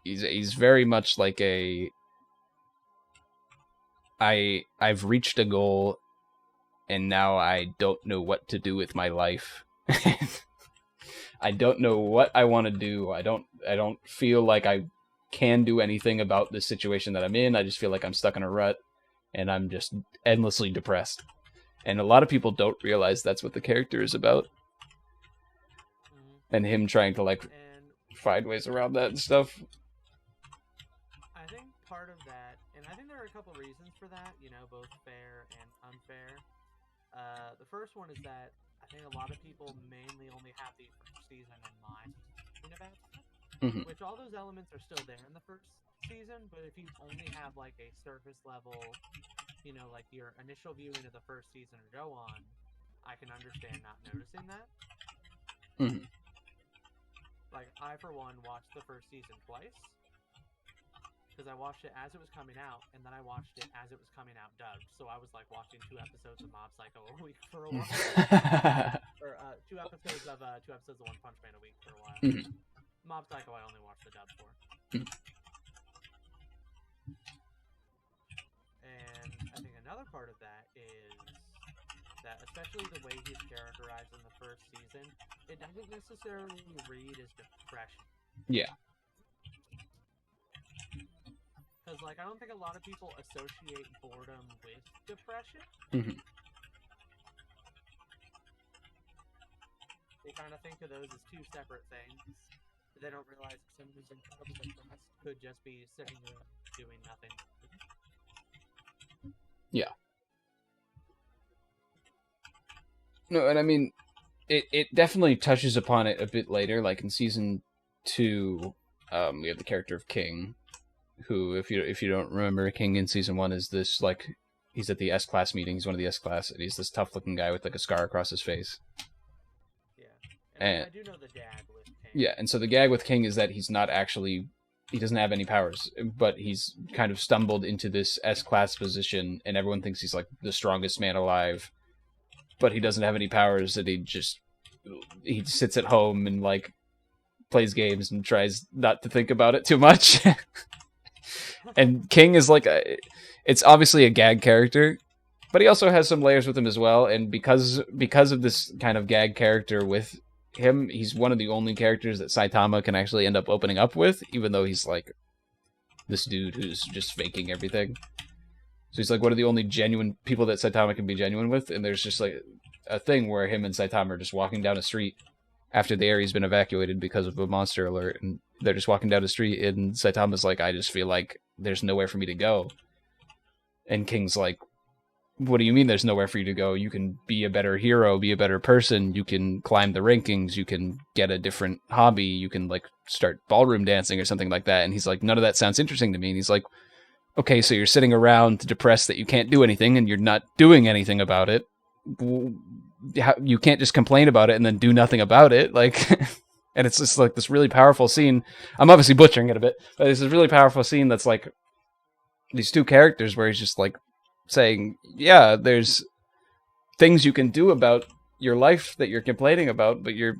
he's very much like I've reached a goal, and now I don't know what to do with my life. I don't know what I want to do. I don't feel like I can do anything about this situation that I'm in. I just feel like I'm stuck in a rut, and I'm just endlessly depressed. And a lot of people don't realize that's what the character is about. And him trying to, like, find ways around that and stuff. I think part of that, and I think there are a couple of reasons for that, you know, both fair and unfair. The first one is that I think a lot of people mainly only have the first season in mind, which all those elements are still there in the first season, but if you only have, like, a surface level, you know, like your initial viewing of the first season or go on, I can understand not noticing that. Like, I, for one, watched the first season twice, because I watched it as it was coming out, and then I watched it as it was coming out dubbed. So I was, like, watching 2 episodes of Mob Psycho a week for a while. Or 2 episodes of One Punch Man a week for a while. Mob Psycho I only watched the dub for. And I think another part of that is that, especially the way he's characterized in the first season, it doesn't necessarily read as depression. Yeah. Because, like, I don't think a lot of people associate boredom with depression. They kind of think of those as 2 separate things. They don't realize that someone who's incredibly depressed could just be sitting there doing nothing. Yeah. No, and I mean, it definitely touches upon it a bit later. Like in season 2, we have the character of King, who, if you don't remember, King in season 1 is this, like, he's at the S-Class meeting. He's one of the S-Class, and he's this tough-looking guy with, like, a scar across his face. Yeah, and I do know the gag with King. Yeah, and so the gag with King is that he's not actually, he doesn't have any powers, but he's kind of stumbled into this S-Class position, and everyone thinks he's, like, the strongest man alive. But he doesn't have any powers, and he sits at home and, like, plays games and tries not to think about it too much. And King is like it's obviously a gag character, but he also has some layers with him as well. And because of this kind of gag character with him, he's one of the only characters that Saitama can actually end up opening up with, even though he's like this dude who's just faking everything. So he's like one of the only genuine people that Saitama can be genuine with, and there's just like a thing where him and Saitama are just walking down a street after the area's been evacuated because of a monster alert, and they're just walking down the street, and Saitama's like, I just feel like there's nowhere for me to go. And King's like, what do you mean there's nowhere for you to go? You can be a better hero, be a better person, you can climb the rankings, you can get a different hobby, you can like start ballroom dancing or something like that. And he's like, none of that sounds interesting to me. And he's like, okay, so you're sitting around depressed that you can't do anything and you're not doing anything about it. You can't just complain about it and then do nothing about it. Like, and it's just like this really powerful scene. I'm obviously butchering it a bit, but it's a really powerful scene that's like these two characters where he's just like saying, yeah, there's things you can do about your life that you're complaining about, but you're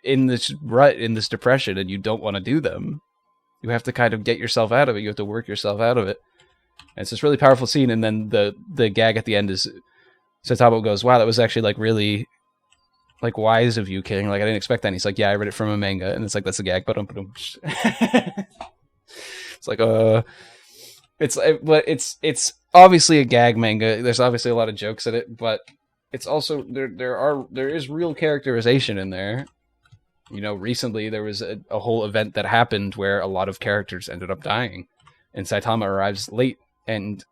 in this rut, in this depression, and you don't want to do them. You have to kind of get yourself out of it. You have to work yourself out of it. And it's this really powerful scene, and then the gag at the end is Satabo goes, wow, that was actually like really like wise of you, King. Like I didn't expect that. And he's like, yeah, I read it from a manga, and it's like that's a gag, but it's like it's obviously a gag manga. There's obviously a lot of jokes in it, but it's also there is real characterization in there. You know, recently there was a whole event that happened where a lot of characters ended up dying, and Saitama arrives late, and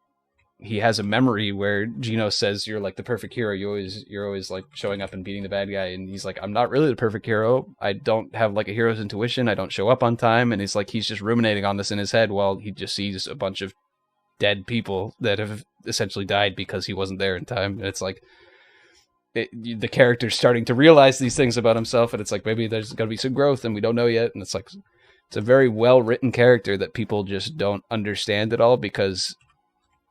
he has a memory where Gino says you're like the perfect hero. You're always like showing up and beating the bad guy, and he's like, I'm not really the perfect hero. I don't have like a hero's intuition. I don't show up on time, and he's just ruminating on this in his head while he just sees a bunch of dead people that have essentially died because he wasn't there in time. And it's like the character's starting to realize these things about himself, and it's like maybe there's got to be some growth, and we don't know yet. And it's like it's a very well written character that people just don't understand at all because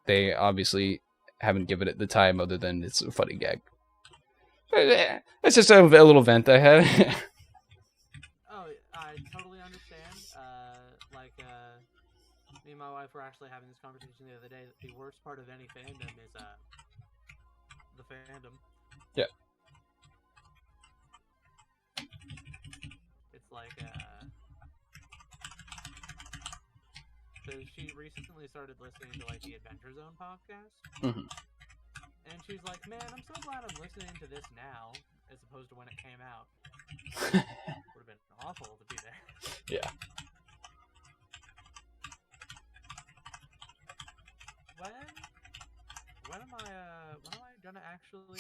they obviously haven't given it the time other than it's a funny gag. It's just a little vent I had. Oh, I totally understand. Me and my wife were actually having this conversation the other day that the worst part of any fandom is the fandom. Yeah. It's like so she recently started listening to like the Adventure Zone podcast. Mm-hmm. And she's like, man, I'm so glad I'm listening to this now as opposed to when it came out. Would have been awful to be there. Yeah. When am I gonna actually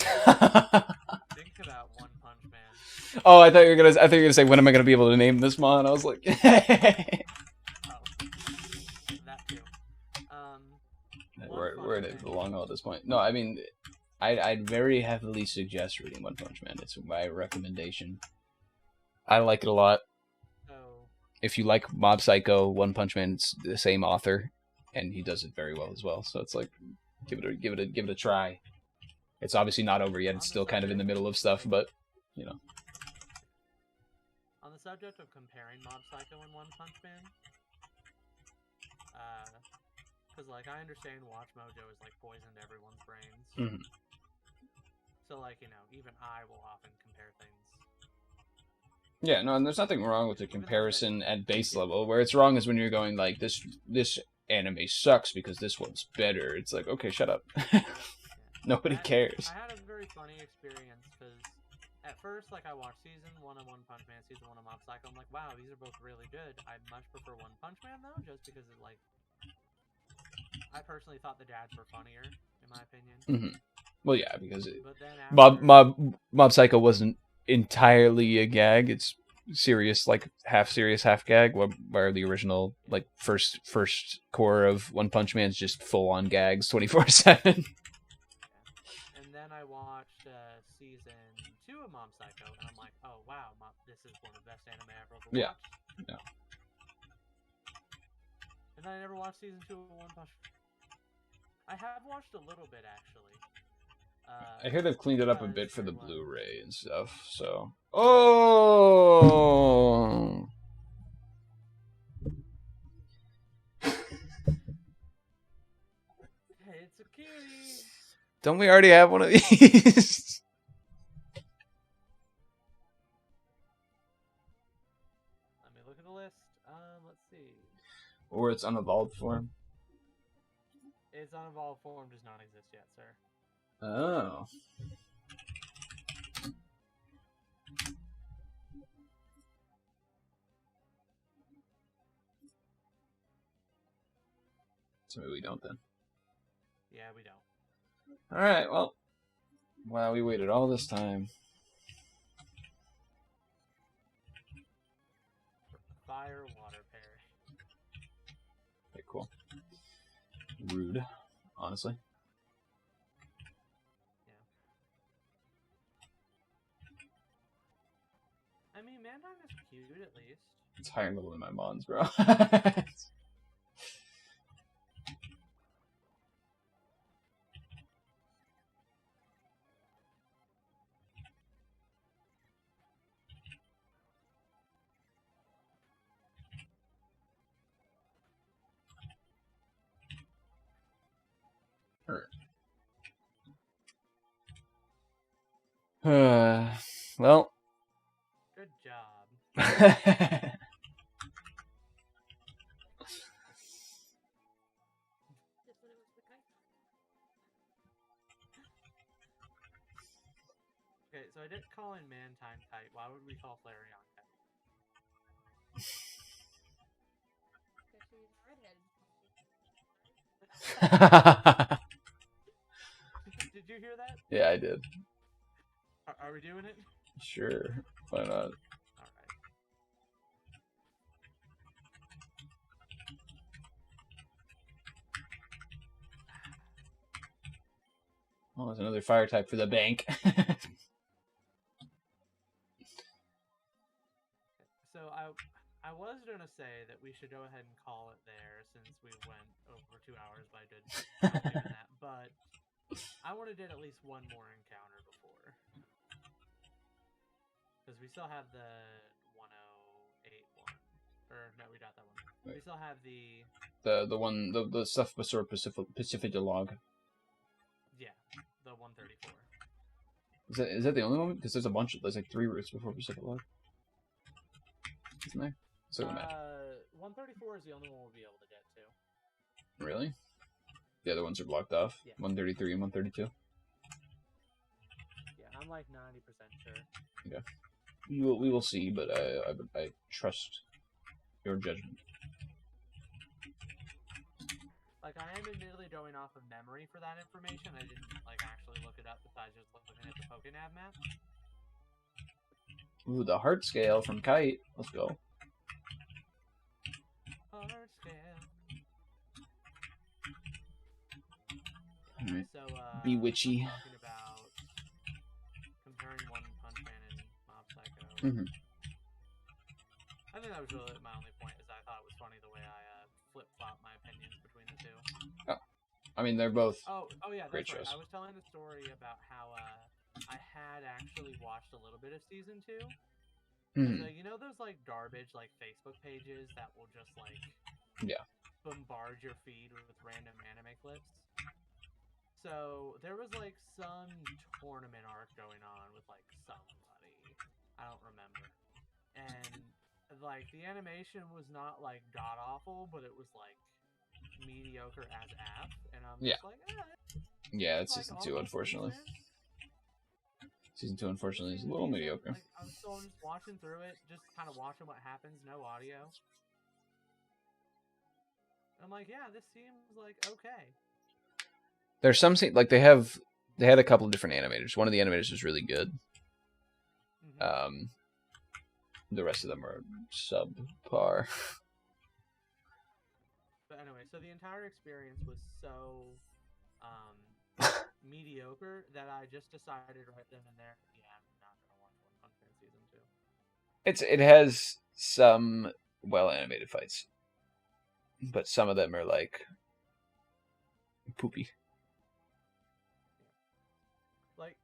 think about One Punch Man? Oh, I thought you were gonna say when am I gonna be able to name this mon? I was like, Oh, that too. where did it belong at this point? No, I mean, I'd very heavily suggest reading One Punch Man. It's my recommendation. I like it a lot. So, if you like Mob Psycho, One Punch Man, it's the same author, and he does it very well as well. So it's like, give it a try. It's obviously not over yet. It's still kind of in the middle of stuff, but you know. On the subject of comparing Mob Psycho and One Punch Man, because like I understand Watch Mojo is like poisoned everyone's brains. Mm-hmm. So like even I will often compare things. Yeah, no, and there's nothing wrong with the comparison at base level. Where it's wrong is when you're going like this anime sucks because this one's better. It's like, okay, shut up. Nobody cares. I had a very funny experience because at first, like, I watched season 1 of One Punch Man, season 1 of Mob Psycho. I'm like, wow, these are both really good. I much prefer One Punch Man though, just because it like, I personally thought the dads were funnier, in my opinion. Mm-hmm. Well, yeah, because after... Mob Psycho wasn't entirely a gag. It's serious, like half serious, half gag. Where the original, like first core of One Punch Man is just full on gags 24/7. And then I watched season 2 of Mob Psycho, and I'm like, oh wow, this is one of the best anime I've ever watched. Yeah. And then I never watched season 2 of One Punch Man. I have watched a little bit actually. I hear they've cleaned it up a bit for the Blu-ray and stuff, so... Oh! Hey, it's a kitty! Don't we already have one of these? Let me look at the list. Let's see. Or its unevolved form. Its unevolved form does not exist yet, sir. Oh. So maybe we don't then. Yeah, we don't. Alright, well. Wow, we waited all this time. Fire water parry. Okay, cool. Rude, honestly. I mean, Mandong is cute, at least. It's higher level than my mons, bro. Well. Good job. Okay, so I did call in Mantine Kite. Why would we call Flareon Kite? Did you hear that? Yeah, I did. Are we doing it? Sure. Why not? Alright. Oh, there's another fire type for the bank. So I was gonna say that we should go ahead and call it there since we went over 2 hours by doing that, but I want to do at least one more encounter before, because we still have the 108 one, or no, we got that one. Right. We still have the stuff before Pacific log. Yeah, the 134. Is that the only one? Because there's a bunch. There's like 3 routes before Pacific log. Isn't there? So 134 is the only one we'll be able to get to. Really? The other ones are blocked off. Yeah. 133 and 132. Yeah, I'm like 90% sure. Okay. We will see, but I trust your judgment. Like, I am admittedly going off of memory for that information. I didn't like actually look it up besides just looking at the Pokénav map. Ooh, the heart scale from Kite. Let's go. Heart scale. Alright. So, Bewitchy. talking about comparing One Punch Man and Mob Psycho. Mm-hmm. I think that was really my only point, is I thought it was funny the way I flip-flopped my opinions between the two. Oh. I mean, they're both Oh yeah, that's great right. shows. I was telling the story about how I had actually watched a little bit of season 2. Mm-hmm. So, you know those like garbage like Facebook pages that will just like bombard your feed with random anime clips? So there was like some tournament arc going on with like somebody. I don't remember. And like the animation was not like god awful, but it was like mediocre as F, and I'm just like, Yeah, it's like season 2, unfortunately. season. Season 2, unfortunately, is a little mediocre. Like, I'm still just watching through it, just kind of watching what happens, no audio. I'm like, yeah, this seems like okay. There's some like they had a couple of different animators. One of the animators was really good. Mm-hmm. The rest of them are subpar. But anyway, so the entire experience was so mediocre that I just decided right then and there, yeah, I'm not gonna watch One Punch Man season 2. It has some well animated fights, but some of them are like poopy. Like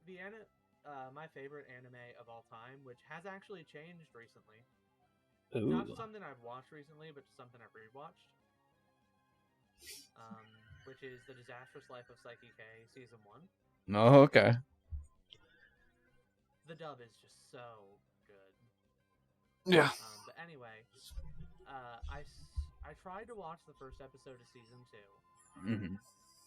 my favorite anime of all time, which has actually changed recently. Ooh. Not something I've watched recently, but something I've rewatched. Which is The Disastrous Life of Psyche K, Season 1. Oh, okay. The dub is just so good. Yeah. But anyway, I tried to watch the first episode of Season 2. Mm-hmm.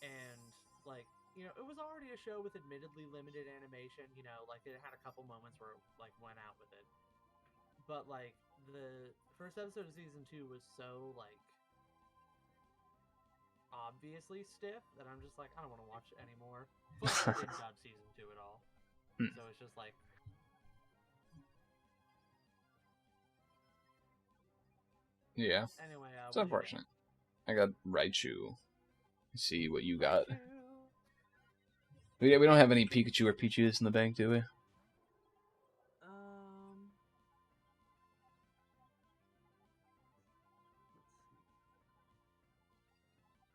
And, like, you know, it was already a show with admittedly limited animation. You know, like, it had a couple moments where it, like, went out with it. But, like, the first episode of Season 2 was so, like, obviously stiff that I'm just like, I don't want to watch it anymore. But I didn't dub Season 2 at all. So it's just like... Yeah. Anyway, it's unfortunate. I got Raichu. See what you got. We don't have any Pikachu or Pichus in the bank, do we?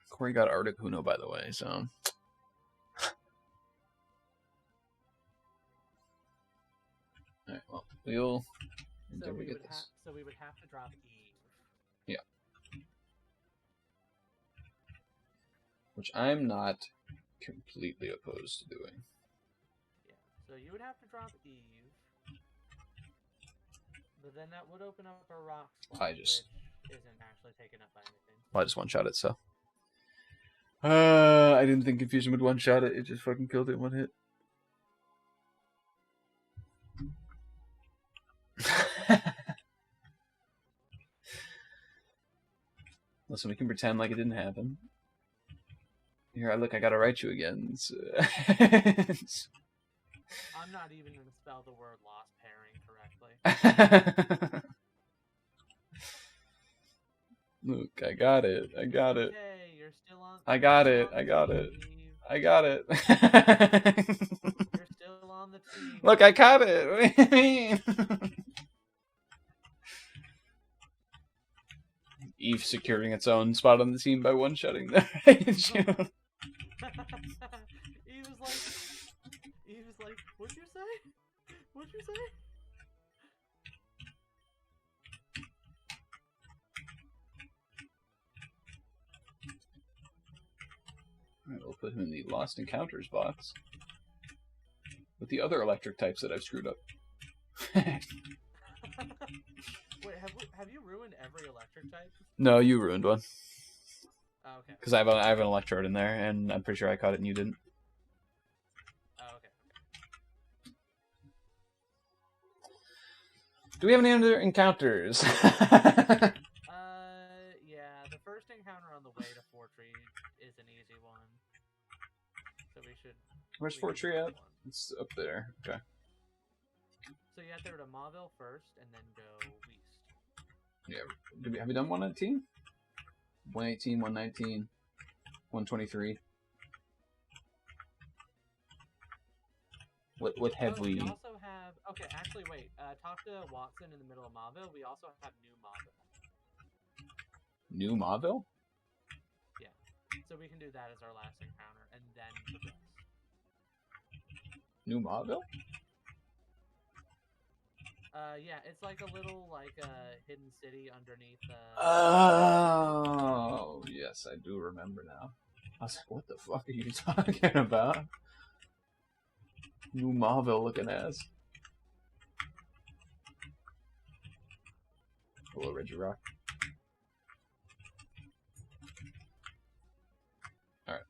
Cory got Articuno, by the way, so... Alright, well, we'll... So we would have to drop E. Yeah. Which I'm not completely opposed to doing. Yeah. So you would have to drop Eve, but then that would open up a rock slot, which isn't actually taken up by anything. Well, I just one-shot it, so. I didn't think Confusion would one-shot it. It just fucking killed it in one hit. Listen, we can pretend like it didn't happen. Here, look, I gotta write you again. I'm not even gonna spell the word lost pairing correctly. Look, I got it. I got it. Okay, you're still on. I got it. I got it. I got it. You're still on the team. Look, I caught it. What do you mean? Eve securing its own spot on the team by one-shotting the Rage. He was like, what'd you say? What'd you say? Alright, we'll put him in the Lost Encounters box. With the other electric types that I've screwed up. Wait, have you ruined every electric type? No, you ruined one. Oh, okay. Because I have an Electrode in there, and I'm pretty sure I caught it and you didn't. Oh, okay. Do we have any other encounters? Yeah, the first encounter on the way to Fortree is an easy one. So we should... Where's Fortree at? It's up there. Okay. So you have to go to Mauville first, and then go west. Yeah. Have we done 119? 118, 119, 123. What have we... also have... Okay, actually, wait. Talk to Watson in the middle of Mauville. We also have New Mauville. New Mauville? Yeah. So we can do that as our last encounter, and then progress. New Mauville? Yeah, it's like a little, hidden city underneath, Oh, yes, I do remember now. I was like, what the fuck are you talking about? New Mauville looking ass. Hello, Reggie Rock. Alright.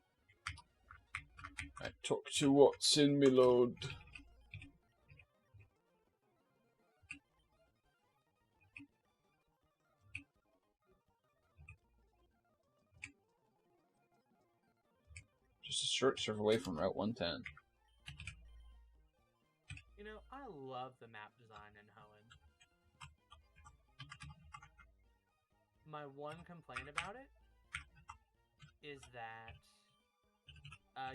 I talk to Watson, my lord. Just a short serve away from Route 110. You know, I love the map design in Hoenn. My one complaint about it is that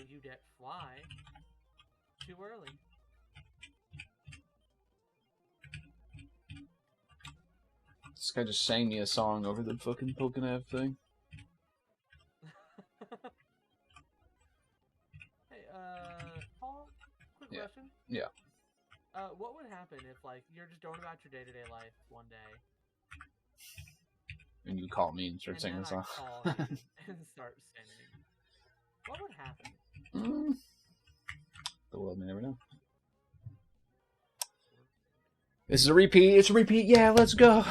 you get fly too early. This guy just sang me a song over the fucking Pokénav thing. Hey, Paul, quick question. Yeah. What would happen if, you're just going about your day-to-day life one day, and you call me and start singing a song? Call you and start singing? What would happen? The world may never know. This is a repeat. It's a repeat. Yeah, let's go.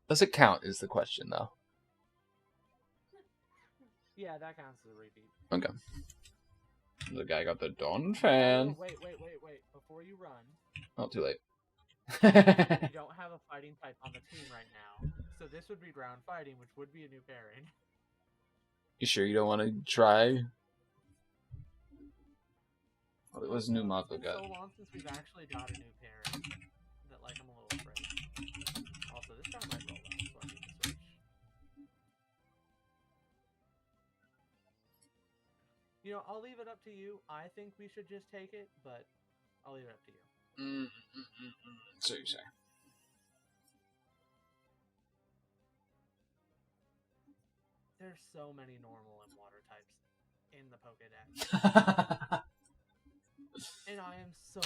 Does it count is the question, though. Yeah, that counts as a repeat. Okay. The guy got the Dawn fan. Oh, wait. Before you run. Oh, too late. You don't have a fighting type on the team right now. So this would be ground fighting, which would be a new pairing. You sure you don't want to try? Well, it was new Mauville It's got. been so long since we've actually got a new pairing that, I'm a little afraid. Also, this guy might roll out, so I need to switch. You know, I'll leave it up to you. I think we should just take it, but I'll leave it up to you. So you say. There's so many normal and water types in the Pokédex. And I am so...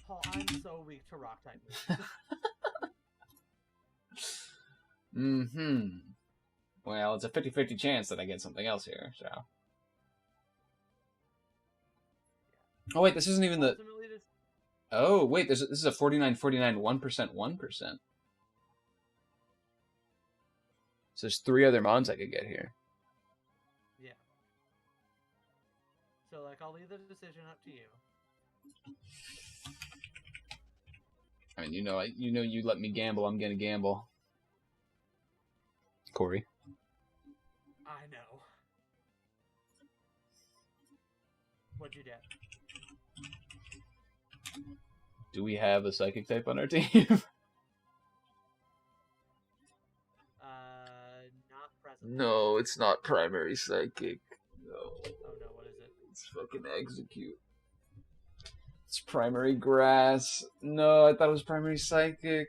Paul, I'm so weak to rock type moves. Well, it's a 50-50 chance that I get something else here, so. Oh, wait, this isn't even the... Ultimately, this... Oh, wait, this is a 49-49, 1%, 1%. So there's 3 other mons I could get here. Yeah. So, like, I'll leave the decision up to you. I mean, you let me gamble, I'm gonna gamble. Cory. I know. What'd you get? Do we have a psychic type on our team? Not present. No, it's not primary psychic. No. Oh no, what is it? It's fucking execute. It's primary grass. No, I thought it was primary psychic.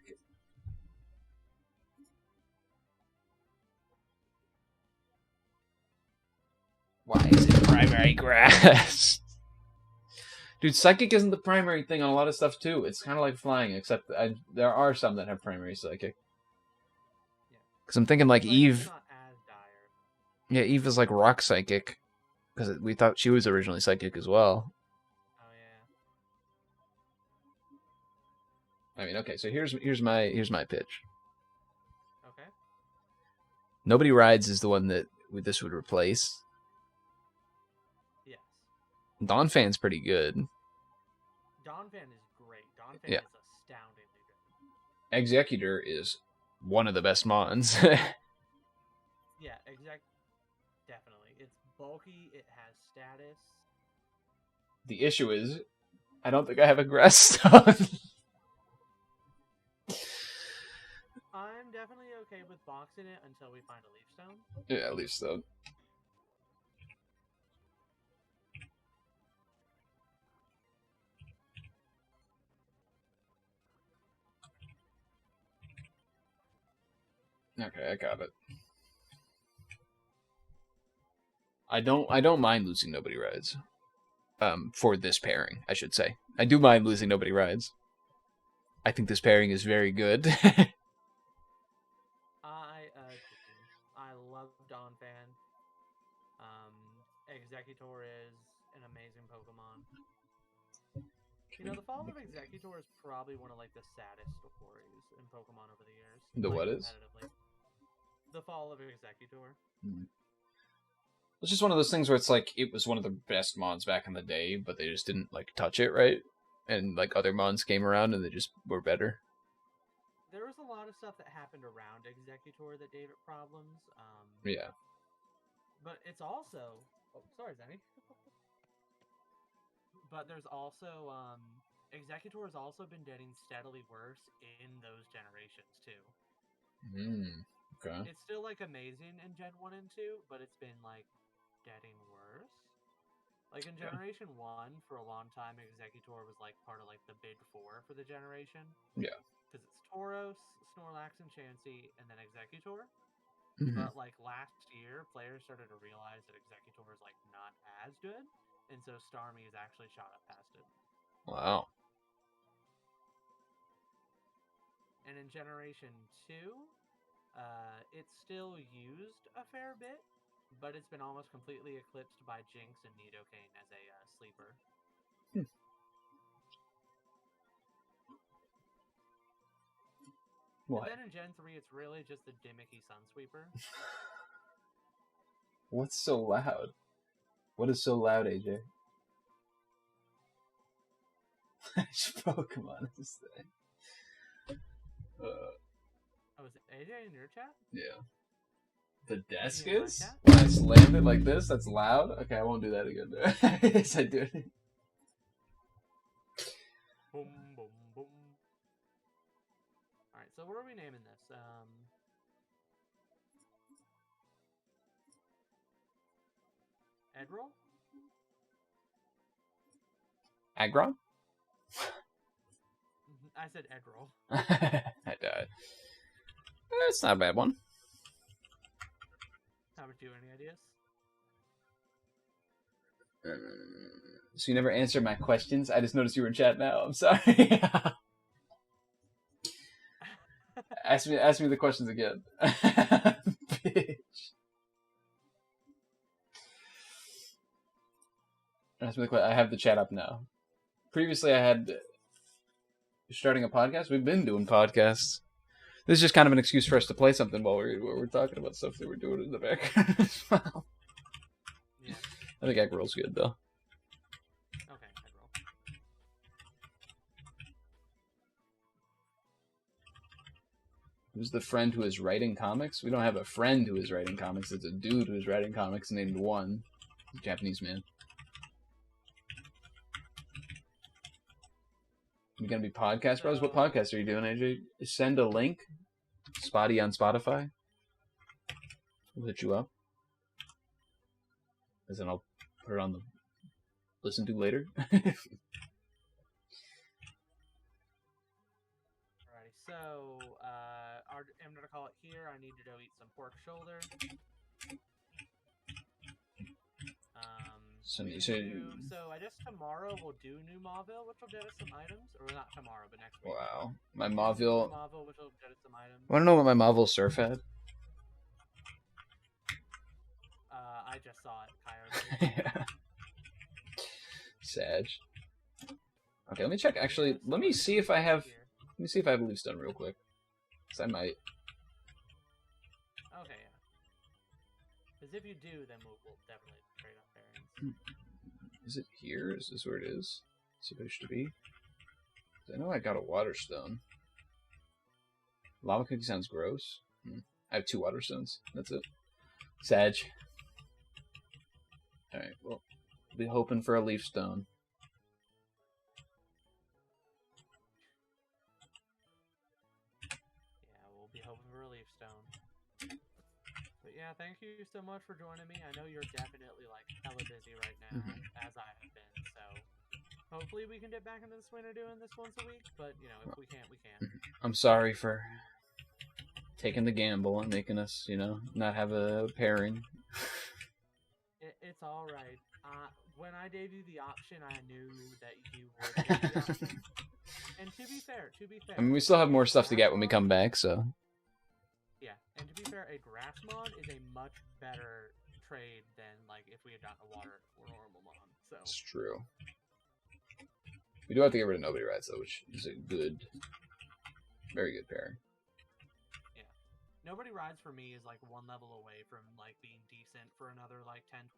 Why is it primary grass? Dude, psychic isn't the primary thing on a lot of stuff too. It's kind of like flying, except there are some that have primary psychic. Because I'm thinking like Eve. Not as dire. Yeah, Eve is like rock psychic. Because we thought she was originally psychic as well. Oh yeah. I mean, okay, so here's my pitch. Okay. Nobody Rides is the one that this would replace. Yes. Dawn Fan's pretty good. Dawn Fan is great. Dawn Fan Yeah. is astoundingly good. Executor is one of the best mons. Yeah, definitely. It's bulky, it has status. The issue is, I don't think I have a grass stone. I'm definitely okay with boxing it until we find a leaf stone. Yeah, leaf stone. Okay, I got it. I don't mind losing Nobody Rides. For this pairing, I should say. I do mind losing Nobody Rides. I think this pairing is very good. I love Dawn Fan. Executor is an amazing Pokemon. You know, the fall of Executor is probably one of like the saddest stories in Pokemon over the years. The like, what is? The fall of Executor. It's just one of those things where it's like it was one of the best mons back in the day, but they just didn't like touch it right, and like other mons came around and they just were better. There was a lot of stuff that happened around Executor that gave it problems. Yeah. But it's also... Oh, sorry, Zenny. But there's also... Executor has also been getting steadily worse in those generations, too. Okay. It's still, like, amazing in Gen 1 and 2, but it's been, like, getting worse. Like, in Generation 1, for a long time, Executor was, like, part of, like, the big four for the generation. Yeah. Because it's Tauros, Snorlax, and Chansey, and then Executor. But, like, last year, players started to realize that Executor is, like, not as good, and so Starmie has actually shot up past it. Wow. And in Generation 2, it's still used a fair bit, but it's been almost completely eclipsed by Jinx and Nidoking as a sleeper. What? And then in Gen 3, it's really just the gimmicky Sunsweeper. What's so loud? What is so loud, AJ? Which Pokemon is that? Oh, is it AJ in your chat? Yeah. The desk Yeah, is? chat? When I slammed it like this, that's loud? Okay, I won't do that again. Yes, I do. Boom, boom, boom. Alright, so what are we naming this? Emeral? Aggron? I said Emeral. I died. That's not a bad one. How about you? Any ideas? So you never answered my questions? I just noticed you were in chat now. I'm sorry. Ask me the questions again. bitch. That's really quick. I have the chat up now. Previously, I had starting a podcast. We've been doing podcasts. This is just kind of an excuse for us to play something while we're talking about stuff that we're doing in the background as well. Yeah. I think egg roll's good though. Okay, egg roll. Who's the friend who is writing comics? We don't have a friend who is writing comics. It's a dude who is writing comics named One. Japanese man. You gonna be podcast bros? What podcast are you doing, AJ? Send a link. Spotty on Spotify. We'll hit you up. And then I'll put it on the listen to later. Alrighty, so I'm gonna call it here. I need to go eat some pork shoulder. So I guess tomorrow we'll do New Mauville, which will get us some items. Or not tomorrow, but next week. wow. My Mauville. Mauville, which will get us some items. Want to know what my Mauville surf had? I just saw it, Coyote. Sag. Okay, let me check. Actually, let me see if I have. Let me see if I have a leaf stone real quick. Cause I might. Okay, yeah. Because if you do, then we'll definitely trade up bearings. Is it here? Is this where it is? Supposed to be? I know I got a water stone. Lava cookie sounds gross. I have 2 water stones. That's it. Sag. Alright, well, I'll be hoping for a leaf stone. Yeah, we'll be hoping for a leaf stone. But yeah, thank you so much for joining me. I know you're definitely like hella busy right now, as I have been, so hopefully we can get back into the swing of doing this once a week, but you know, if we can't, we can't. I'm sorry for taking the gamble and making us, you know, not have a pairing. It's alright. When I gave you the option, I knew that you would get the option. And to be fair, I mean, we still have more stuff to get when we come back, so. Yeah, and to be fair, a grass mon is a much better trade than like if we had gotten a water or normal mon. So it's true. We do have to get rid of nobody rides though, which is a good, very good pairing. Yeah, nobody rides for me is like 1 level away from like being decent for another like 10,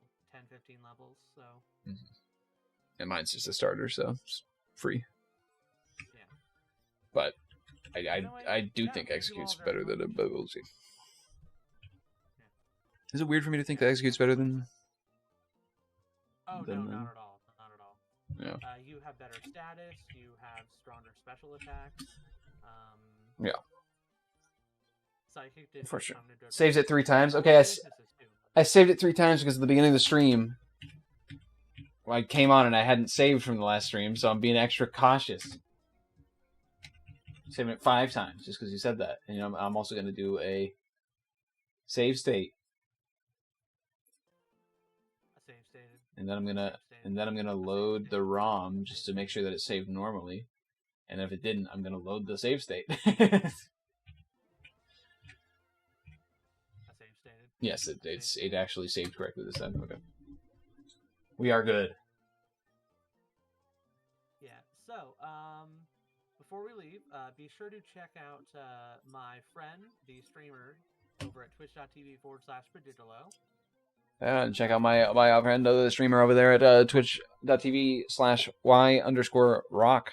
15 levels. So. And mine's just a starter, so it's free. Yeah. But I do think execute's better than ability. Yeah. Is it weird for me to think that execute's better than? Oh no, not at all. Not at all. Yeah. You have better status. You have stronger special attacks. Yeah. Psychic did for sure. Saves it 3 times. Okay, I saved it 3 times because at the beginning of the stream, I came on and I hadn't saved from the last stream, so I'm being extra cautious. Saving it 5 times just because you said that. And you know, I'm also going to do a save state. A save stated. And then I'm gonna load the ROM just to make sure that it saved normally. And if it didn't, I'm gonna load the save state. A save stated. Yes, it actually saved correctly this time. Okay. We are good. Yeah. So, before we leave, be sure to check out my friend, the streamer, over at twitch.tv/Paggigalo. And check out my friend, the streamer over there at twitch.tv/y_rock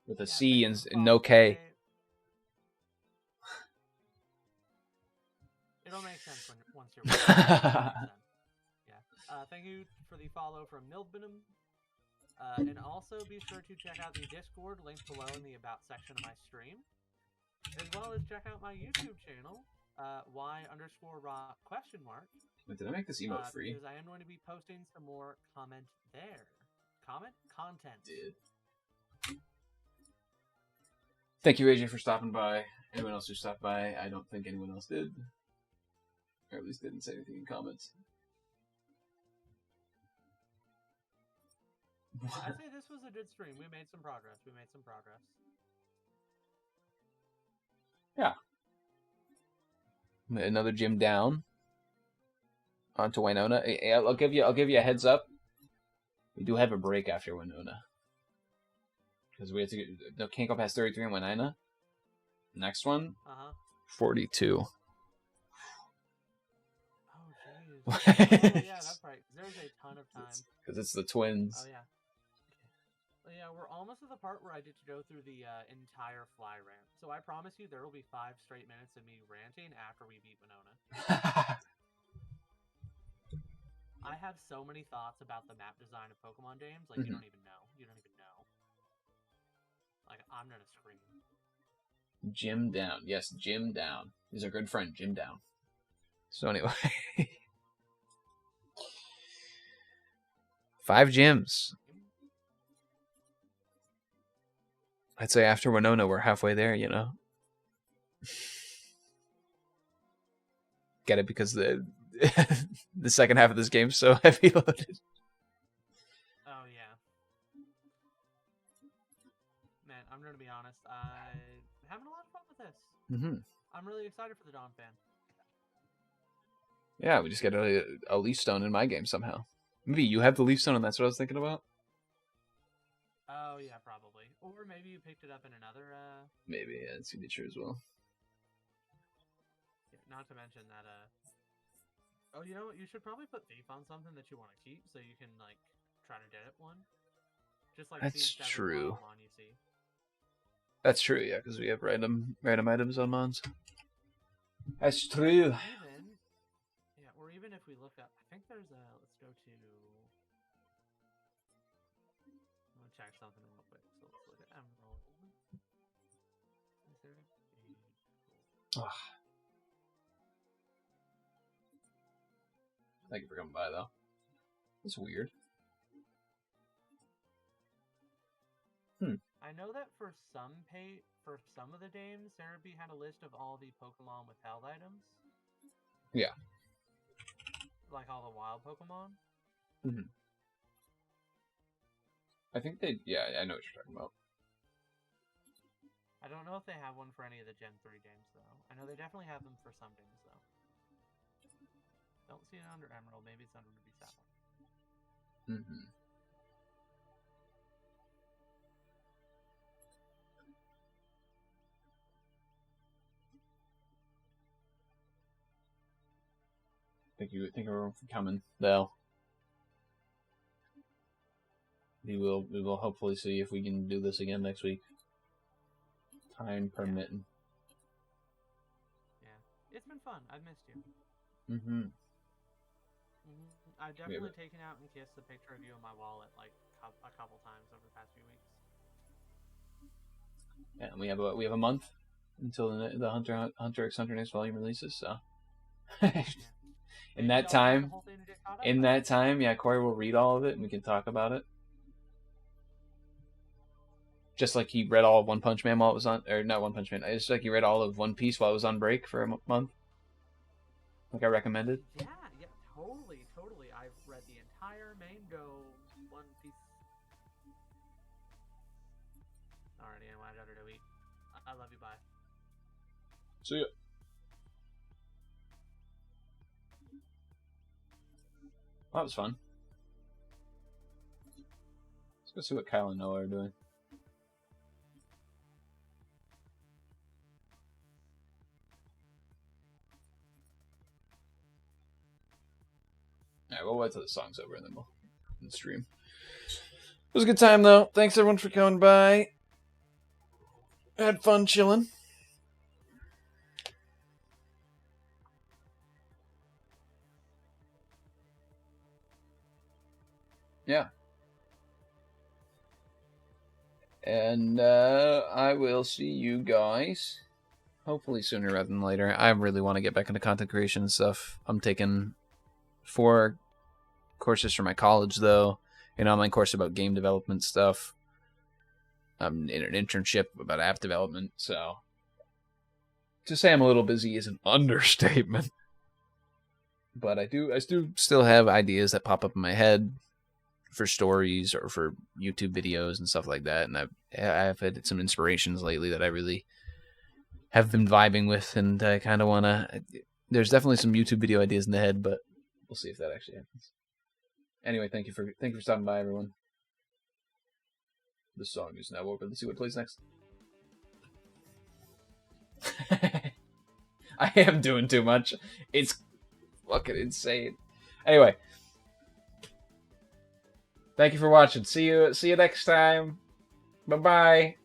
with a C and no K. It'll make sense once you're yeah. Thank you for the follow from Milbenham. And also be sure to check out the Discord linked below in the About section of my stream. As well as check out my YouTube channel, y_rock ? Wait, did I make this emote free? Because I am going to be posting some more content there. Content. Did. Thank you, AJ, for stopping by. Anyone else who stopped by? I don't think anyone else did. Or at least didn't say anything in comments. I'd say this was a good stream. We made some progress. Yeah. Another gym down. Onto Winona. I'll give you a heads up. We do have a break after Winona. Because we have to can't go past 33 in Winona. Next one, 42. Oh, jeez. Oh, yeah, that's right. There's a ton of time. Because it's the twins. Oh, yeah. Okay. Yeah, we're almost at the part where I get to go through the entire fly rant. So I promise you there will be 5 straight minutes of me ranting after we beat Winona. I have so many thoughts about the map design of Pokemon games, like, you don't even know. You don't even know. Like, I'm gonna scream. Jim Down. Yes, Jim Down. He's our good friend, Jim Down. So anyway. 5 gyms. I'd say after Winona, we're halfway there, you know? Get it? Because the the second half of this game's so heavy loaded. Oh, yeah. Man, I'm gonna be honest. I'm having a lot of fun with this. I'm really excited for the Dawn fan. Yeah, we just get a Leaf Stone in my game somehow. Maybe you have the Leaf Stone and that's what I was thinking about? Oh, yeah, probably. Or maybe you picked it up in another, Maybe, yeah, it's gonna be true as well. Yeah, not to mention that, Oh, you know what? You should probably put thief on something that you want to keep so you can, like, try to get it one. Just like That's true. Mon you see. That's true, yeah, because we have random items on Mons. That's true. Or even if we look up, I think there's a, let's go to, I'm going to check something real quick. So let's look at Emeral. Is there a Thank you for coming by, though. It's weird. I know that for some of the games, Cerebi had a list of all the Pokemon withheld items. Yeah. Like all the wild Pokemon. I think they... Yeah, I know what you're talking about. I don't know if they have one for any of the Gen 3 games, though. I know they definitely have them for some games, though. Don't see it under Emerald. Maybe it's under Ruby Sapphire. Thank you everyone for coming, though. We will hopefully see if we can do this again next week. Time permitting. Yeah. It's been fun. I've missed you. I've definitely taken out and kissed the picture of you on my wallet like a couple times over the past few weeks. Yeah, and we have a month until the Hunter x Hunter next volume releases. So, in that time, yeah, Cory will read all of it and we can talk about it. Just like he read all of One Punch Man while it was on, or not One Punch Man. It's like he read all of One Piece while it was on break for a month. Like I recommended. Yeah, totally. I've read the entire Mango One Piece. Alrighty, anyway, I gotta go eat. I love you, bye. See ya. Well, that was fun. Let's go see what Kyle and Noah are doing. Alright, we'll wait till the song's over and then we'll stream. It was a good time, though. Thanks, everyone, for coming by. Had fun chilling. Yeah. And I will see you guys hopefully sooner rather than later. I really want to get back into content creation and stuff. I'm taking 4 courses for my college, though. An online course about game development stuff. I'm in an internship about app development, so to say I'm a little busy is an understatement. But I do still have ideas that pop up in my head for stories or for YouTube videos and stuff like that. And I've had some inspirations lately that I really have been vibing with, and I kind of want to There's definitely some YouTube video ideas in the head, but we'll see if that actually happens. Anyway, thank you for stopping by, everyone. The song is now over. Let's see what plays next. I am doing too much. It's fucking insane. Anyway, thank you for watching. See you next time. Bye bye.